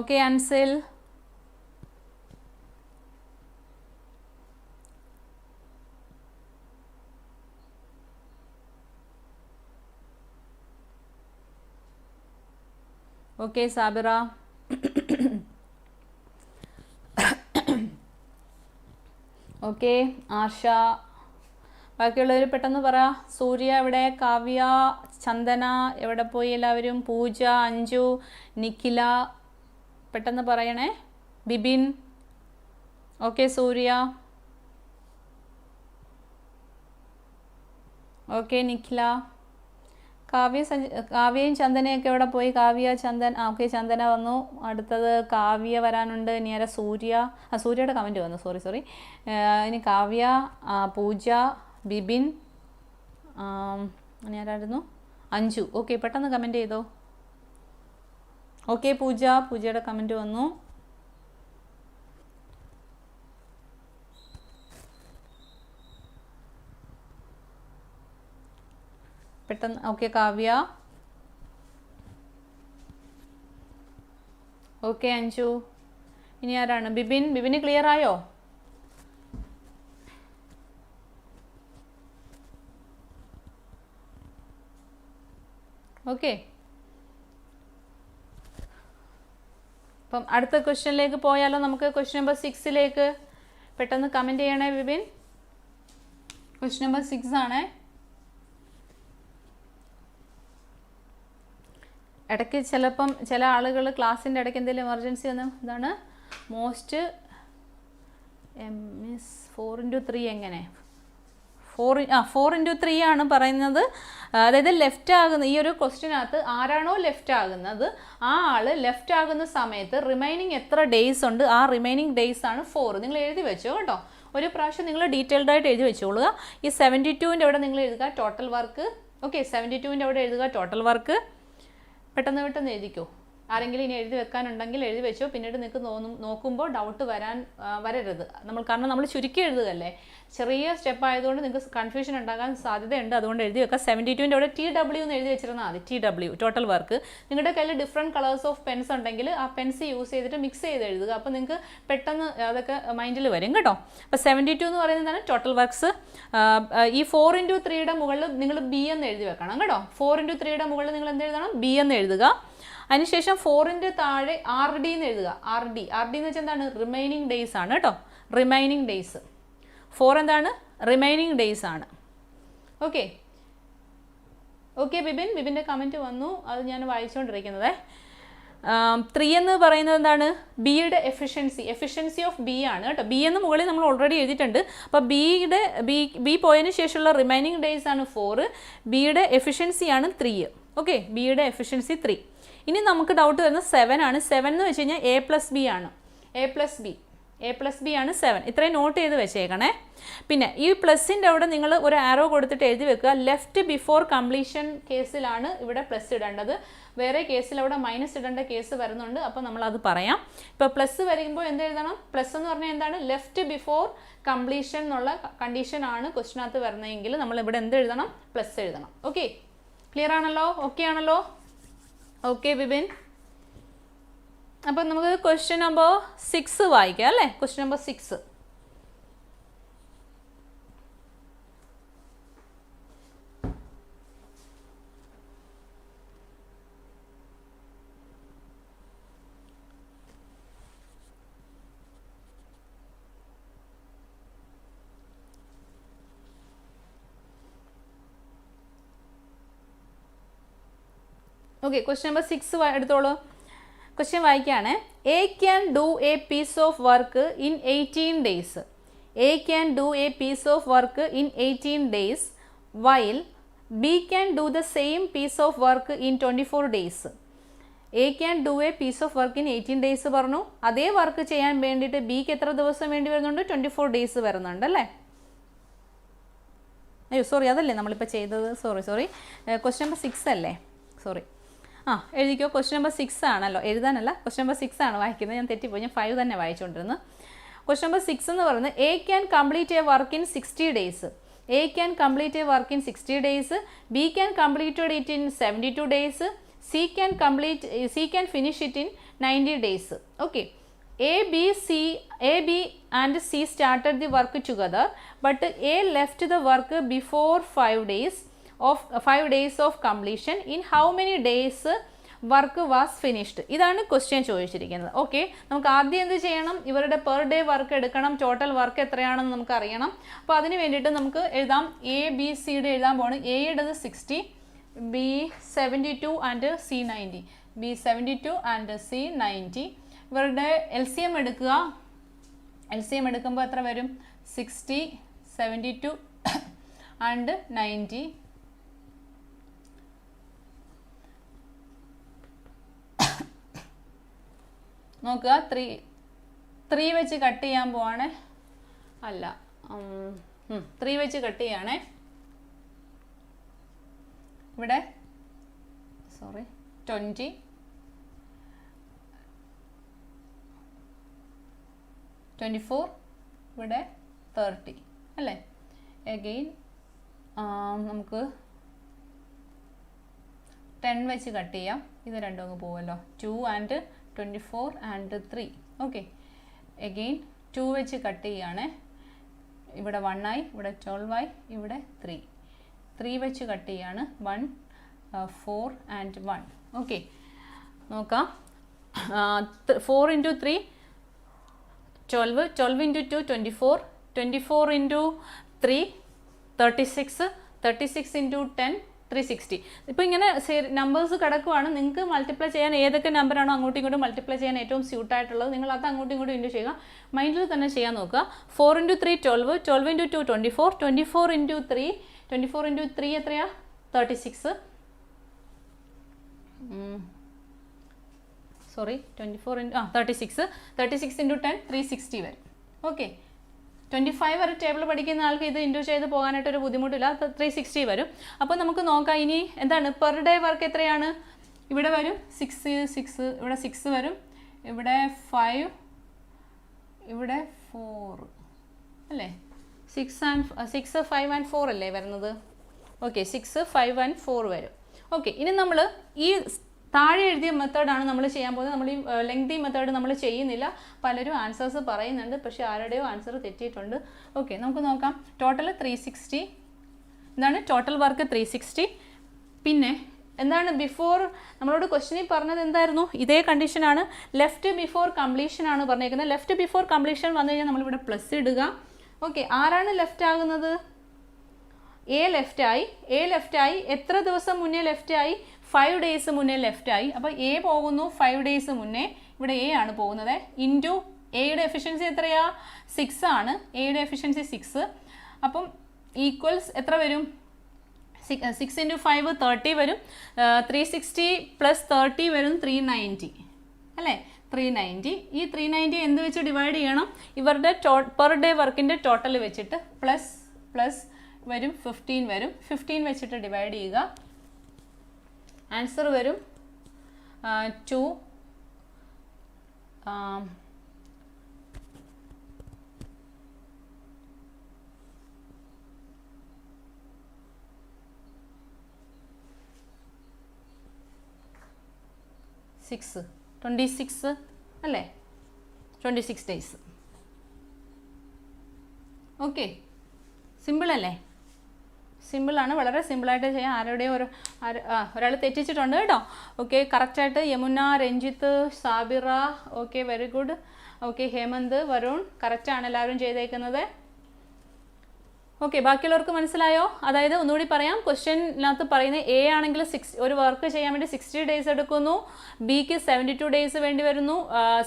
Okay, Ansil. Okay, Sabira. Okay, Arsha. ബാക്കിയുള്ളവർ പെട്ടെന്ന് പറ. സൂര്യ എവിടെ? കാവ്യ, ചന്ദന എവിടെ പോയി എല്ലാവരും? പൂജ, അഞ്ജു, നിഖില പെട്ടെന്ന് പറയണേ. ബിബിൻ. ഓക്കെ, സൂര്യ. ഓക്കെ, നിഖില. കാവ്യയും ചന്ദനയൊക്കെ എവിടെ പോയി? കാവ്യ, ചന്ദൻ. ഓക്കെ, ചന്ദന വന്നു. അടുത്തത് കാവ്യ വരാനുണ്ട്. ഇനി ആരാ? സൂര്യയുടെ കമൻറ്റ് വന്നു. സോറി. ഇനി കാവ്യ, പൂജ, ബിബിൻ, ഇനി ആരായിരുന്നു? അഞ്ജു. ഓക്കെ, പെട്ടെന്ന് കമൻറ്റ് ചെയ്തോ. ഓക്കെ, പൂജയുടെ കമൻറ്റ് വന്നു. പെട്ടെന്ന്. ഓക്കെ, കാവ്യ. ഓക്കെ, അഞ്ജു. ഇനി ആരാണ്? ബിബിന് ക്ലിയർ ആയോ? ഓക്കെ, അപ്പം അടുത്ത ക്വസ്റ്റ്യനിലേക്ക് പോയാലോ? നമുക്ക് ക്വസ്റ്റ്യൻ നമ്പർ 6 പെട്ടെന്ന് കമൻറ്റ് ചെയ്യണേ ബിബിൻ. ക്വസ്റ്റ്യൻ നമ്പർ 6 ആണേ. ഇടയ്ക്ക് ചിലപ്പം ചില ആളുകൾ ക്ലാസ്സിൻ്റെ ഇടയ്ക്ക് എന്തെങ്കിലും എമർജൻസി വന്നു. ഇതാണ് മോസ്റ്റ് 4 × 3 എങ്ങനെ? 4 ഇൻറ്റു 3 ആണ് പറയുന്നത്. അതായത് ലെഫ്റ്റ് ആകുന്ന ഈ ഒരു ക്വസ്റ്റ്യനകത്ത് ആരാണോ ലെഫ്റ്റ് ആകുന്നത് ആ ആൾ ലെഫ്റ്റ് ആകുന്ന സമയത്ത് റിമൈനിങ് എത്ര ഡേയ്സ് ഉണ്ട്, ആ റിമൈനിങ് ഡേയ്സ് ആണ് 4. നിങ്ങൾ എഴുതി വെച്ചോ കേട്ടോ. ഒരു പ്രാവശ്യം നിങ്ങൾ ഡീറ്റെയിൽഡ് ആയിട്ട് എഴുതി വെച്ചോളുക. ഈ 72ൻ്റെ അവിടെ നിങ്ങൾ എഴുതുക ടോട്ടൽ വർക്ക്. ഓക്കെ, 72ൻ്റെ അവിടെ എഴുതുക ടോട്ടൽ വർക്ക്. പെട്ടെന്ന് എഴുതിക്കോ. ആരെങ്കിലും ഇനി എഴുതി വെക്കാനുണ്ടെങ്കിൽ എഴുതി വെച്ചോ. പിന്നീട് നിങ്ങൾക്ക് നോക്കുമ്പോൾ ഡൗട്ട് വരരുത്. കാരണം നമ്മൾ ചുരുക്കി എഴുതുകയല്ലേ, ചെറിയ സ്റ്റെപ്പ് ആയതുകൊണ്ട് നിങ്ങൾക്ക് കൺഫ്യൂഷൻ ഉണ്ടാകാൻ സാധ്യതയുണ്ട്. അതുകൊണ്ട് എഴുതി വെക്കുക. 72ൻ്റെ അവിടെ TW എന്ന് എഴുതി വെച്ചിരുന്നാൽ മതി. TW total work. നിങ്ങളുടെ കയ്യിൽ ഡിഫറെൻറ്റ് കളേഴ്സ് ഓഫ് പെൻസ് ഉണ്ടെങ്കിൽ ആ പെൻസ് യൂസ് ചെയ്തിട്ട് മിക്സ് ചെയ്ത് എഴുതുക. അപ്പോൾ നിങ്ങൾക്ക് പെട്ടെന്ന് അതൊക്കെ മൈൻഡിൽ വരും കേട്ടോ. അപ്പോൾ 72 എന്ന് പറയുന്നതാണ് ടോട്ടൽ വർക്ക്സ്. ഈ 4 ഇൻറ്റു 3യുടെ മുകളിൽ നിങ്ങൾ B എന്ന് എഴുതി വെക്കണം കേട്ടോ. 4 ഇൻറ്റു 3യുടെ മുകളിൽ നിങ്ങൾ എന്ത് എഴുതണം? B എന്ന് എഴുതുക. അതിനുശേഷം 4ൻ്റെ താഴെ RD എന്ന് എഴുതുക. RD എന്ന് വെച്ചാൽ എന്താണ്? റിമൈനിങ് ഡേയ്സ് ആണ് കേട്ടോ. Remaining days. 4 എന്താണ്? റിമൈനിങ് ഡേയ്സ് ആണ്. ഓക്കെ ബിബിൻ്റെ കമൻറ്റ് വന്നു, അത് ഞാൻ വായിച്ചുകൊണ്ടിരിക്കുന്നത്. 3 എന്ന് പറയുന്നത് എന്താണ്? ബിയുടെ എഫിഷ്യൻസി ഓഫ് ബി ആണ് കേട്ടോ. ബി എന്ന് മുകളിൽ നമ്മൾ ഓൾറെഡി എഴുതിയിട്ടുണ്ട്. അപ്പോൾ ബി പോയതിന് ശേഷമുള്ള റിമൈനിങ് ഡേയ്സ് ആണ് 4. ബിയുടെ എഫിഷ്യൻസിയാണ് 3. ഓക്കെ, ബിയുടെ എഫിഷ്യൻസി 3. ഇനി നമുക്ക് ഡൗട്ട് വരുന്നത് 7 ആണ്. 7 എന്ന് വെച്ച് കഴിഞ്ഞാൽ A+B ആണ്. A+B ആണ് 7. ഇത്രയും നോട്ട് ചെയ്ത് വെച്ചേക്കണേ. പിന്നെ ഈ പ്ലസിൻ്റെ അവിടെ നിങ്ങൾ ഒരു ആരോ കൊടുത്തിട്ട് എഴുതി വെക്കുക. ലെഫ്റ്റ് ബിഫോർ കംപ്ലീഷൻ കേസിലാണ് ഇവിടെ പ്ലസ് ഇടേണ്ടത്. വേറെ കേസിൽ അവിടെ മൈനസ് ഇടേണ്ട കേസ് വരുന്നുണ്ട്. അപ്പോൾ നമ്മളത് പറയാം. ഇപ്പോൾ പ്ലസ് വരുമ്പോൾ എന്ത് എഴുതണം? പ്ലസ് എന്ന് പറഞ്ഞാൽ എന്താണ്? ലെഫ്റ്റ് ബിഫോർ കംപ്ലീഷൻ എന്നുള്ള കണ്ടീഷനാണ് ക്വസ്റ്റിനകത്ത് വരുന്നതെങ്കിൽ നമ്മൾ ഇവിടെ എന്ത് എഴുതണം? പ്ലസ് എഴുതണം. ഓക്കെ, ക്ലിയർ ആണല്ലോ? ഓക്കെ ആണല്ലോ? ഓക്കെ ബിബിൻ. അപ്പം നമുക്ക് ക്വസ്റ്റ്യൻ നമ്പർ 6 വായിക്കാം അല്ലേ? Question number 6. Okay, question number 6 എടുത്തോളൂ. ക്വസ്റ്റ്യൻ വായിക്കുകയാണ്. A can do a piece of work in 18 days. A can do a piece of work in 18 days while B can do the same piece of work in 24 days. A can do a piece of work in 18 days പറഞ്ഞു. അതേ work ചെയ്യാൻ വേണ്ടിയിട്ട് ബിക്ക് എത്ര ദിവസം വേണ്ടി വരുന്നുണ്ട്? 24 days വരുന്നുണ്ട് അല്ലേ? അയ്യോ സോറി, അതല്ലേ നമ്മളിപ്പോൾ ചെയ്തത്. സോറി ക്വസ്റ്റ്യൻ നമ്പർ 6 അല്ലേ? സോറി, എഴുതിക്കോ. ക്വസ്റ്റ്യൻ നമ്പർ 6 ആണല്ലോ, എഴുതാനല്ല. ക്വസ്റ്റ്യൻ നമ്പർ 6 ആണ് വായിക്കുന്നത്. ഞാൻ തെറ്റിപ്പോയി, ഞാൻ 5 തന്നെ വായിച്ചുകൊണ്ടിരുന്നു. ക്വസ്റ്റ്യൻ നമ്പർ 6 എന്ന് പറയുന്നത് A can complete a work in 60 days. A can complete a work in 60 days. B can complete it in 72 days. C can finish it in 90 days. Okay. A, B and C started the work together, but A left the work before 5 days of completion. In how many days work was finished? ഇതാണ് question ചോദിച്ചിരിക്കുന്നത്. Okay, നമുക്ക് ആദ്യം എന്ത് ചെയ്യണം? ഇവരുടെ per day work എടുക്കണം. Total work എത്രയാണെന്ന് നമുക്ക് അറിയണം. അപ്പോൾ അതിന് വേണ്ടിയിട്ട് നമുക്ക് എഴുതാം. ABCD എഴുതാൻ പോകണം. എയുടേത് 60, B 72 and C 90. B 72 and C 90. ഇവരുടെ LCM എടുക്കുക. LCM എടുക്കുമ്പോൾ എത്ര വരും? 60, 72 ആൻഡ് 90. നോക്കുക, 3 വെച്ച് കട്ട് ചെയ്യാൻ പോവാണ്. അല്ല, 3 വെച്ച് കട്ട് ചെയ്യാണ്. ഇവിടെ 20, 24, ഇവിടെ 30 അല്ലേ? അഗെയിൻ നമുക്ക് 10 വെച്ച് കട്ട് ചെയ്യാം. ഇത് രണ്ടും അങ്ങ് പോവല്ലോ. 2 ആൻഡ് 24 ആൻഡ് 3. ഓക്കെ, അഗെയിൻ 2 വെച്ച് കട്ട് ചെയ്യാണ്. ഇവിടെ 1 ആയി, ഇവിടെ 12 ആയി, ഇവിടെ 3 വെച്ച് കട്ട് ചെയ്യാണ്. 1, 4 ആൻഡ് 1. ഓക്കെ, നോക്കാം. 4 ഇൻറ്റു 3 12, 12 ഇൻറ്റു 2 24, 24 ഇൻറ്റു 3 36, 36 ഇൻറ്റു 10 360. ഇപ്പോൾ ഇങ്ങനെ നമ്പേഴ്സ് കിടക്കുവാണ്, നിങ്ങൾക്ക് മൾട്ടിപ്ലൈ ചെയ്യാൻ ഏതൊക്കെ നമ്പറാണോ അങ്ങോട്ടും ഇങ്ങോട്ടും മൾട്ടിപ്ലൈ ചെയ്യാൻ ഏറ്റവും സ്യൂട്ടായിട്ടുള്ളത് നിങ്ങൾ അത് അങ്ങോട്ടും ഇങ്ങോട്ടും ഇൻറ്റു ചെയ്യുക. മൈൻഡിൽ തന്നെ ചെയ്യാൻ നോക്കുക. 4 × 3 12, 12 × 2 24, 24 × 3 24 × 3 എത്രയാ 36. സോറി 36 × 10 360 വരും. ഓക്കെ, 25 വരെ ടേബിൾ പഠിക്കുന്ന ആൾക്ക് ഇത് ഇൻറ്റു ചെയ്ത് പോകാനായിട്ടൊരു ബുദ്ധിമുട്ടില്ല. 360 വരും. അപ്പോൾ നമുക്ക് നോക്കാം ഇനി എന്താണ് പെർ ഡേ വർക്ക് എത്രയാണ്. ഇവിടെ വരും 6, ഇവിടെ 6 വരും, ഇവിടെ 5, ഇവിടെ 4 അല്ലേ. 6, 5 and 4 അല്ലേ വരുന്നത്. ഓക്കെ, 6, 5 and 4 വരും. ഓക്കെ, ഇനി നമ്മൾ ഈ താഴെ എഴുതിയ മെത്തേഡാണ് നമ്മൾ ചെയ്യാൻ പോകുന്നത്. നമ്മൾ ഈ ലെങ്തി മെത്തേഡ് നമ്മൾ ചെയ്യുന്നില്ല. പലരും ആൻസേഴ്സ് പറയുന്നുണ്ട്, പക്ഷേ ആരുടെയോ ആൻസർ തെറ്റിയിട്ടുണ്ട്. ഓക്കെ, നമുക്ക് നോക്കാം. ടോട്ടൽ 360. എന്താണ് ടോട്ടൽ വർക്ക് 360. പിന്നെ എന്താണ് ബിഫോർ നമ്മളോട് ക്വസ്റ്റ്യനിൽ പറഞ്ഞത് എന്തായിരുന്നു, ഇതേ കണ്ടീഷനാണ്. ലെഫ്റ്റ് ബിഫോർ കംപ്ലീഷൻ ആണ് പറഞ്ഞേക്കുന്നത്. ലെഫ്റ്റ് ബിഫോർ കംപ്ലീഷൻ വന്നു കഴിഞ്ഞാൽ നമ്മളിവിടെ പ്ലസ് ഇടുക. ഓക്കെ, ആരാണ് ലെഫ്റ്റ് ആകുന്നത്. എ ലെഫ്റ്റായി. എത്ര ദിവസം മുന്നേ ലെഫ്റ്റായി, 5 days മുന്നേ ലെഫ്റ്റായി. അപ്പോൾ എ പോകുന്നു 5 days മുന്നേ. ഇവിടെ എ ആണ് പോകുന്നത്. ഇൻറ്റു എയുടെ എഫിഷ്യൻസി എത്രയാ 6 ആണ്. എയുടെ എഫിഷ്യൻസി 6. അപ്പം ഈക്വൽസ് എത്ര വരും, 6 × 5 30 വരും. 360 + 30 വരും 390 അല്ലേ. 390. ഈ 390 എന്ത് വെച്ച് ഡിവൈഡ് ചെയ്യണം, ഇവരുടെ പെർ ഡേ വർക്കിൻ്റെ ടോട്ടൽ വെച്ചിട്ട് പ്ലസ് വരും 15 വരും. 15 വെച്ചിട്ട് ഡിവൈഡ് ചെയ്യുക. ആൻസർ വരും 2 26 അല്ലേ. 26 days. ഓക്കെ, സിമ്പിൾ അല്ലേ. സിമ്പിളാണ്, വളരെ സിമ്പിളായിട്ട് ചെയ്യാം. ആരുടെയോ ഒരാൾ തെറ്റിച്ചിട്ടുണ്ട് കേട്ടോ. ഓക്കെ, കറക്റ്റായിട്ട് Yamuna, Ranjith, Sabira, okay very good. Okay, Hemanth, Varun, കറക്റ്റാണ് എല്ലാവരും ചെയ്തേക്കുന്നത്. ഓക്കെ, ബാക്കിയുള്ളവർക്ക് മനസ്സിലായോ. അതായത് ഒന്നുകൂടി പറയാം, ക്വസ്റ്റ്യനകത്ത് പറയുന്നത് എ ആണെങ്കിൽ ഒരു വർക്ക് ചെയ്യാൻ വേണ്ടി 60 days എടുക്കുന്നു, ബിക്ക് 72 days വേണ്ടി വരുന്നു,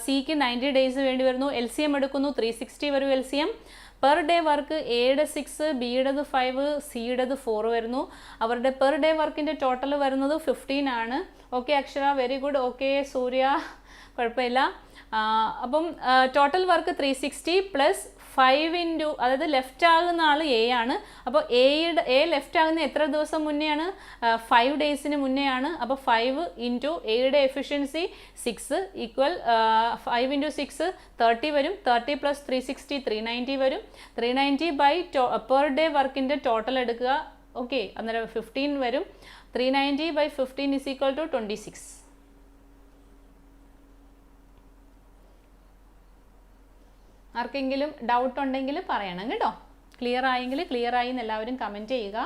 സിക്ക് 90 days വേണ്ടി വരുന്നു. LCM എടുക്കുന്നു, 360 വരും LCM. പെർ ഡേ വർക്ക് എയുടെ 6, ബിയുടേത് 5, സിയുടേത് 4 വരുന്നു. അവരുടെ പെർ ഡേ വർക്കിൻ്റെ ടോട്ടൽ വരുന്നത് 15 ആണ്. ഓക്കെ അക്ഷര, വെരി ഗുഡ്. ഓക്കെ സൂര്യ, കുഴപ്പമില്ല. അപ്പം ടോട്ടൽ വർക്ക് 360 + 5 × അതായത് ലെഫ്റ്റ് ആകുന്ന ആൾ എ ആണ്. അപ്പോൾ എ ലെഫ്റ്റ് ആകുന്ന എത്ര ദിവസം മുന്നെയാണ്, 5 days മുന്നേ ആണ്. അപ്പോൾ 5 × എയുടെ എഫിഷ്യൻസി 6 ഈക്വൽ 5 × 6 30 വരും. 30 + 360 390 വരും. 390 പെർ ഡേ വർക്കിൻ്റെ ടോട്ടൽ എടുക്കുക. ഓക്കെ, അന്നേരം 15 വരും. 390 / 15 = 26. ആർക്കെങ്കിലും ഡൗട്ട് ഉണ്ടെങ്കിൽ പറയണം കേട്ടോ. ക്ലിയർ ആയെങ്കിൽ ക്ലിയർ ആയി എന്ന് എല്ലാവരും കമൻറ്റ് ചെയ്യുക.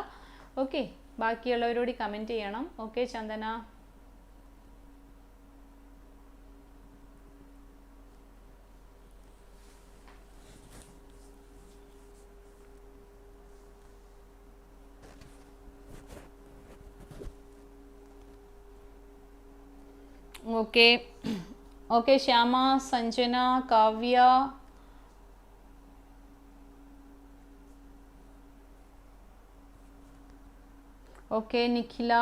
ഓക്കെ, ബാക്കിയുള്ളവരോട് കമൻറ്റ് ചെയ്യണം. Okay Chandana, okay Shyama, Sanjana, Kavya, okay Nikhila,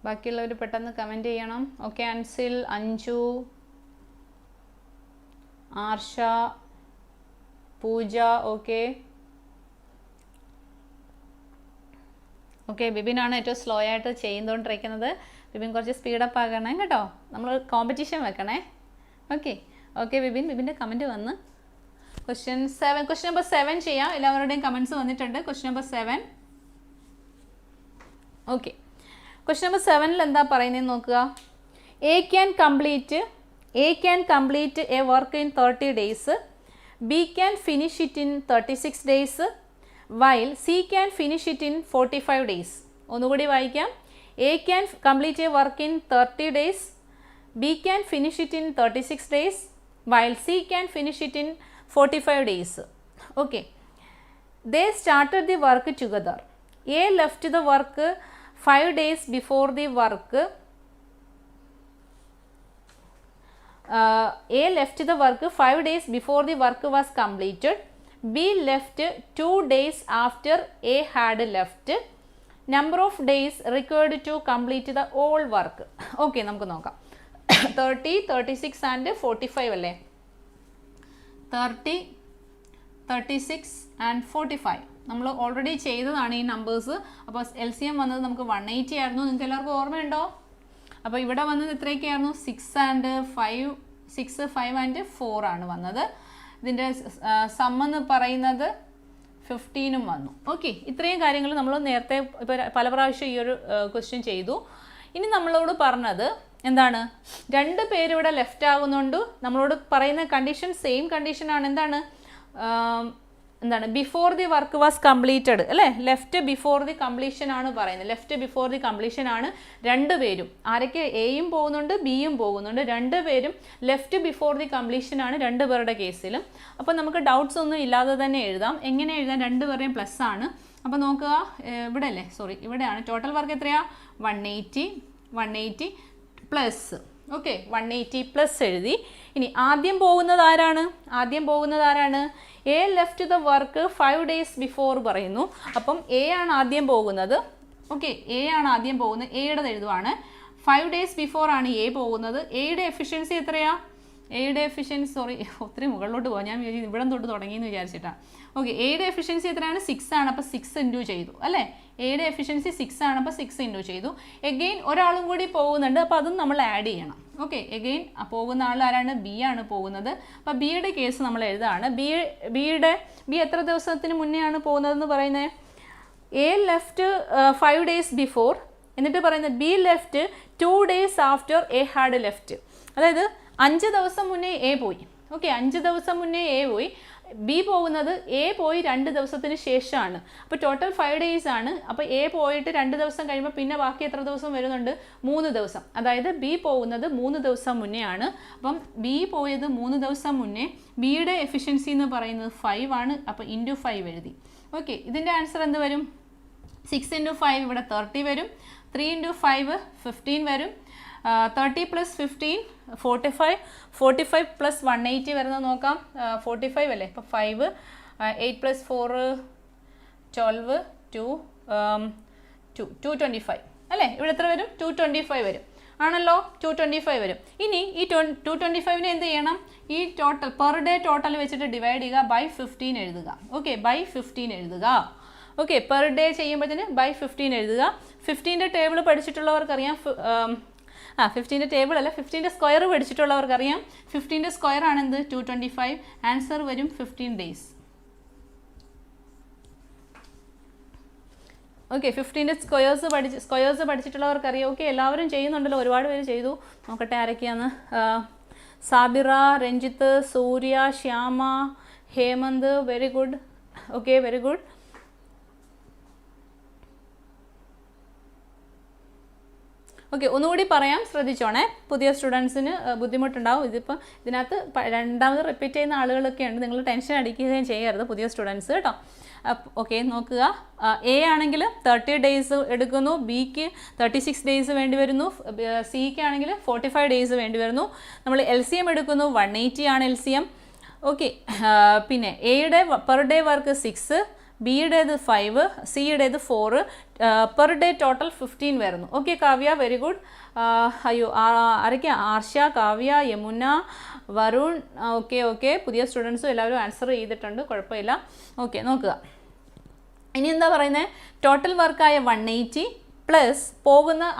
ബാക്കിയുള്ളവർ പെട്ടെന്ന് കമൻറ്റ് ചെയ്യണം. ഓക്കെ അൻസിൽ, അഞ്ജു, ആർഷ, പൂജ. ഓക്കെ ബിബിനാണ് ഏറ്റവും സ്ലോ ആയിട്ട് ചെയ്തുകൊണ്ടിരിക്കുന്നത്. ബിബിൻ കുറച്ച് സ്പീഡപ്പ് ആകണേ കേട്ടോ, നമ്മൾ കോമ്പറ്റീഷൻ വെക്കണേ. ഓക്കെ ബിബിൻ്റെ കമൻറ്റ് വന്ന്. ക്വസ്റ്റ്യൻ നമ്പർ 7 ചെയ്യാം. എല്ലാവരുടെയും കമൻസ് വന്നിട്ടുണ്ട്. Question number 7. Okay, question number 7 എന്താ പറയുന്നതെന്ന് നോക്കുക. A can complete A work in 30 days. B can finish it in 36 days. While C can finish it in 45 days. ഒന്നുകൂടി വായിക്കാം. A can complete A work in 30 days. B can finish it in 36 days. While C can finish it in 45 days. Okay, they started the work together. A left the work 5 days before the work. A left the work 5 days before the work was completed. B left 2 days after A had left. Number of days required to complete the whole work. Okay, നമുക്ക് നോക്കാം. 30, 36 and 45 അല്ലേ? 30, 36 and 45 നമ്മൾ already ചെയ്തതാണ് ഈ numbers. അപ്പോൾ LCM വന്നത് നമുക്ക് 180 ആയിരുന്നു. നിങ്ങൾക്ക് എല്ലാവർക്കും ഓർമ്മയുണ്ടോ? അപ്പോൾ ഇവിടെ വന്നത് എത്രയൊക്കെയായിരുന്നു? 6 and 5, 6, 5 and 4 ആണ് വന്നത്. ഇതിൻ്റെ സമ്മെന്ന് പറയുന്നത് 15 വന്നു. ഓക്കെ, ഇത്രയും കാര്യങ്ങൾ നമ്മൾ നേരത്തെ ഇപ്പോൾ പല പ്രാവശ്യം ഈ ഒരു ക്വസ്റ്റ്യൻ ചെയ്തു. ഇനി നമ്മളോട് പറഞ്ഞത് എന്താണ്? 2 പേര് ഇവിടെ ലെഫ്റ്റ് ആകുന്നുണ്ട്. നമ്മളോട് പറയുന്ന കണ്ടീഷൻ സെയിം കണ്ടീഷനാണ്. എന്താണ്? Before the work was completed അല്ലേ? ലെഫ്റ്റ് ബിഫോർ ദി കംപ്ലീഷൻ ആണ് പറയുന്നത്. ലെഫ്റ്റ് ബിഫോർ ദി കംപ്ലീഷൻ ആണ് 2 പേരും. ആരൊക്കെ? എയും പോകുന്നുണ്ട്, ബിയും പോകുന്നുണ്ട്. 2 പേരും ലെഫ്റ്റ് ബിഫോർ ദി കംപ്ലീഷൻ ആണ് 2 പേരുടെ കേസിലും. അപ്പോൾ നമുക്ക് ഡൗട്ട്സ് ഒന്നും ഇല്ലാതെ തന്നെ എഴുതാം. എങ്ങനെ എഴുതാം? 2 പേരുടെയും പ്ലസ് ആണ്. അപ്പോൾ നോക്കുക, ഇവിടെ അല്ലേ, സോറി ഇവിടെയാണ്. ടോട്ടൽ വർക്ക് എത്രയാ? 180 പ്ലസ്. ഓക്കെ, 180 പ്ലസ് എഴുതി. ഇനി ആദ്യം പോകുന്നത് ആരാണ്? A left the work 5 days before പറയുന്നു. അപ്പം എ ആണ് ആദ്യം പോകുന്നത്. ഓക്കെ, എ ആണ് ആദ്യം പോകുന്നത്. എയുടെ എഴുതുവാണ്. 5 days ബിഫോർ ആണ് എ പോകുന്നത്. എയുടെ എഫിഷ്യൻസി എത്രയാ? എയുടെ എഫിഷ്യൻസി, സോറി ഒത്തിരി മുകളിലോട്ട് പോകാം, ഞാൻ ഇവിടെ തൊട്ട് തുടങ്ങിയെന്ന് വിചാരിച്ചിട്ടാണ്. ഓക്കെ, എയുടെ എഫിഷ്യൻസി എത്രയാണ്? 6 ആണ്. അപ്പോൾ 6 ഇൻറ്റു ചെയ്തു അല്ലേ? എയുടെ എഫിഷ്യൻസി 6 ആണ്. അപ്പോൾ 6 ഇൻറ്റു ചെയ്തു. എഗെയിൻ ഒരാളും കൂടി പോകുന്നുണ്ട്. അപ്പോൾ അതും നമ്മൾ ആഡ് ചെയ്യണം. ഓക്കെ, എഗെയിൻ പോകുന്ന ആൾ ആരാണ്? ബി ആണ് പോകുന്നത്. അപ്പോൾ ബിയുടെ കേസ് നമ്മൾ എഴുതാണ്. ബി എത്ര ദിവസത്തിന് മുന്നേ ആണ് പോകുന്നതെന്ന് പറയുന്നത്? എ ലെഫ്റ്റ് 5 days ബിഫോർ, എന്നിട്ട് പറയുന്നത് B left 2 days after A had left. അതായത് 5 ദിവസം മുന്നേ എ പോയി. ഓക്കെ, 5 ദിവസം മുന്നേ എ പോയി. ബി പോകുന്നത് എ പോയി 2 ദിവസത്തിന് ശേഷമാണ്. അപ്പോൾ ടോട്ടൽ 5 days ആണ്. അപ്പോൾ എ പോയിട്ട് 2 ദിവസം കഴിയുമ്പോൾ പിന്നെ ബാക്കി എത്ര ദിവസം വരുന്നുണ്ട്? 3 ദിവസം. അതായത് ബി പോകുന്നത് 3 ദിവസം മുന്നേ ആണ്. അപ്പം ബി പോയത് 3 ദിവസം മുന്നേ. ബിയുടെ എഫിഷ്യൻസി എന്ന് പറയുന്നത് 5 ആണ്. അപ്പോൾ ഇൻറ്റു 5 എഴുതി. ഓക്കെ, ഇതിൻ്റെ ആൻസർ എന്ത് വരും? 6 into 5 ഇവിടെ 30 വരും. 3 into 5 15 വരും. 30 plus 15 45 plus 180 വരുന്നത് നോക്കാം. 45 അല്ലേ? അപ്പോൾ 5 8 plus 4 12 225 അല്ലേ? ഇവിടെ എത്ര വരും? 225 വരും ആണല്ലോ. 225 വരും. ഇനി ഈ 225നെ എന്ത് ചെയ്യണം? ഈ ടോട്ടൽ പെർ ഡേ ടോട്ടൽ വെച്ചിട്ട് ഡിവൈഡ് ചെയ്യുക, ബൈ 15 എഴുതുക. ഓക്കെ, ബൈ 15 എഴുതുക. ഓക്കെ, പെർ ഡേ ചെയ്യുമ്പോഴത്തേന് ബൈ 15 എഴുതുക. 15ൻ്റെ ടേബിൾ പഠിച്ചിട്ടുള്ളവർക്കറിയാം. 15ൻ്റെ ടേബിൾ അല്ല, 15ൻ്റെ സ്ക്വയർ പഠിച്ചിട്ടുള്ളവർക്കറിയാം. 15ൻ്റെ സ്ക്വയർ ആണെന്ത്? 225. ആൻസർ വരും 15 days. ഓക്കെ, 15ൻ്റെ സ്ക്വയേഴ്സ് പഠിച്ചിട്ടുള്ളവർക്കറിയാം. ഓക്കെ, എല്ലാവരും ചെയ്യുന്നുണ്ടല്ലോ, ഒരുപാട് പേര് ചെയ്തു. നോക്കട്ടെ ആരൊക്കെയാണ്? Sabira, Ranjith, Surya, Shyama, Hemanth. Very good. Okay, very good. Okay, ഒന്നുകൂടി പറയാം, ശ്രദ്ധിച്ചോണേ. പുതിയ സ്റ്റുഡൻസിന് ബുദ്ധിമുട്ടുണ്ടാവും. ഇതിപ്പോൾ ഇതിനകത്ത് രണ്ടാമത് റിപ്പീറ്റ് ചെയ്യുന്ന ആളുകളൊക്കെ ഉണ്ട്. നിങ്ങൾ ടെൻഷൻ അടിക്കുകയും ചെയ്യരുത്, പുതിയ സ്റ്റുഡൻസ് കേട്ടോ. ഓക്കെ, നോക്കുക. എ ആണെങ്കിൽ 30 days എടുക്കുന്നു. ബിക്ക് 36 days വേണ്ടി വരുന്നു. സിക്ക് ആണെങ്കിൽ 45 days വേണ്ടി വരുന്നു. നമ്മൾ LCM എടുക്കുന്നു. 180 ആണ് LCM. ഓക്കെ, പിന്നെ എയുടെ per day work 6, ബിയുടേത് 5, സിയുടേത് 4. Per day total 15 വരുന്നു. Okay Kavya, very good. അയ്യോ, ആരൊക്കെ? ആർഷ, കാവ്യ, യമുന, വരുൺ. ഓക്കെ, പുതിയ സ്റ്റുഡൻസും എല്ലാവരും ആൻസർ ചെയ്തിട്ടുണ്ട്, കുഴപ്പമില്ല. ഓക്കെ, നോക്കുക. ഇനി എന്താ പറയുന്നത്? ടോട്ടൽ വർക്കായ 180 പ്ലസ്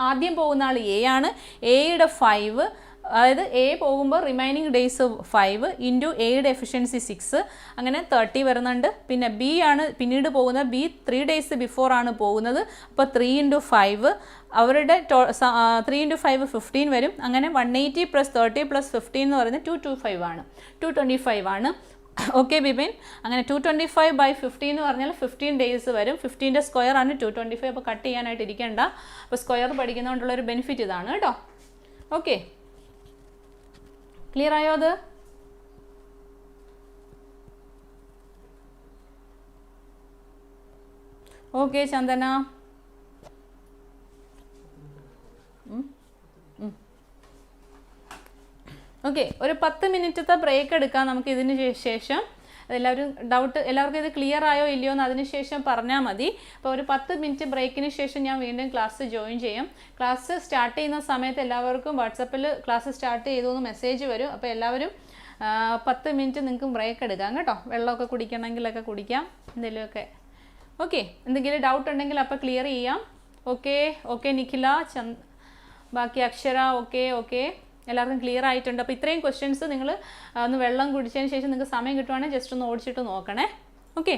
ആദ്യം പോകുന്ന ആൾ എ ആണ്. എയുടെ 5, അതായത് എ പോകുമ്പോൾ റിമൈനിങ് ഡേയ്സ് 5 ഇൻറ്റു എയുടെ എഫിഷ്യൻസി 6, അങ്ങനെ 30 വരുന്നുണ്ട്. പിന്നെ ബി ആണ് പിന്നീട് പോകുന്നത്. ബി 3 days ബിഫോർ ആണ് പോകുന്നത്. അപ്പോൾ 3 into 5 അവരുടെ 3 into 5 15 വരും. അങ്ങനെ 180 + 30 + 15 എന്ന് പറയുന്നത് 225 ആണ്. ഓക്കെ ബിബിൻ, അങ്ങനെ 225/15 എന്ന് പറഞ്ഞാൽ 15 days വരും. 15ൻ്റെ സ്ക്വയർ ആണ് 225. അപ്പോൾ കട്ട് ചെയ്യാനായിട്ട് ഇരിക്കേണ്ട. അപ്പോൾ സ്ക്വയർ പഠിക്കുന്നതുകൊണ്ടുള്ളൊരു ബെനിഫിറ്റ് ഇതാണ് കേട്ടോ. ഓക്കെ, ക്ലിയർ ആയോ അത്? ഓക്കെ ചന്ദന. ഓക്കെ, ഒരു 10 മിനിറ്റത്തെ ബ്രേക്ക് എടുക്കാം നമുക്ക് ഇതിന് ശേഷം. അതെല്ലാവരും ഡൗട്ട്, എല്ലാവർക്കും ഇത് ക്ലിയർ ആയോ ഇല്ലയോ എന്ന് അതിന് ശേഷം പറഞ്ഞാൽ മതി. അപ്പോൾ ഒരു 10 മിനിറ്റ് ബ്രേക്കിന് ശേഷം ഞാൻ വീണ്ടും ക്ലാസ് ജോയിൻ ചെയ്യും. ക്ലാസ് സ്റ്റാർട്ട് ചെയ്യുന്ന സമയത്ത് എല്ലാവർക്കും വാട്സപ്പിൽ ക്ലാസ് സ്റ്റാർട്ട് ചെയ്തു എന്ന് മെസ്സേജ് വരും. അപ്പോൾ എല്ലാവരും 10 മിനിറ്റ് നിങ്ങൾക്ക് ബ്രേക്ക് എടുക്കാം കേട്ടോ. വെള്ളമൊക്കെ കുടിക്കണമെങ്കിലൊക്കെ കുടിക്കാം, എന്തെങ്കിലുമൊക്കെ. ഓക്കെ, എന്തെങ്കിലും ഡൗട്ട് ഉണ്ടെങ്കിൽ അപ്പോൾ ക്ലിയർ ചെയ്യാം. ഓക്കെ ഓക്കെ നിഖില, ബാക്കി അക്ഷര. ഓക്കെ ഓക്കെ, എല്ലാവർക്കും ക്ലിയർ ആയിട്ടുണ്ട്. അപ്പോൾ ഇത്രയും ക്വസ്റ്റ്യൻസ് നിങ്ങൾ ഒന്ന് വെള്ളം കുടിച്ചതിന് ശേഷം നിങ്ങൾക്ക് സമയം കിട്ടുവാണെങ്കിൽ ജസ്റ്റ് ഒന്ന് ഓടിച്ചിട്ട് നോക്കണേ. ഓക്കെ.